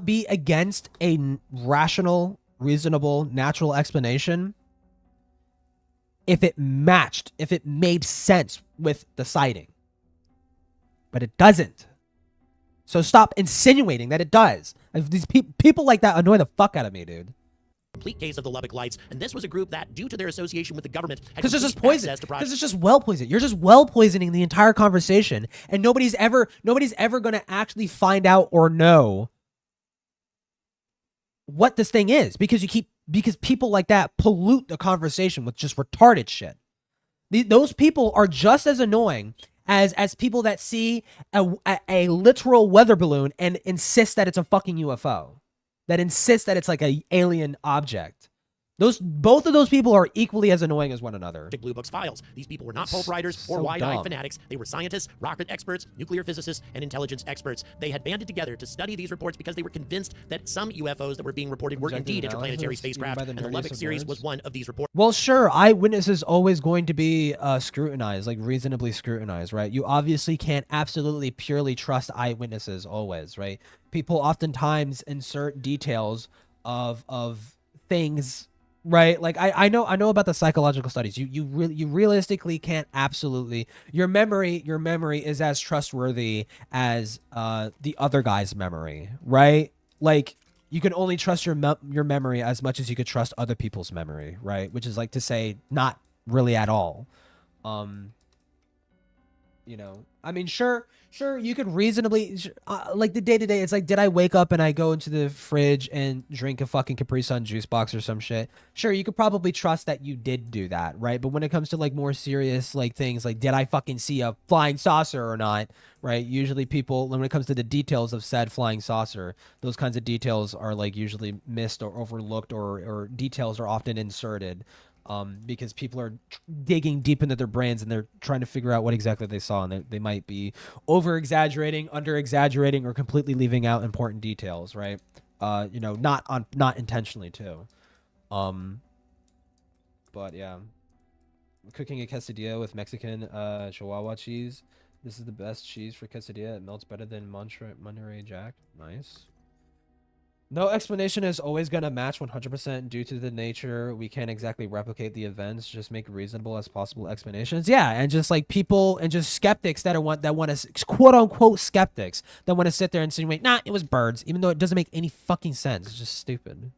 be against a rational, reasonable, natural explanation if it matched, if it made sense with the sighting. But it doesn't. So stop insinuating that it does. These people like that annoy the fuck out of me, dude. Complete case of the Lubbock Lights, and this was a group that, due to their association with the government, because it's just poison. Because it's just well poisoning. You're just well poisoning the entire conversation, and nobody's ever going to actually find out or know what this thing is, because people like that pollute the conversation with just retarded shit. Those people are just as annoying as people that see a literal weather balloon and insist that it's a fucking UFO. That insists that it's like an alien object. Both of those people are equally as annoying as one another. Blue Book's files. These people were not pulp writers or wide-eyed fanatics. They were scientists, rocket experts, nuclear physicists, and intelligence experts. They had banded together to study these reports because they were convinced that some UFOs that were being reported were indeed interplanetary spacecraft, and the Lubbock series was one of these reports. Well, sure, eyewitness is always going to be scrutinized, like reasonably scrutinized, right? You obviously can't absolutely purely trust eyewitnesses always, right? People oftentimes insert details of things. Right, like I know about the psychological studies. You realistically can't absolutely. Your memory is as trustworthy as the other guy's memory, right? Like you can only trust your memory as much as you could trust other people's memory, right? Which is like to say, not really at all. You know, I mean, sure, you could reasonably, like the day-to-day, it's like, did I wake up and I go into the fridge and drink a fucking Capri Sun juice box or some shit? Sure, you could probably trust that you did do that, right? But when it comes to like more serious like things, like did I fucking see a flying saucer or not, right? Usually people, when it comes to the details of said flying saucer, those kinds of details are like usually missed or overlooked, or details are often inserted. Because people are digging deep into their brains and they're trying to figure out what exactly they saw, and they might be over-exaggerating, under-exaggerating, or completely leaving out important details, right? You know, not intentionally too. But yeah, cooking a quesadilla with Mexican Chihuahua cheese This is the best cheese for quesadilla. It melts better than Monterey Jack. Nice. No explanation is always going to match 100% due to the nature. We can't exactly replicate the events. Just make reasonable as possible explanations. Yeah, and just like people and just skeptics that want to quote unquote skeptics that want to sit there and insinuate, nah, it was birds, even though it doesn't make any fucking sense. It's just stupid.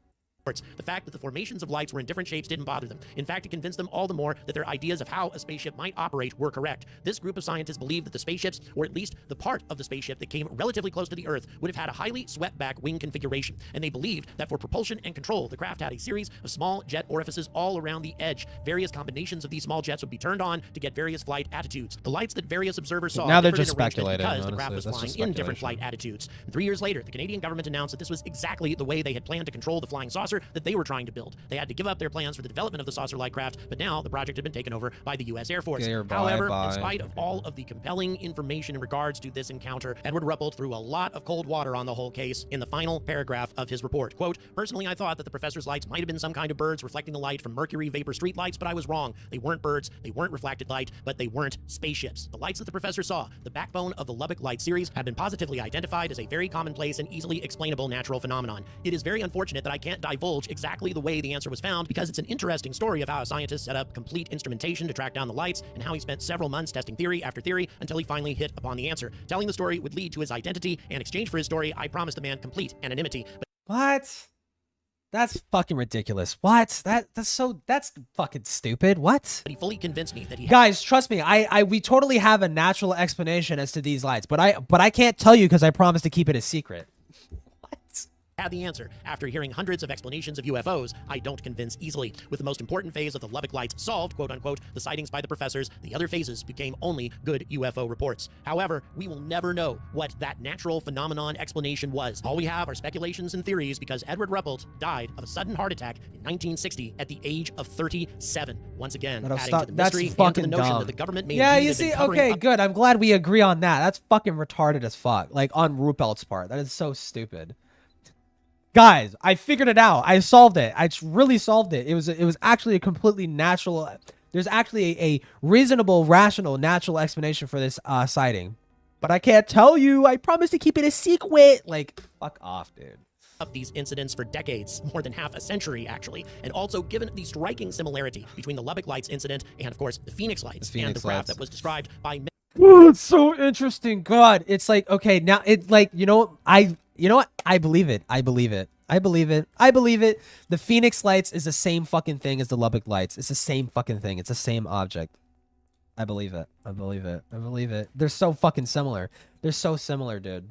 The fact that the formations of lights were in different shapes didn't bother them. In fact, it convinced them all the more that their ideas of how a spaceship might operate were correct. This group of scientists believed that the spaceships, or at least the part of the spaceship that came relatively close to the Earth, would have had a highly swept-back wing configuration. And they believed that for propulsion and control, the craft had a series of small jet orifices all around the edge. Various combinations of these small jets would be turned on to get various flight attitudes. The lights that various observers saw now they're differed just in arrangement speculating, because honestly. the craft was That's flying just in different speculation. flight attitudes. And 3 years later, the Canadian government announced that this was exactly the way they had planned to control the flying saucer that they were trying to build. They had to give up their plans for the development of the saucer-like craft, but now the project had been taken over by the U.S. Air Force. However, in spite of all of the compelling information in regards to this encounter, Edward Ruppelt threw a lot of cold water on the whole case in the final paragraph of his report. Quote, personally, I thought that the professor's lights might have been some kind of birds reflecting the light from mercury vapor street lights, but I was wrong. They weren't birds, they weren't reflected light, but they weren't spaceships. The lights that the professor saw, the backbone of the Lubbock Light series, have been positively identified as a very commonplace and easily explainable natural phenomenon. It is very unfortunate that I can't divulge exactly the way the answer was found because it's an interesting story of how a scientist set up complete instrumentation to track down the lights and how he spent several months testing theory after theory until he finally hit upon the answer. Telling the story would lead to his identity, and in exchange for his story, I promised the man complete anonymity. But What? That's fucking ridiculous. What? That's fucking stupid. What? he fully convinced me that he Guys, trust me. We totally have a natural explanation as to these lights, but I can't tell you because I promised to keep it a secret. had the answer. After hearing hundreds of explanations of UFOs, I don't convince easily. With the most important phase of the Lubbock Lights solved, quote unquote, the sightings by the professors, the other phases became only good UFO reports. However, we will never know what that natural phenomenon explanation was. All we have are speculations and theories because Edward Ruppelt died of a sudden heart attack in 1960 at the age of 37. Once again, adding to the mystery and to the notion that the government may yeah, indeed you have been see, covering okay, up. good. I'm glad we agree on that. That's fucking retarded as fuck. Like, on Ruppelt's part. That is so stupid. Guys, I figured it out. I solved it. I really solved it. It was actually a completely natural... There's actually a reasonable, rational, natural explanation for this sighting. But I can't tell you. I promise to keep it a secret. Like, fuck off, dude. Up these incidents for decades, more than half a century actually, and also given the striking similarity between the Lubbock Lights incident and of course the Phoenix Lights and the craft that was described by Oh, it's so interesting. God, it's like, okay, now it's like, you know what? I believe it. I believe it. I believe it. I believe it. The Phoenix Lights is the same fucking thing as the Lubbock Lights. It's the same fucking thing. It's the same object. I believe it. I believe it. I believe it. They're so fucking similar. They're so similar, dude.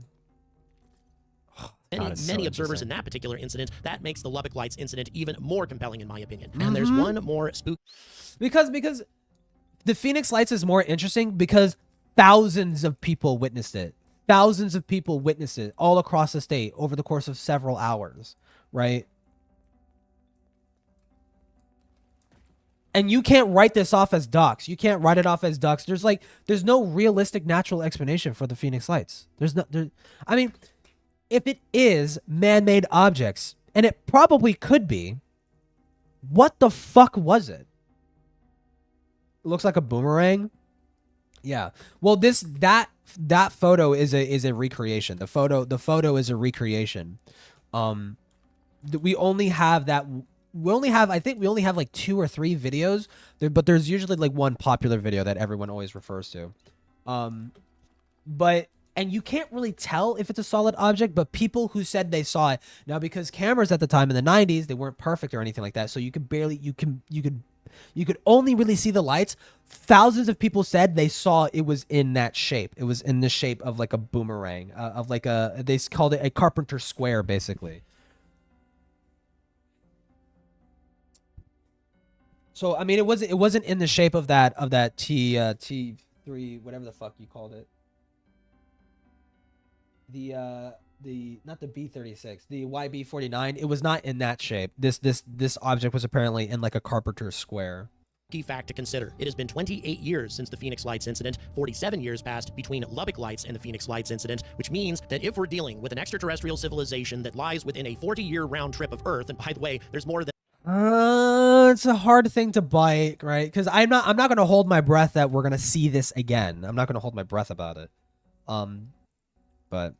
Many observers in that particular incident, that makes the Lubbock Lights incident even more compelling in my opinion. And there's one more spook. Because the Phoenix Lights is more interesting because thousands of people witnessed it. Thousands of people witnessed it all across the state over the course of several hours, right? And you can't write this off as ducks. You can't write it off as ducks. There's no realistic natural explanation for the Phoenix Lights. I mean, if it is man-made objects, and it probably could be, what the fuck was it? It looks like a boomerang. Yeah. Well, that photo is a recreation. The photo is a recreation. We only have I think we only have like 2 or 3 videos there, but there's usually like one popular video that everyone always refers to. And you can't really tell if it's a solid object, but people who said they saw it now, because cameras at the time in the 90s, they weren't perfect or anything like that. So you could only really see the lights. Thousands of people said they saw it was in that shape. It was in the shape of like a boomerang, they called it a carpenter square, basically. So I mean, it wasn't in the shape of that T3, whatever the fuck you called it. Not the B36, the YB49. It was not in that shape. This object was apparently in like a carpenter's square. Key fact to consider. It has been 28 years since the Phoenix Lights incident, 47 years passed between Lubbock Lights and the Phoenix Lights incident, which means that if we're dealing with an extraterrestrial civilization that lies within a 40-year round trip of Earth, and by the way, there's more than it's a hard thing to bite, right? Because I'm not gonna hold my breath that we're gonna see this again. I'm not gonna hold my breath about it. But.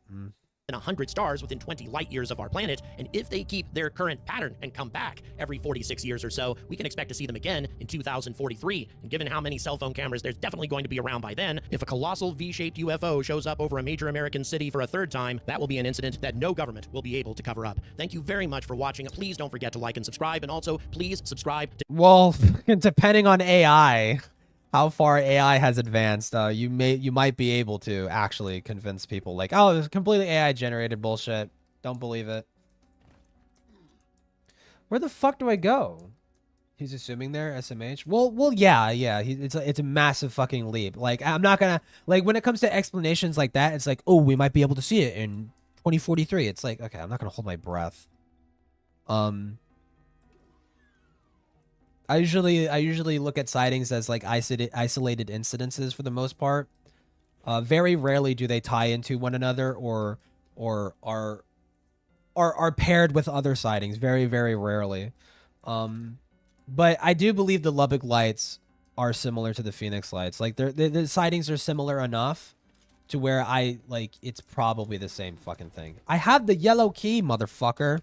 And 100 stars within 20 light years of our planet, and if they keep their current pattern and come back every 46 years or so, we can expect to see them again in 2043. And given how many cell phone cameras there's definitely going to be around by then, if a colossal V-shaped UFO shows up over a major American city for a third time, that will be an incident that no government will be able to cover up. Thank you very much for watching. Please don't forget to like and subscribe, and also please subscribe to— Well, depending on AI, how far AI has advanced, you might be able to actually convince people like, oh, it's completely AI generated bullshit. Don't believe it. Where the fuck do I go? He's assuming there, SMH. Well, yeah. It's a massive fucking leap. Like, I'm not gonna, like, when it comes to explanations like that, it's like, oh, we might be able to see it in 2043. It's like, okay, I'm not gonna hold my breath. I usually look at sightings as like isolated incidences for the most part. Very rarely do they tie into one another or are paired with other sightings. Very, very rarely. But I do believe the Lubbock lights are similar to the Phoenix lights. Like the sightings are similar enough to where it's probably the same fucking thing. I have the yellow key, motherfucker.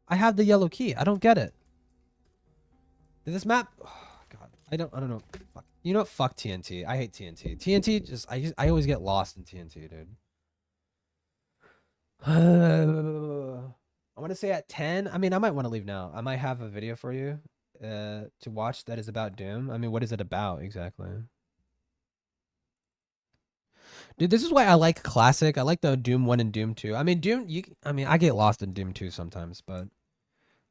I have the yellow key. I don't get it. Did this map? Oh, God. I don't know. Fuck. You know what? Fuck TNT. I hate TNT. TNT I always get lost in TNT, dude. I want to say at 10. I mean, I might want to leave now. I might have a video for you to watch that is about Doom. I mean, what is it about exactly? Dude, this is why I like Classic. I like the Doom 1 and Doom 2. I mean, I get lost in Doom 2 sometimes, but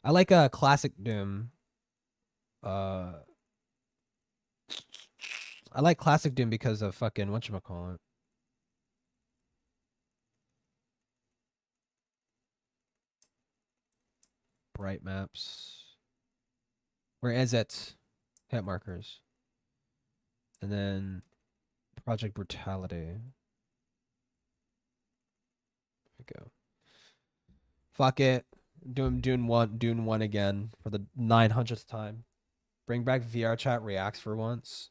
I like a Classic Doom. I like Classic Doom because of fucking whatchamacallit. Bright maps. Where is it? Hit markers. And then Project Brutality. There we go. Fuck it. Dune 1 again for the 900th time. Bring back VR chat reacts for once.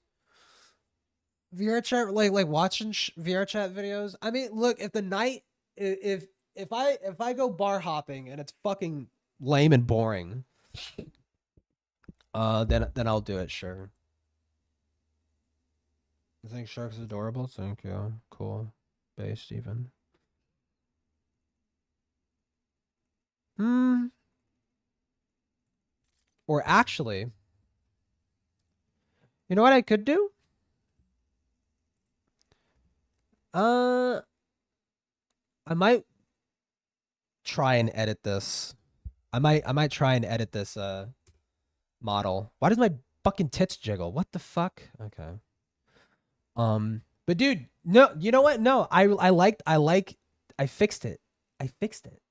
VR chat, like watching VR chat videos. I mean, look, if the night, if I go bar hopping and it's fucking lame and boring, then I'll do it. Sure. I think Shark's adorable. Thank you. Cool. Based even. Or actually, you know what I could do? I might try and edit this. I might try and edit this model. Why does my fucking tits jiggle? What the fuck? Okay. But dude, no, you know what? No, I fixed it. I fixed it.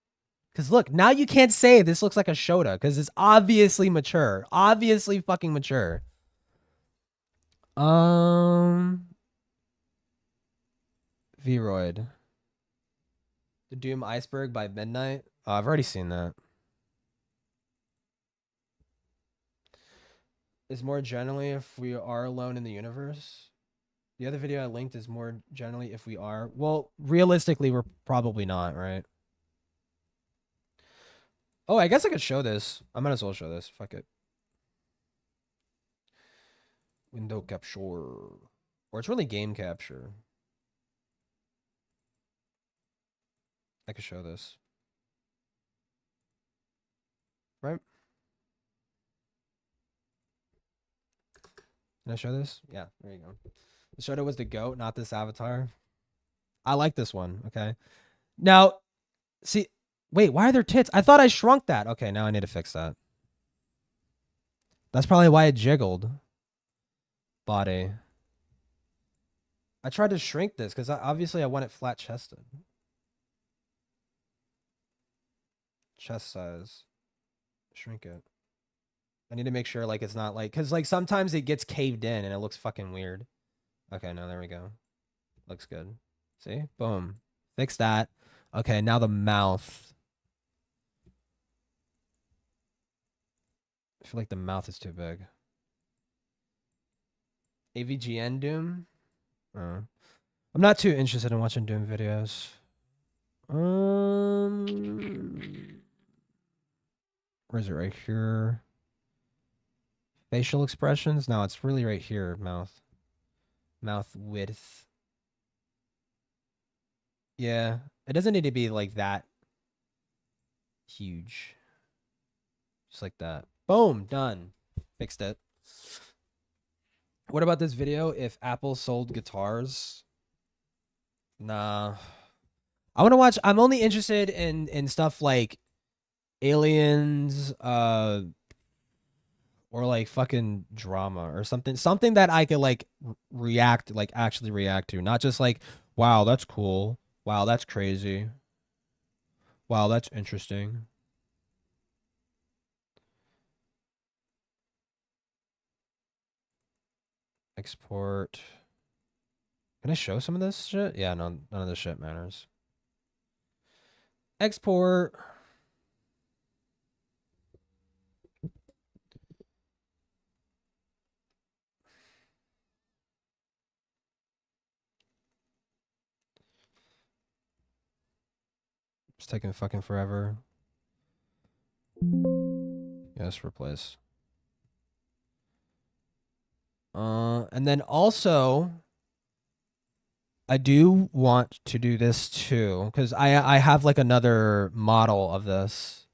Cause look, now you can't say this looks like a Shota because it's obviously mature. Obviously fucking mature. Vroid. The Doom Iceberg by Midnight. Oh, I've already seen that. Is more generally if we are alone in the universe. The other video I linked is more generally if we are. Well, realistically, we're probably not, right? Oh, I guess I could show this. I might as well show this. Fuck it. Window capture. Or it's really game capture. I could show this. Right? Can I show this? Yeah, there you go. The Shota was the GOAT, not this avatar. I like this one, okay? Now, see, wait, why are there tits? I thought I shrunk that. Okay, now I need to fix that. That's probably why it jiggled. Body. I tried to shrink this because obviously I want it flat chested. Chest size. Shrink it. I need to make sure like it's not like, because like sometimes it gets caved in and it looks fucking weird. Okay, no, there we go. Looks good. See? Boom. Fix that. Okay, now the mouth. I feel like the mouth is too big. AVGN Doom? I'm not too interested in watching Doom videos. Where is it? Right here. Facial expressions? No, it's really right here. Mouth. Mouth width. Yeah. It doesn't need to be like that huge. Just like that. Boom. Done. Fixed it. What about this video? If Apple sold guitars? Nah. I want to watch. I'm only interested in stuff like aliens, or like fucking drama or something that I could like react, like actually react to, not just like, wow, that's cool. Wow, that's crazy. Wow, that's interesting. Export. Can I show some of this shit? Yeah, no, none of this shit matters. Export. It's taking fucking forever. Yes, replace. And then also, I do want to do this too, because I have like another model of this,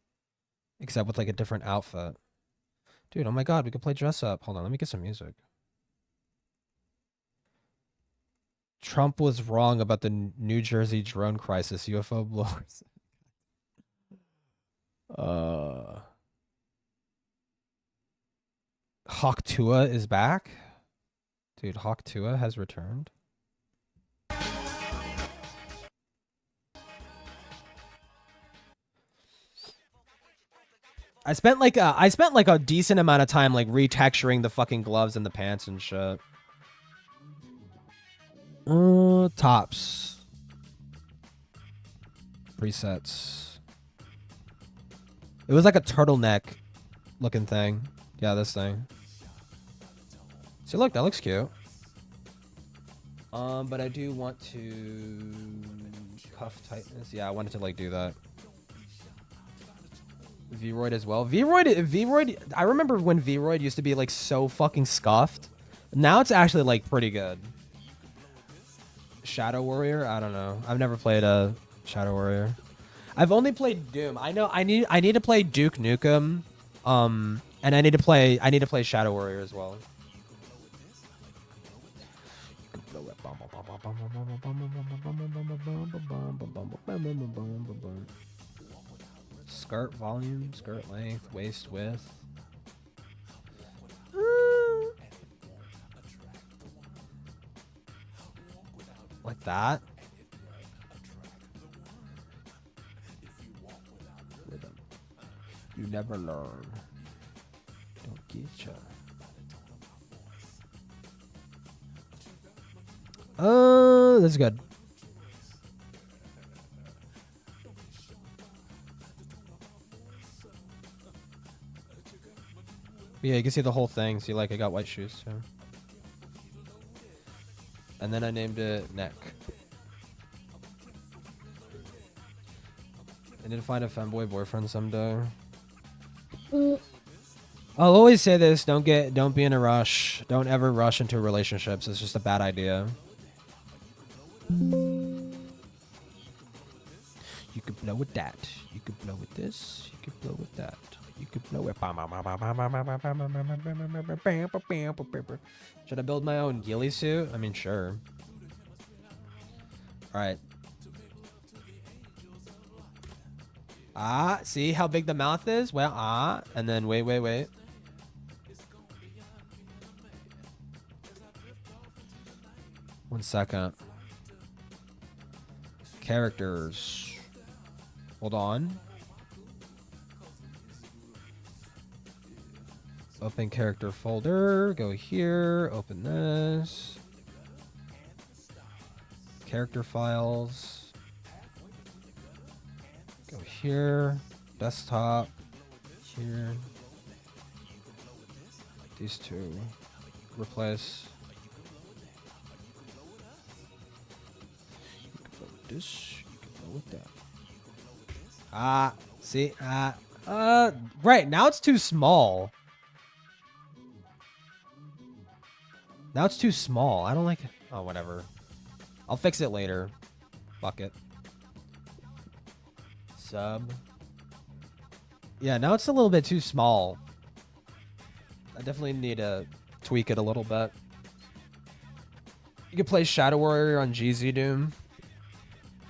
except with like a different outfit. Dude, oh my god, we could play dress up. Hold on, let me get some music. Trump was wrong about the New Jersey drone crisis. UFO blowers. Hawk Tua is back. Dude, Hawk Tua has returned. I spent like a decent amount of time like retexturing the fucking gloves and the pants and shit. Tops. Presets. It was like a turtleneck looking thing. Yeah, this thing. See, look, that looks cute. But I do want to cuff tightness. Yeah, I wanted to like do that. V-Roid as well. V-Roid, I remember when V-Roid used to be like so fucking scuffed. Now it's actually like pretty good. Shadow Warrior? I don't know. I've never played a Shadow Warrior. I've only played Doom. I know I need to play Duke Nukem. And I need to play Shadow Warrior as well. Skirt volume, skirt length, waist width. Like that. You never learn. Don't get ya. This is good. Yeah, you can see the whole thing. See, like, I got white shoes, too. And then I named it Neck. I need to find a femboy boyfriend someday. I'll always say this, don't be in a rush. Don't ever rush into relationships. It's just a bad idea. You could blow with that. You could blow with this. You could blow with that. You could blow it. Should I build my own ghillie suit? I mean, sure. Alright. See how big the mouth is? Well, and then wait. 1 second. Characters. Hold on. Open character folder. Go here. Open this. Character files. here, desktop, here. These two. Replace. You can go with this. You can go with that. See? Right. Now it's too small. Now it's too small. I don't like it. Oh, whatever. I'll fix it later. Fuck it. Sub. Yeah, now it's a little bit too small. I definitely need to tweak it a little bit. You can play Shadow Warrior on GZ Doom.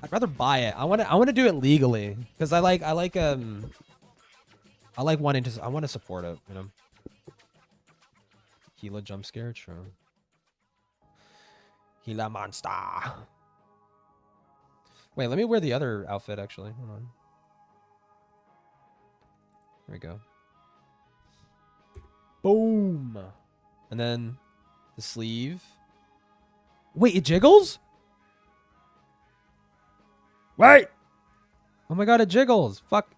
I'd rather buy it. I want to do it legally because I want to support it, you know. Gila jump scare, true. Gila monster. Wait, let me wear the other outfit actually. Hold on. There we go. Boom. And then the sleeve. Wait, it jiggles? Wait! Oh my god, it jiggles. Fuck.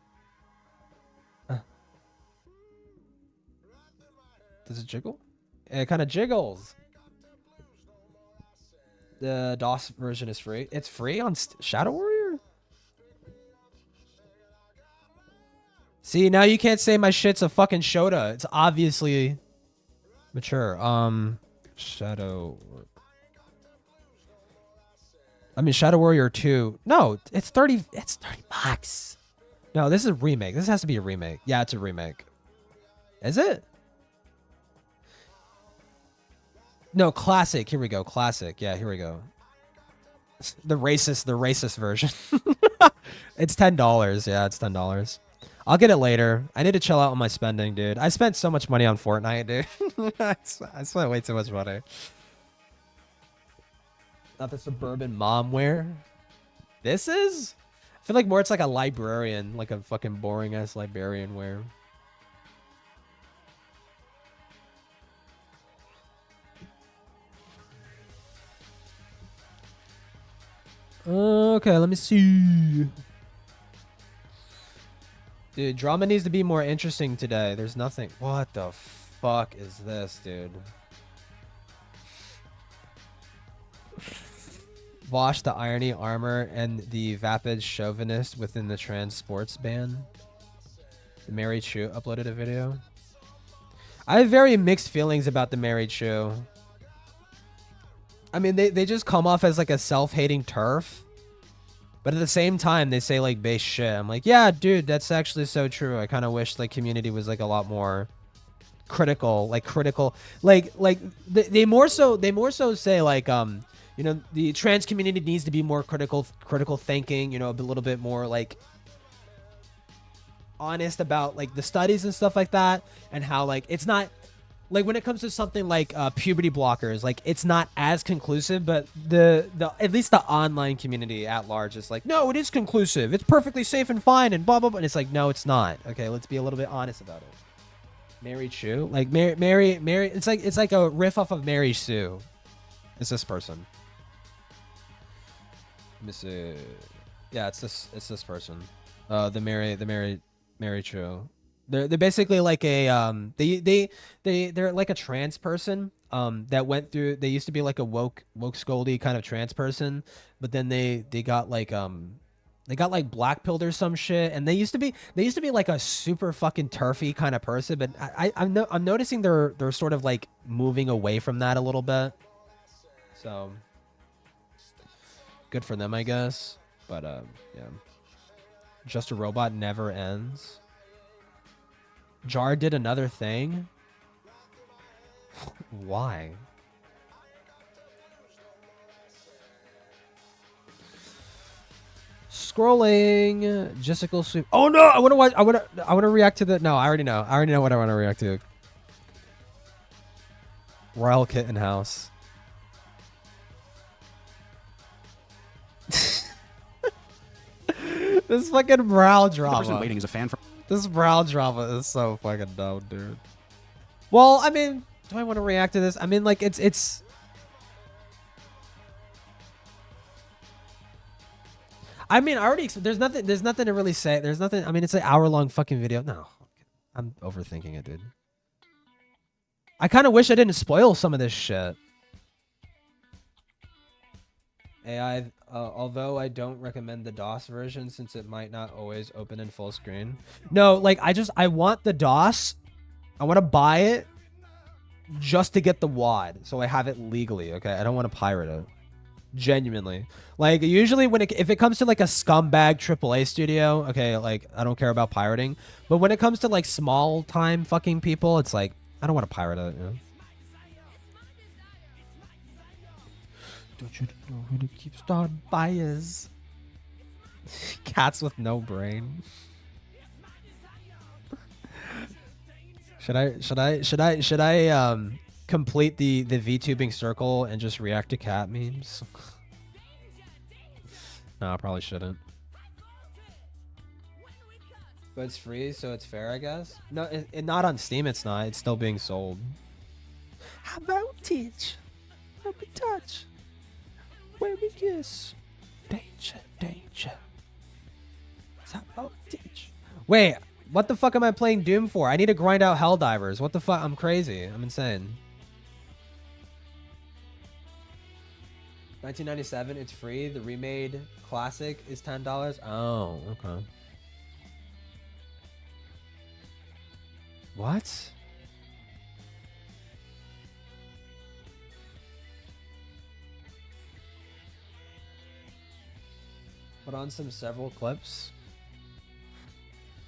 Does it jiggle? It kind of jiggles. The DOS version is free. It's free on Shadow Warrior? See, now you can't say my shit's a fucking Shota. It's obviously mature. Shadow Warrior 2. No, it's 30 bucks. No, this is a remake. This has to be a remake. Yeah, it's a remake. Is it? No, classic. Here we go. Classic. Yeah, here we go. The racist version. It's $10. Yeah, it's $10. I'll get it later. I need to chill out on my spending, dude. I spent so much money on Fortnite, dude. I spent way too much money. Not the suburban mom wear. This is? I feel like more it's like a librarian, like a fucking boring ass librarian wear. Okay, let me see. Dude, drama needs to be more interesting today. There's nothing. What the fuck is this, dude? Vosh, the irony, armor, and the vapid chauvinist within the trans sports ban. The Mary Chu uploaded a video. I have very mixed feelings about the Mary Chu. I mean, they just come off as like a self-hating turf. But at the same time, they say like base shit. I'm like, yeah, dude, that's actually so true. I kind of wish like community was like a lot more critical, they more so say like, you know, the trans community needs to be more critical thinking, you know, a little bit more like honest about like the studies and stuff like that, and how like it's not like when it comes to something like puberty blockers, like it's not as conclusive, but the at least the online community at large is like, no, it is conclusive. It's perfectly safe and fine and blah blah blah. And it's like, no, it's not. Okay, let's be a little bit honest about it. Mary Chu, like Mary, it's like a riff off of Mary Sue. It's this person. Let me see. Yeah, it's this person. The Mary Chu. They're basically like a they're like a trans person that went through. They used to be like a woke scoldy kind of trans person, but then they got like black pilled or some shit, and they used to be like a super fucking turfy kind of person. But I'm noticing they're sort of like moving away from that a little bit. So good for them, I guess. But yeah, Just a Robot never ends. Jar did another thing? Why? Scrolling. Jessica Sweep. Oh no! I want to react to the. No, I already know. I already know what I want to react to. Royal Kitten House. This fucking brow drama. The person waiting is a fan from. This brow drama is so fucking dumb, dude. Well, I mean, do I want to react to this? I mean, like, it's... I mean, I already. There's nothing. There's nothing to really say. There's nothing. I mean, it's an hour-long fucking video. No, I'm overthinking it, dude. I kind of wish I didn't spoil some of this shit. AI, although I don't recommend the DOS version since it might not always open in full screen. No, like I want the DOS. I want to buy it just to get the WAD, so I have it legally. Okay, I don't want to pirate it. Genuinely, like usually if it comes to like a scumbag AAA studio, okay, like I don't care about pirating. But when it comes to like small time fucking people, it's like I don't want to pirate it. You know? Don't you know who to keep starting fires? Cats with no brain. Should I complete the VTubing circle and just react to cat memes? No, I probably shouldn't. But it's free, so it's fair, I guess. No, it not on Steam. It's not. It's still being sold. How about teach? Let me touch. Where we kiss. Danger, danger. How about teach? Wait, what the fuck am I playing Doom for? I need to grind out Helldivers. What the fuck? I'm crazy. I'm insane. 1997, it's free. The remade classic is $10. Oh, okay. What? Put on several clips.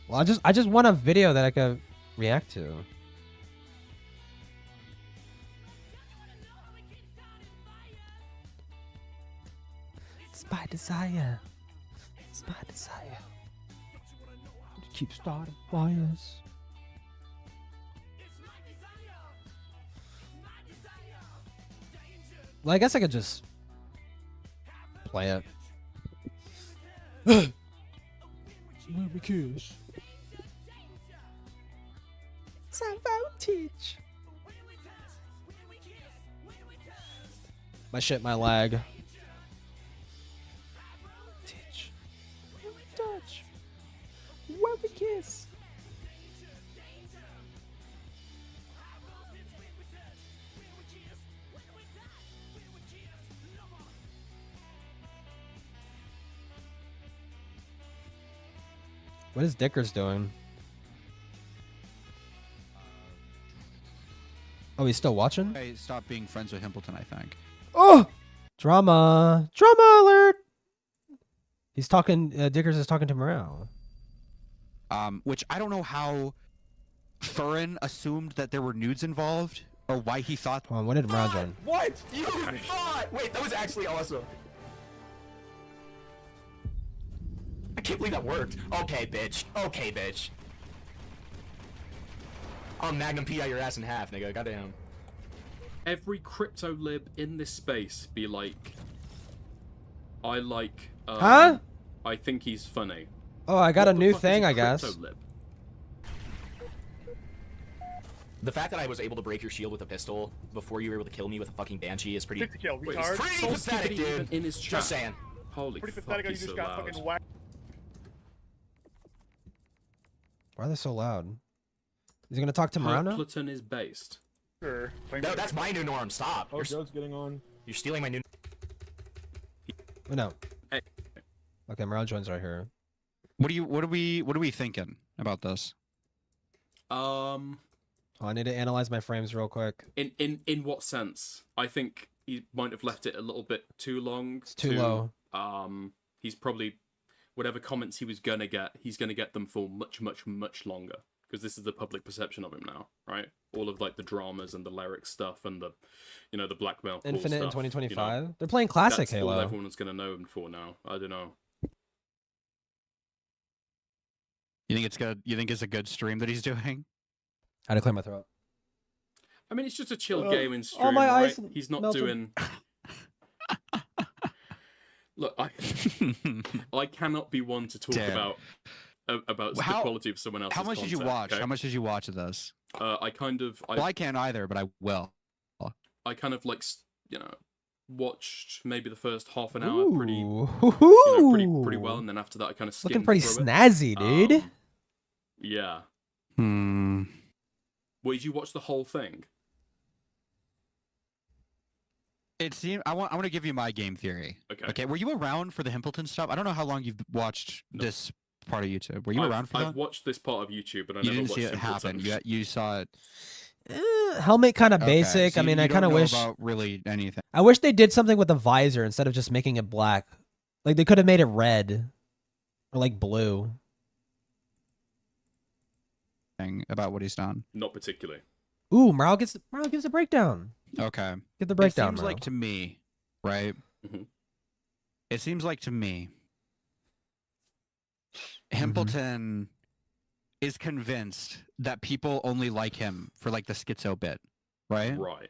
Well, I just want a video that I could react to. It's by desire. It's by desire. To keep starting fires. Well, I guess I could just play it. Let me kiss. It's a voltage. My shit, my lag. Teach. Touch. Where we kiss. What is Dickers doing? Oh, he's still watching? I stopped being friends with Himpleton, I think. Oh! Drama. Drama alert! He's talking, Dickers is talking to Morale. Which I don't know how Furin assumed that there were nudes involved, or why he thought... Hold on, when did Morale join? What? You thought? Wait, that was actually awesome. I can't believe that worked. Okay, bitch. Okay, bitch. I'll Magnum PI your ass in half, nigga. Goddamn. Every crypto lib in this space be like, I like. Huh? I think he's funny. Oh, I got a new thing, I guess. Lib? The fact that I was able to break your shield with a pistol before you were able to kill me with a fucking banshee is pretty. 50 kill, Wait, retard. it's pretty pathetic, dude. In his chat. Just saying. Holy Pretty fuck, pathetic how you he's just so got loud. fucking whacked. Why are they so loud? Is he gonna talk to Morano? Himpleton is based. Sure. No, that's my new norm. Stop. Oh, Joe's getting on. You're stealing my new. Oh, no. Hey. Okay, Morano joins right here. What are we thinking about this? Oh, I need to analyze my frames real quick. In what sense? I think he might have left it a little bit too long. It's too low. He's probably whatever comments he was gonna get, he's gonna get them for much longer. Because this is the public perception of him now, right? All of like the dramas and the lyric stuff and the, you know, the blackmail. Infinite in stuff, 2025. You know? They're playing classic That's Halo. all everyone is gonna know him for now. I don't know. You think it's good? You think it's a good stream that he's doing? How to clear my throat. I mean, it's just a chill gaming stream, all my right? eyes He's not melted. doing. Look, I cannot be one to talk about the quality of someone else's How much content, did you watch? okay? How much did you watch of this? I kind of. Well, I can't either, but I will. I kind of like, you know, watched maybe the first half an hour pretty, pretty well, and then after that I kind of skimmed Looking pretty through snazzy, it. dude. Yeah. Hmm. Well, did you watch the whole thing? It seemed I want to give you my game theory. Okay. Okay. Were you around for the Himpleton stuff? I don't know how long you've watched this part of YouTube. Were you around for that? I've watched this part of YouTube, but I You never didn't watched see it Himpleton. happen. You saw it. Helmet kind of Okay, basic. so I mean, you I don't kind of know wish. about really anything. I wish they did something with the visor instead of just making it black. Like they could have made it red or like blue. About what he's done. Not particularly. Ooh, Morale gives a breakdown. Okay. Get the breakdown. It seems like to me, right? Mm-hmm. It seems like to me, Himpleton is convinced that people only like him for like the schizo bit, right? Right.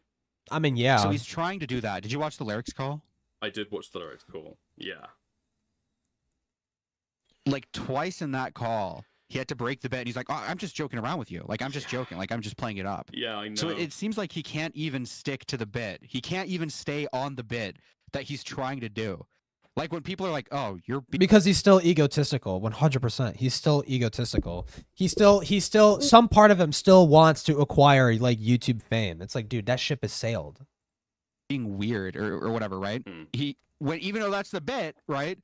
I mean, yeah. So he's trying to do that. Did you watch the lyrics call? I did watch the lyrics call. Yeah. Like twice in that call, he had to break the bet, and he's like, "Oh, I'm just joking around with you. Like I'm just joking. Like I'm just playing it up." Yeah, I know. So it seems like he can't even stick to the bit. He can't even stay on the bit that he's trying to do. Like when people are like, "Oh, you're," because he's still egotistical. 100%. He's still egotistical. He's still. Some part of him still wants to acquire like YouTube fame. It's like, dude, that ship has sailed. being weird or whatever, right? Even though that's the bit, right?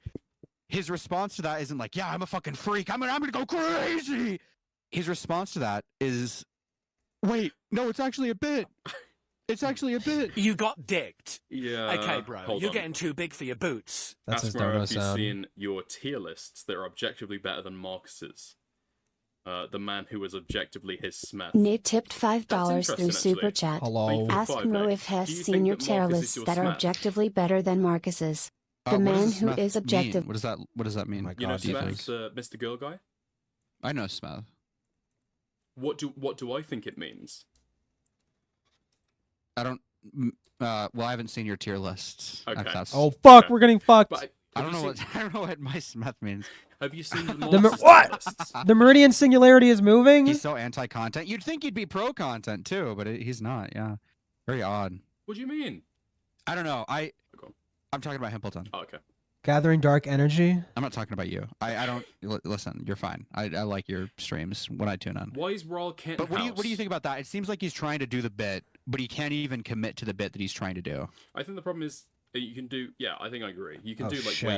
His response to that isn't like, "Yeah, I'm a fucking freak. I'm gonna go crazy." His response to that is, "Wait, no, it's actually a bit. It's actually a bit." You got dicked. Yeah. Okay, bro. hold You're on. getting too big for your boots. That's his Ask dono Mara if you've sound. seen your tier lists that are objectively better than Marcus's. The man who was objectively his Smith. Nate tipped $5 through interesting, Super actually. Chat. Hello. Thank you for Ask five, Mo mate. if Hess Do you seen think your that tier Marcus is lists your that are Smith? objectively better than Marcus's. The What man does who Smith is objective. mean? What does that mean? You know do you think? Smith's Mr. Girl Guy? I know Smith. What do I think it means? I don't. Well, I haven't seen your tier lists. if Okay. that's- Oh fuck, we're getting fucked. But I have don't you know seen- what I don't know what my Smith means. Have you seen the The Marcus's what? tier lists? The Meridian Singularity is moving. He's so anti-content. You'd think he'd be pro-content too, but he's not. Yeah, very odd. What do you mean? I don't know. I'm talking about Himpleton. Oh, okay. Gathering Dark Energy. I'm not talking about you. I don't listen. You're fine. I like your streams when I tune in. Why is Raw Kent But what do you think about that? It seems like he's trying to do the bit, but he can't even commit to the bit that he's trying to do. I think the problem is you can do. Yeah, I think I agree. You can Oh, do like shit.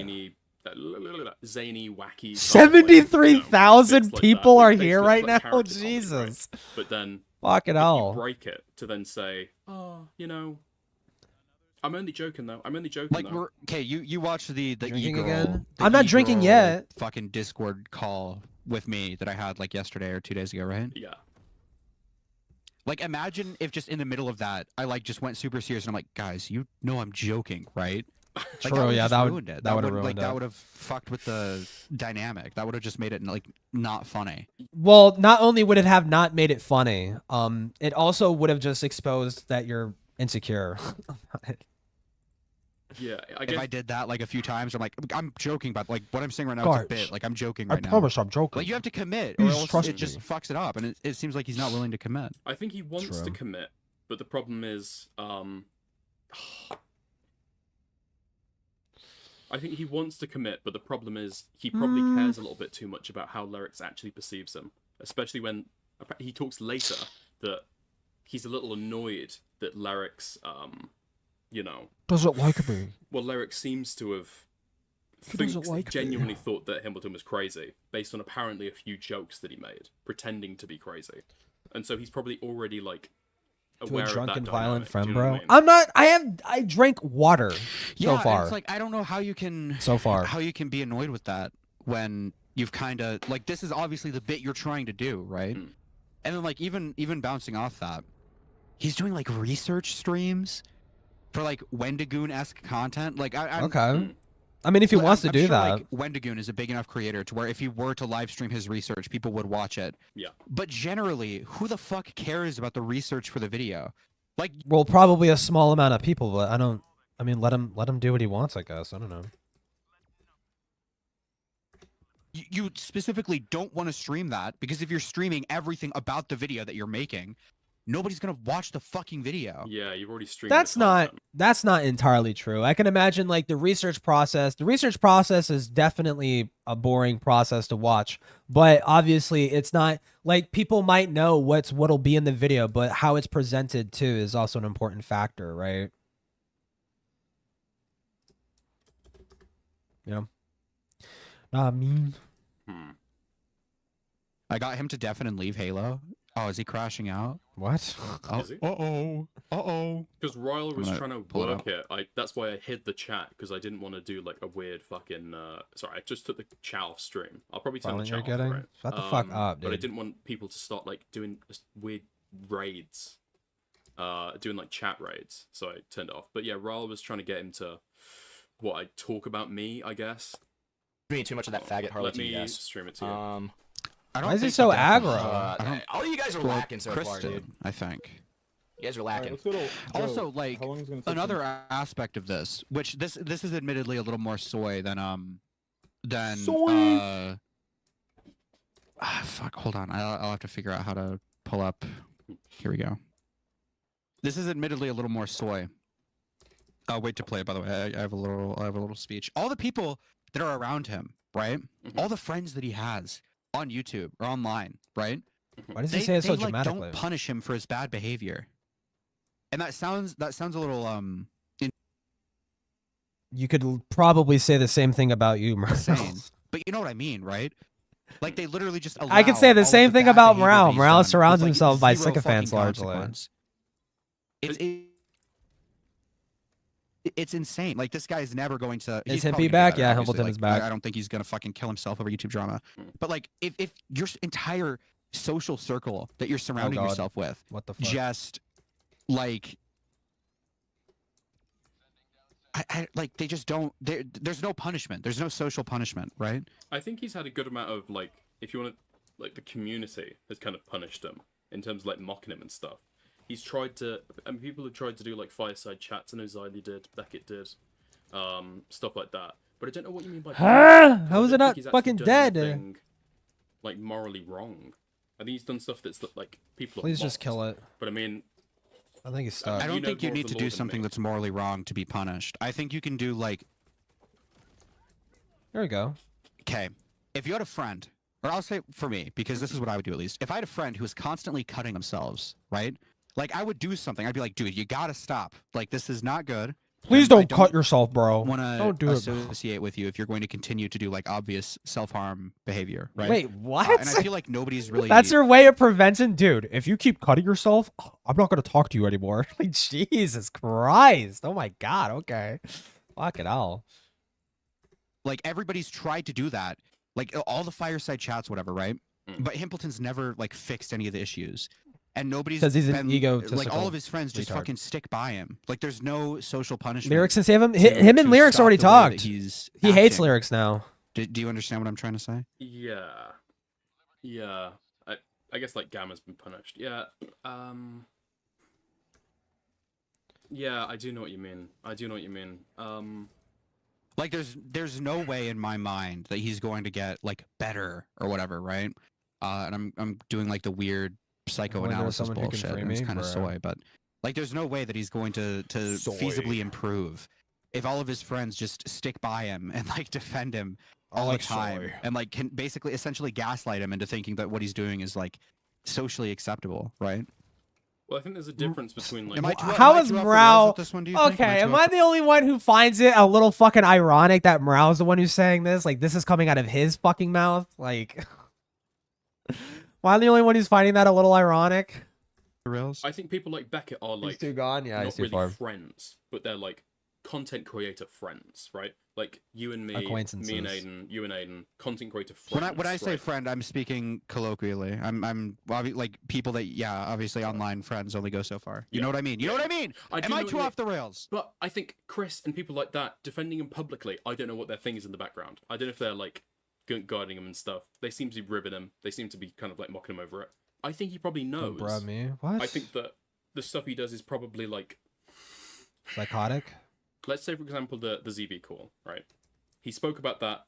zany, wacky. 73,000 bits like people that, are which here basically right looks like now. character comedy, Jesus. right? But then Fucking if hell. you break it to then say, "Oh, you know, I'm only joking though. I'm only joking." Like though. we're okay. You watched the Drinking e-girl, again? the I'm not drinking e-girl yet. Fucking Discord call with me that I had like yesterday or 2 days ago, right? Yeah. Like imagine if just in the middle of that I like just went super serious and I'm like, "Guys, you know I'm joking, right?" Like, True, yeah, just that would- ruined it. that would've would ruined that it. would have fucked with the dynamic. That would have just made it like not funny. Well, not only would it have not made it funny, it also would have just exposed that you're insecure. Yeah, If I did that like a few times, I'm like, I'm joking, but like what I'm saying right now is a Guys, bit. Like I'm joking I right now. promise I'm joking. Like you have to commit, Please or else trust it just me. fucks it up, and it seems like he's not willing to commit. I think he wants to True. commit, but the problem is, I think he wants to commit, but the problem is he probably cares a little bit too much about how Lyrics actually perceives him, especially when he talks later that he's a little annoyed that Lyrics, you know, Doesn't like me. well, Lyrics seems to have He doesn't like me. genuinely thought that Himpleton was crazy based on apparently a few jokes that he made, pretending to be crazy, and so he's probably already like To aware a of drunk that and violent dynamic, friend, do you know bro. what I mean? I drank water Yeah, so and far. it's like I don't know how you can So far. how you can be annoyed with that when you've kind of like this is obviously the bit you're trying to do, right? Mm. And then like even bouncing off that, he's doing like research streams for like Wendigoon-esque content. Like I'm Okay. I mean, if he like, wants I'm to do sure, that. like Wendigoon is a big enough creator to where if he were to live stream his research, people would watch it. Yeah. But generally, who the fuck cares about the research for the video? Like, Well, probably a small amount of people, but I mean, let him do what he wants, I guess. I don't know. you specifically don't want to stream that because if you're streaming everything about the video that you're making, nobody's gonna watch the fucking video. Yeah, you've already streamed. That's not entirely true. I can imagine like the research process. The research process is definitely a boring process to watch, but obviously it's not like people might know what'll be in the video, but how it's presented too is also an important factor, right? Yeah. I mean, I got him to deafen and leave Halo. Oh, is he crashing out? What? Oh, Is he? uh-oh. Because Ryler was I'm trying gonna to pull it work up. it. That's why I hid the chat, because I didn't want to do like a weird fucking. Sorry, I just took the chat off stream. I'll probably turn the Violent chat you're off. getting? Right? Shut the fuck up, But I dude. didn't want people to start like doing weird raids, doing like chat raids. So I turned it off. But yeah, Ryler was trying to get him to I talk about me, I guess. Being too much of that faggot Let harlot me yes. stream it to you. I don't Why is he think so definitely- aggro? All you guys are Well, lacking so far, Kristen, dude. I think. You guys are lacking. Also, like another aspect of this, which this is admittedly a little more soy than fuck. Hold on, I'll have to figure out how to pull up. Here we go. This is admittedly a little more soy. I'll wait to play it. By the way, I have a little speech. All the people that are around him, right? All the friends that he has on YouTube or online, right? Why does he say it so like, dramatically? don't punish him for his bad behavior. And that sounds a little You could probably say the same thing about you, insane. Morale. But you know what I mean, right? Like they literally just I could say the same thing about Morale. Morale surrounds himself by zero sycophants fucking largely. consequence. It's insane. Like this guy is never going to. Is he's Hippie probably gonna back? get better, Yeah, obviously. Hempleton is Like, back. I don't think he's gonna fucking kill himself over YouTube drama. But like, if your entire social circle that you're surrounding God. yourself with, What the fuck? just like, I like they just don't. There's no punishment. There's no social punishment, right? I think he's had a good amount of like, if you want to, like the community has kind of punished him in terms of like mocking him and stuff. He's tried to, and people have tried to do like fireside chats. I know Xylee did, Beckett did, stuff like that. But I don't know what you mean by. Huh? punishment, 'cause How I is don't it not think he's actually fucking done dead? anything, like morally wrong. I think he's done stuff that's like people. have Please just mocked. kill it. But I mean, I think he's stuck. I don't know think you more of need the to law do than something me. that's morally wrong to be punished. I think you can do like, There we go. okay, if you had a friend, or I'll say for me, because this is what I would do at least. If I had a friend who was constantly cutting themselves, right? Like I would do something. I'd be like, dude, you gotta stop. Like this is not good. Please And I don't cut yourself, bro. Want Don't do to it, bro. associate with you if you're going to continue to do like obvious self-harm behavior, right? Wait, what? And I feel like nobody's really. That's your way of prevention, dude. If you keep cutting yourself, I'm not gonna talk to you anymore. Like Jesus Christ! Oh my God. Okay. Fuck it all. Like everybody's tried to do that, like all the fireside chats, whatever, right? But Himpleton's never like fixed any of the issues, and nobody's 'Cause he's an been, egotistical like all of his friends just retard. fucking stick by him. Like there's no social punishment. Lyrics and save him. to- Him and to Lyrics stop already the way that talked. He's He hates acting. Lyrics now. Do you understand what I'm trying to say? yeah, yeah. I guess like Gamma's been punished. Yeah. Yeah, I do know what you mean. Like there's no way in my mind that he's going to get like better or whatever, right? And I'm doing like the weird psychoanalysis someone who can bullshit, free and it's me, kind of bruh. soy, but like there's no way that he's going to feasibly improve if all of his friends just stick by him and like defend him all like the time soy. and like can basically essentially gaslight him into thinking that what he's doing is like socially acceptable, right? Well, I think there's a difference between like. Am I too- How am I is too off the rails Morale? with this one, do you think? Okay, Am am I I too the only one who finds it a little fucking ironic that Morale's the one who's saying this? Like this is coming out of his fucking mouth. Like, why am I the only one who's finding that a little ironic? rails? I think people like Beckett are like too gone. Yeah, he's not too really far. friends, but they're like content creator friends, right? Like you and me, Acquaintances. me and Aiden, you and Aiden, content creator friends. When I say right? friend, I'm speaking colloquially. I'm like people that obviously online friends only go so far. You know what I mean? You know what I mean? I do Am I know too what off the rails? But I think Chris and people like that defending him publicly, I don't know what their thing is in the background. I don't know if they're like guarding him and stuff. They seem to be ribbing him. They seem to be kind of like mocking him over it. I think he probably knows. Bruh, me? What? I think that the stuff he does is probably like Psychotic. let's say for example the ZV call, right? he spoke about that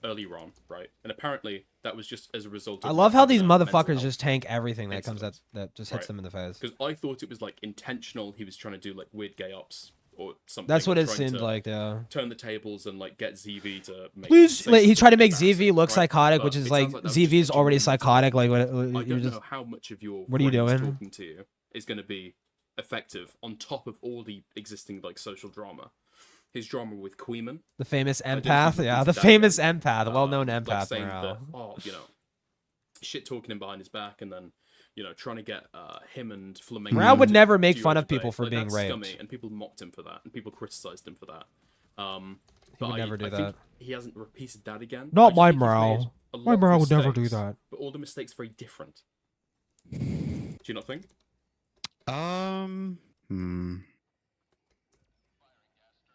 earlier on, right? And apparently that was just as a result of I love how these mental motherfuckers health just tank everything that comes incidents. that just hits Right. them in the face. Because I thought it was like intentional. He was trying to do like weird gay ops or something. That's what or it trying seemed to like, yeah. Turn the tables and like get ZV to make. Please, say like, he something tried to make embarrassing, ZV look right? psychotic, But which is it like sounds that was just ZV's a already genuine psychotic. Like, what? I You're don't just. know how much of your What are you friends doing? talking to you is going to be effective on top of all the existing like social drama. His drama with Queeman, The famous I don't know if empath, you've yeah, repeated the that famous again. empath, the well-known Like empath saying morale. that, oh, you know, shit talking him behind his back, and then you know trying to get him and Flamingo. Morale would to never make duo fun of debate. people for Like, being that's raped. scummy, and people mocked him for that, and people criticized him for that. But would never do I that. think he hasn't repeated that again. I Not just my think he's made morale. a My lot of morale would never do mistakes, that. But all the mistakes are very different. Do you not think?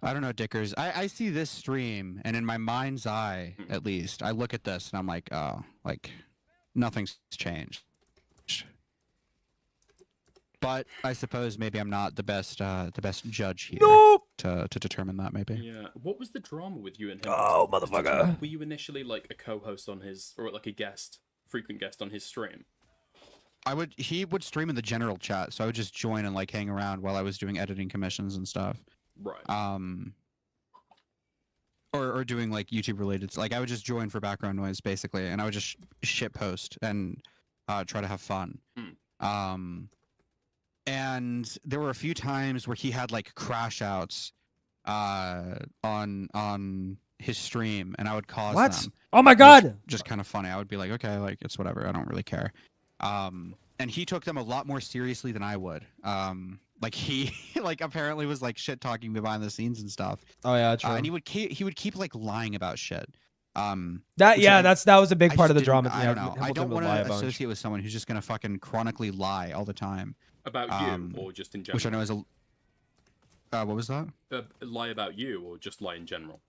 I don't know, Dickers. I see this stream, and in my mind's eye, at least, I look at this and I'm like, oh, like, nothing's changed. But I suppose maybe I'm not the best judge here to determine that. Maybe. Yeah. What was the drama with you and him? Oh, Did you- motherfucker. Were you initially like a co-host on his, or like a guest, frequent guest on his stream? He would stream in the general chat, so I would just join and like hang around while I was doing editing commissions and stuff. Right. Or doing like YouTube related, like I would just join for background noise basically, and I would just shit post and try to have fun. And there were a few times where he had like crash outs on his stream, and I would cause What? them. Oh my It was God! just kind of funny. I would be like, okay, like it's whatever. I don't really care. And he took them a lot more seriously than I would. Like he like apparently was like shit talking behind the scenes and stuff. Oh yeah, true. And he would keep like lying about shit. That which yeah, I- that was a big I part just of the didn't- drama. I Yeah, don't know. I Hamilton don't would want lie a to bunch. associate with someone who's just gonna fucking chronically lie all the time. About you, or just in general? Which I know is a. What was that? Lie about you, or just lie in general?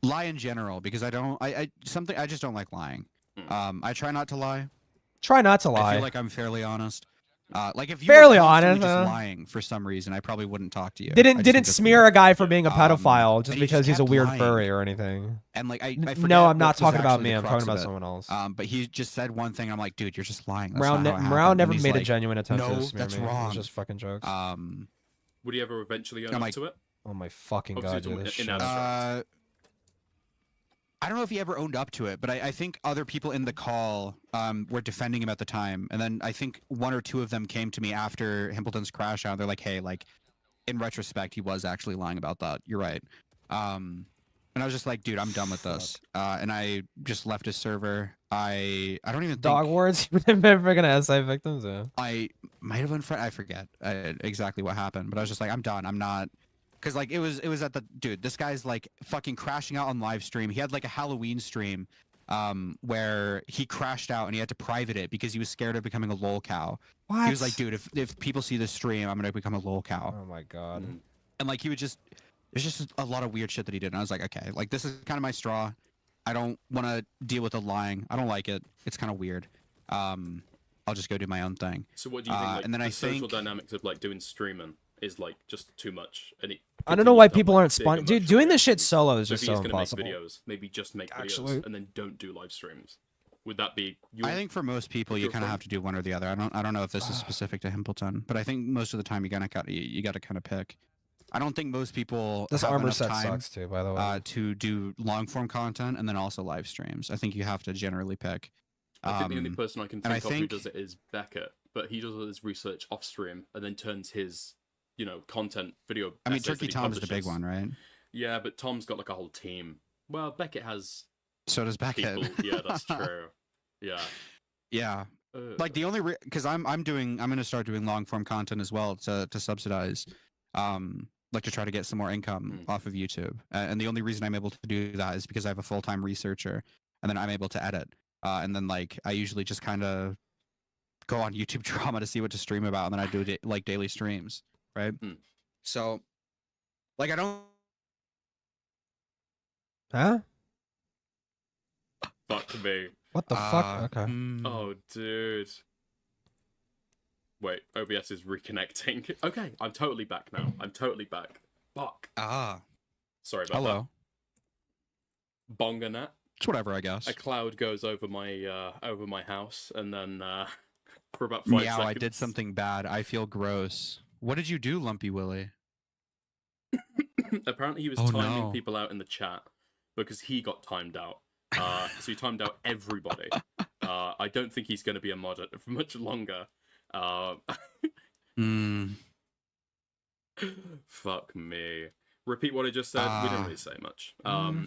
Lie in general, because I just don't like lying. I try not to lie. Try not to I lie. feel like I'm fairly honest. Like if you Fairly were constantly honest, just lying for some reason, I probably wouldn't talk to you. I Didn't just think that's smear weird. a guy for being a pedophile just and he just because he's a kept weird lying. furry or anything. And like I No, forget I'm not what was talking about actually me. the I'm crux talking of about it. someone else. But he just said one thing, and I'm like, dude, you're just lying. That's Morale, not how it Morale happened. never And he's made a like, genuine attempt no, to smear that's me. It wrong. was just fucking jokes. Would he ever eventually own I'm up like, to it? Oh my fucking Obviously, God, dude. it's This in shit. abstract. I don't know if he ever owned up to it, but I think other people in the call were defending him at the time. And then I think one or two of them came to me after Himpleton's crash out. They're like, hey, like, in retrospect, he was actually lying about that. You're right. And I was just like, dude, I'm done with this. And I just left his server. I don't even think... Dog words? Never gonna SI victims? Yeah. I might have been I forget exactly what happened, but I was just like, I'm done. I'm not... Because, like, it was at the... Dude, this guy's, like, fucking crashing out on live stream. He had, like, a Halloween stream where he crashed out and he had to private it because he was scared of becoming a lol cow. What? He was like, dude, if people see this stream, I'm going to become a lol cow. Oh, my God. And, like, he would just... There's just a lot of weird shit that he did. And I was like, okay, like, this is kind of my straw. I don't want to deal with the lying. I don't like it. It's kind of weird. I'll just go do my own thing. So what do you think? Like, and then the I social think... dynamics of like doing streaming is like just too much, and it I don't know why continues to, people like, aren't big spawning. Dude, emotional doing this shit reactions. solo is So just if so he's gonna impossible. make videos, maybe just make Actually. videos and then don't do live streams. Would that be? Your, I think for most people, you kind of have to do one or the other. I don't know if this is specific to Himpleton, but I think most of the time you got to kind of pick. I don't think most people This have armor enough set time, sucks too, by the way. to do long form content and then also live streams. I think you have to generally pick. I think the only person I can and think of who think- does it is Beckett, but he does all his research off stream and then turns his, content video. I mean, essays that Turkey he Tom's the big publishes. one, right? Yeah, but Tom's got like a whole team. Well, Beckett has. So does Beckett. People. Yeah, that's true. Yeah. Yeah. Like the only because I'm going to start doing long form content as well to subsidize, like to try to get some more income off of YouTube. And the only reason I'm able to do that is because I have a full-time researcher, and then I'm able to edit. And then like I usually just kind of go on YouTube Drama to see what to stream about, and then I do like daily streams, right? So, like I don't. Huh? Fuck me. What the fuck? Okay. Oh, dude. Wait, OBS is reconnecting. Okay, I'm totally back now. I'm totally back. Fuck. Ah. Sorry about Hello. bonganet. It's whatever, I guess. A cloud goes over my house, and then for about 5 Meow, seconds. I did something bad. I feel gross. What did you do, Lumpy Willy? Apparently, he was Oh, timing no. people out in the chat because he got timed out. So he timed out everybody. I don't think he's going to be a mod for much longer. Fuck me. Repeat what I just said. We didn't really say much.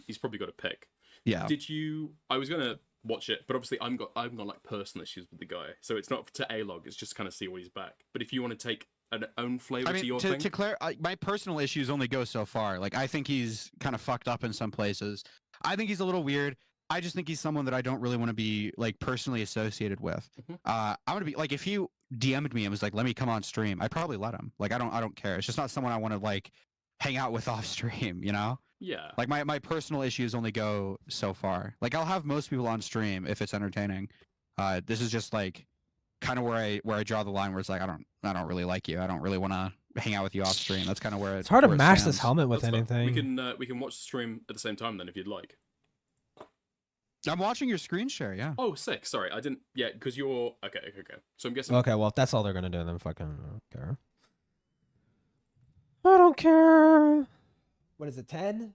He's probably got a pick. Yeah. Did you? I was gonna watch it, but obviously I've got like personal issues with the guy, so it's not to A-log. It's just kind of see what he's back. But if you want to take an own flavor to your thing, to Claire, my personal issues only go so far. Like, I think he's kind of fucked up in some places. I think he's a little weird. I just think he's someone that I don't really want to be like personally associated with. I'm gonna be like, if he DM'd me and was like, "Let me come on stream," I'd probably let him. Like, I don't care. It's just not someone I want to like hang out with off stream. You know? Yeah. Like my personal issues only go so far. Like, I'll have most people on stream if it's entertaining. This is just like kind of where I draw the line, where it's like, I don't really like you. I don't really want to hang out with you off stream. That's kind of where It's hard to where it match stands. this helmet with That's fine. anything. We can watch the stream at the same time then, if you'd like. I'm watching your screen share. Yeah. Oh, sick. Sorry, I didn't. Yeah, because you're okay. So I'm guessing. Okay, well, if that's all they're gonna do, then fucking I don't care. I don't care. What is it, 10?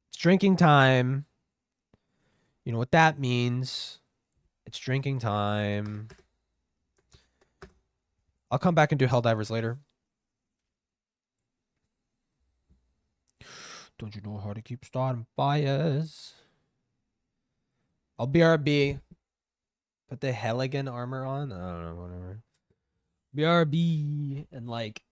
It's drinking time. You know what that means. It's drinking time. I'll come back and do Helldivers later. Don't you know how to keep starting fires? I'll BRB. Put the Helligan armor on. I don't know, whatever. BRB and like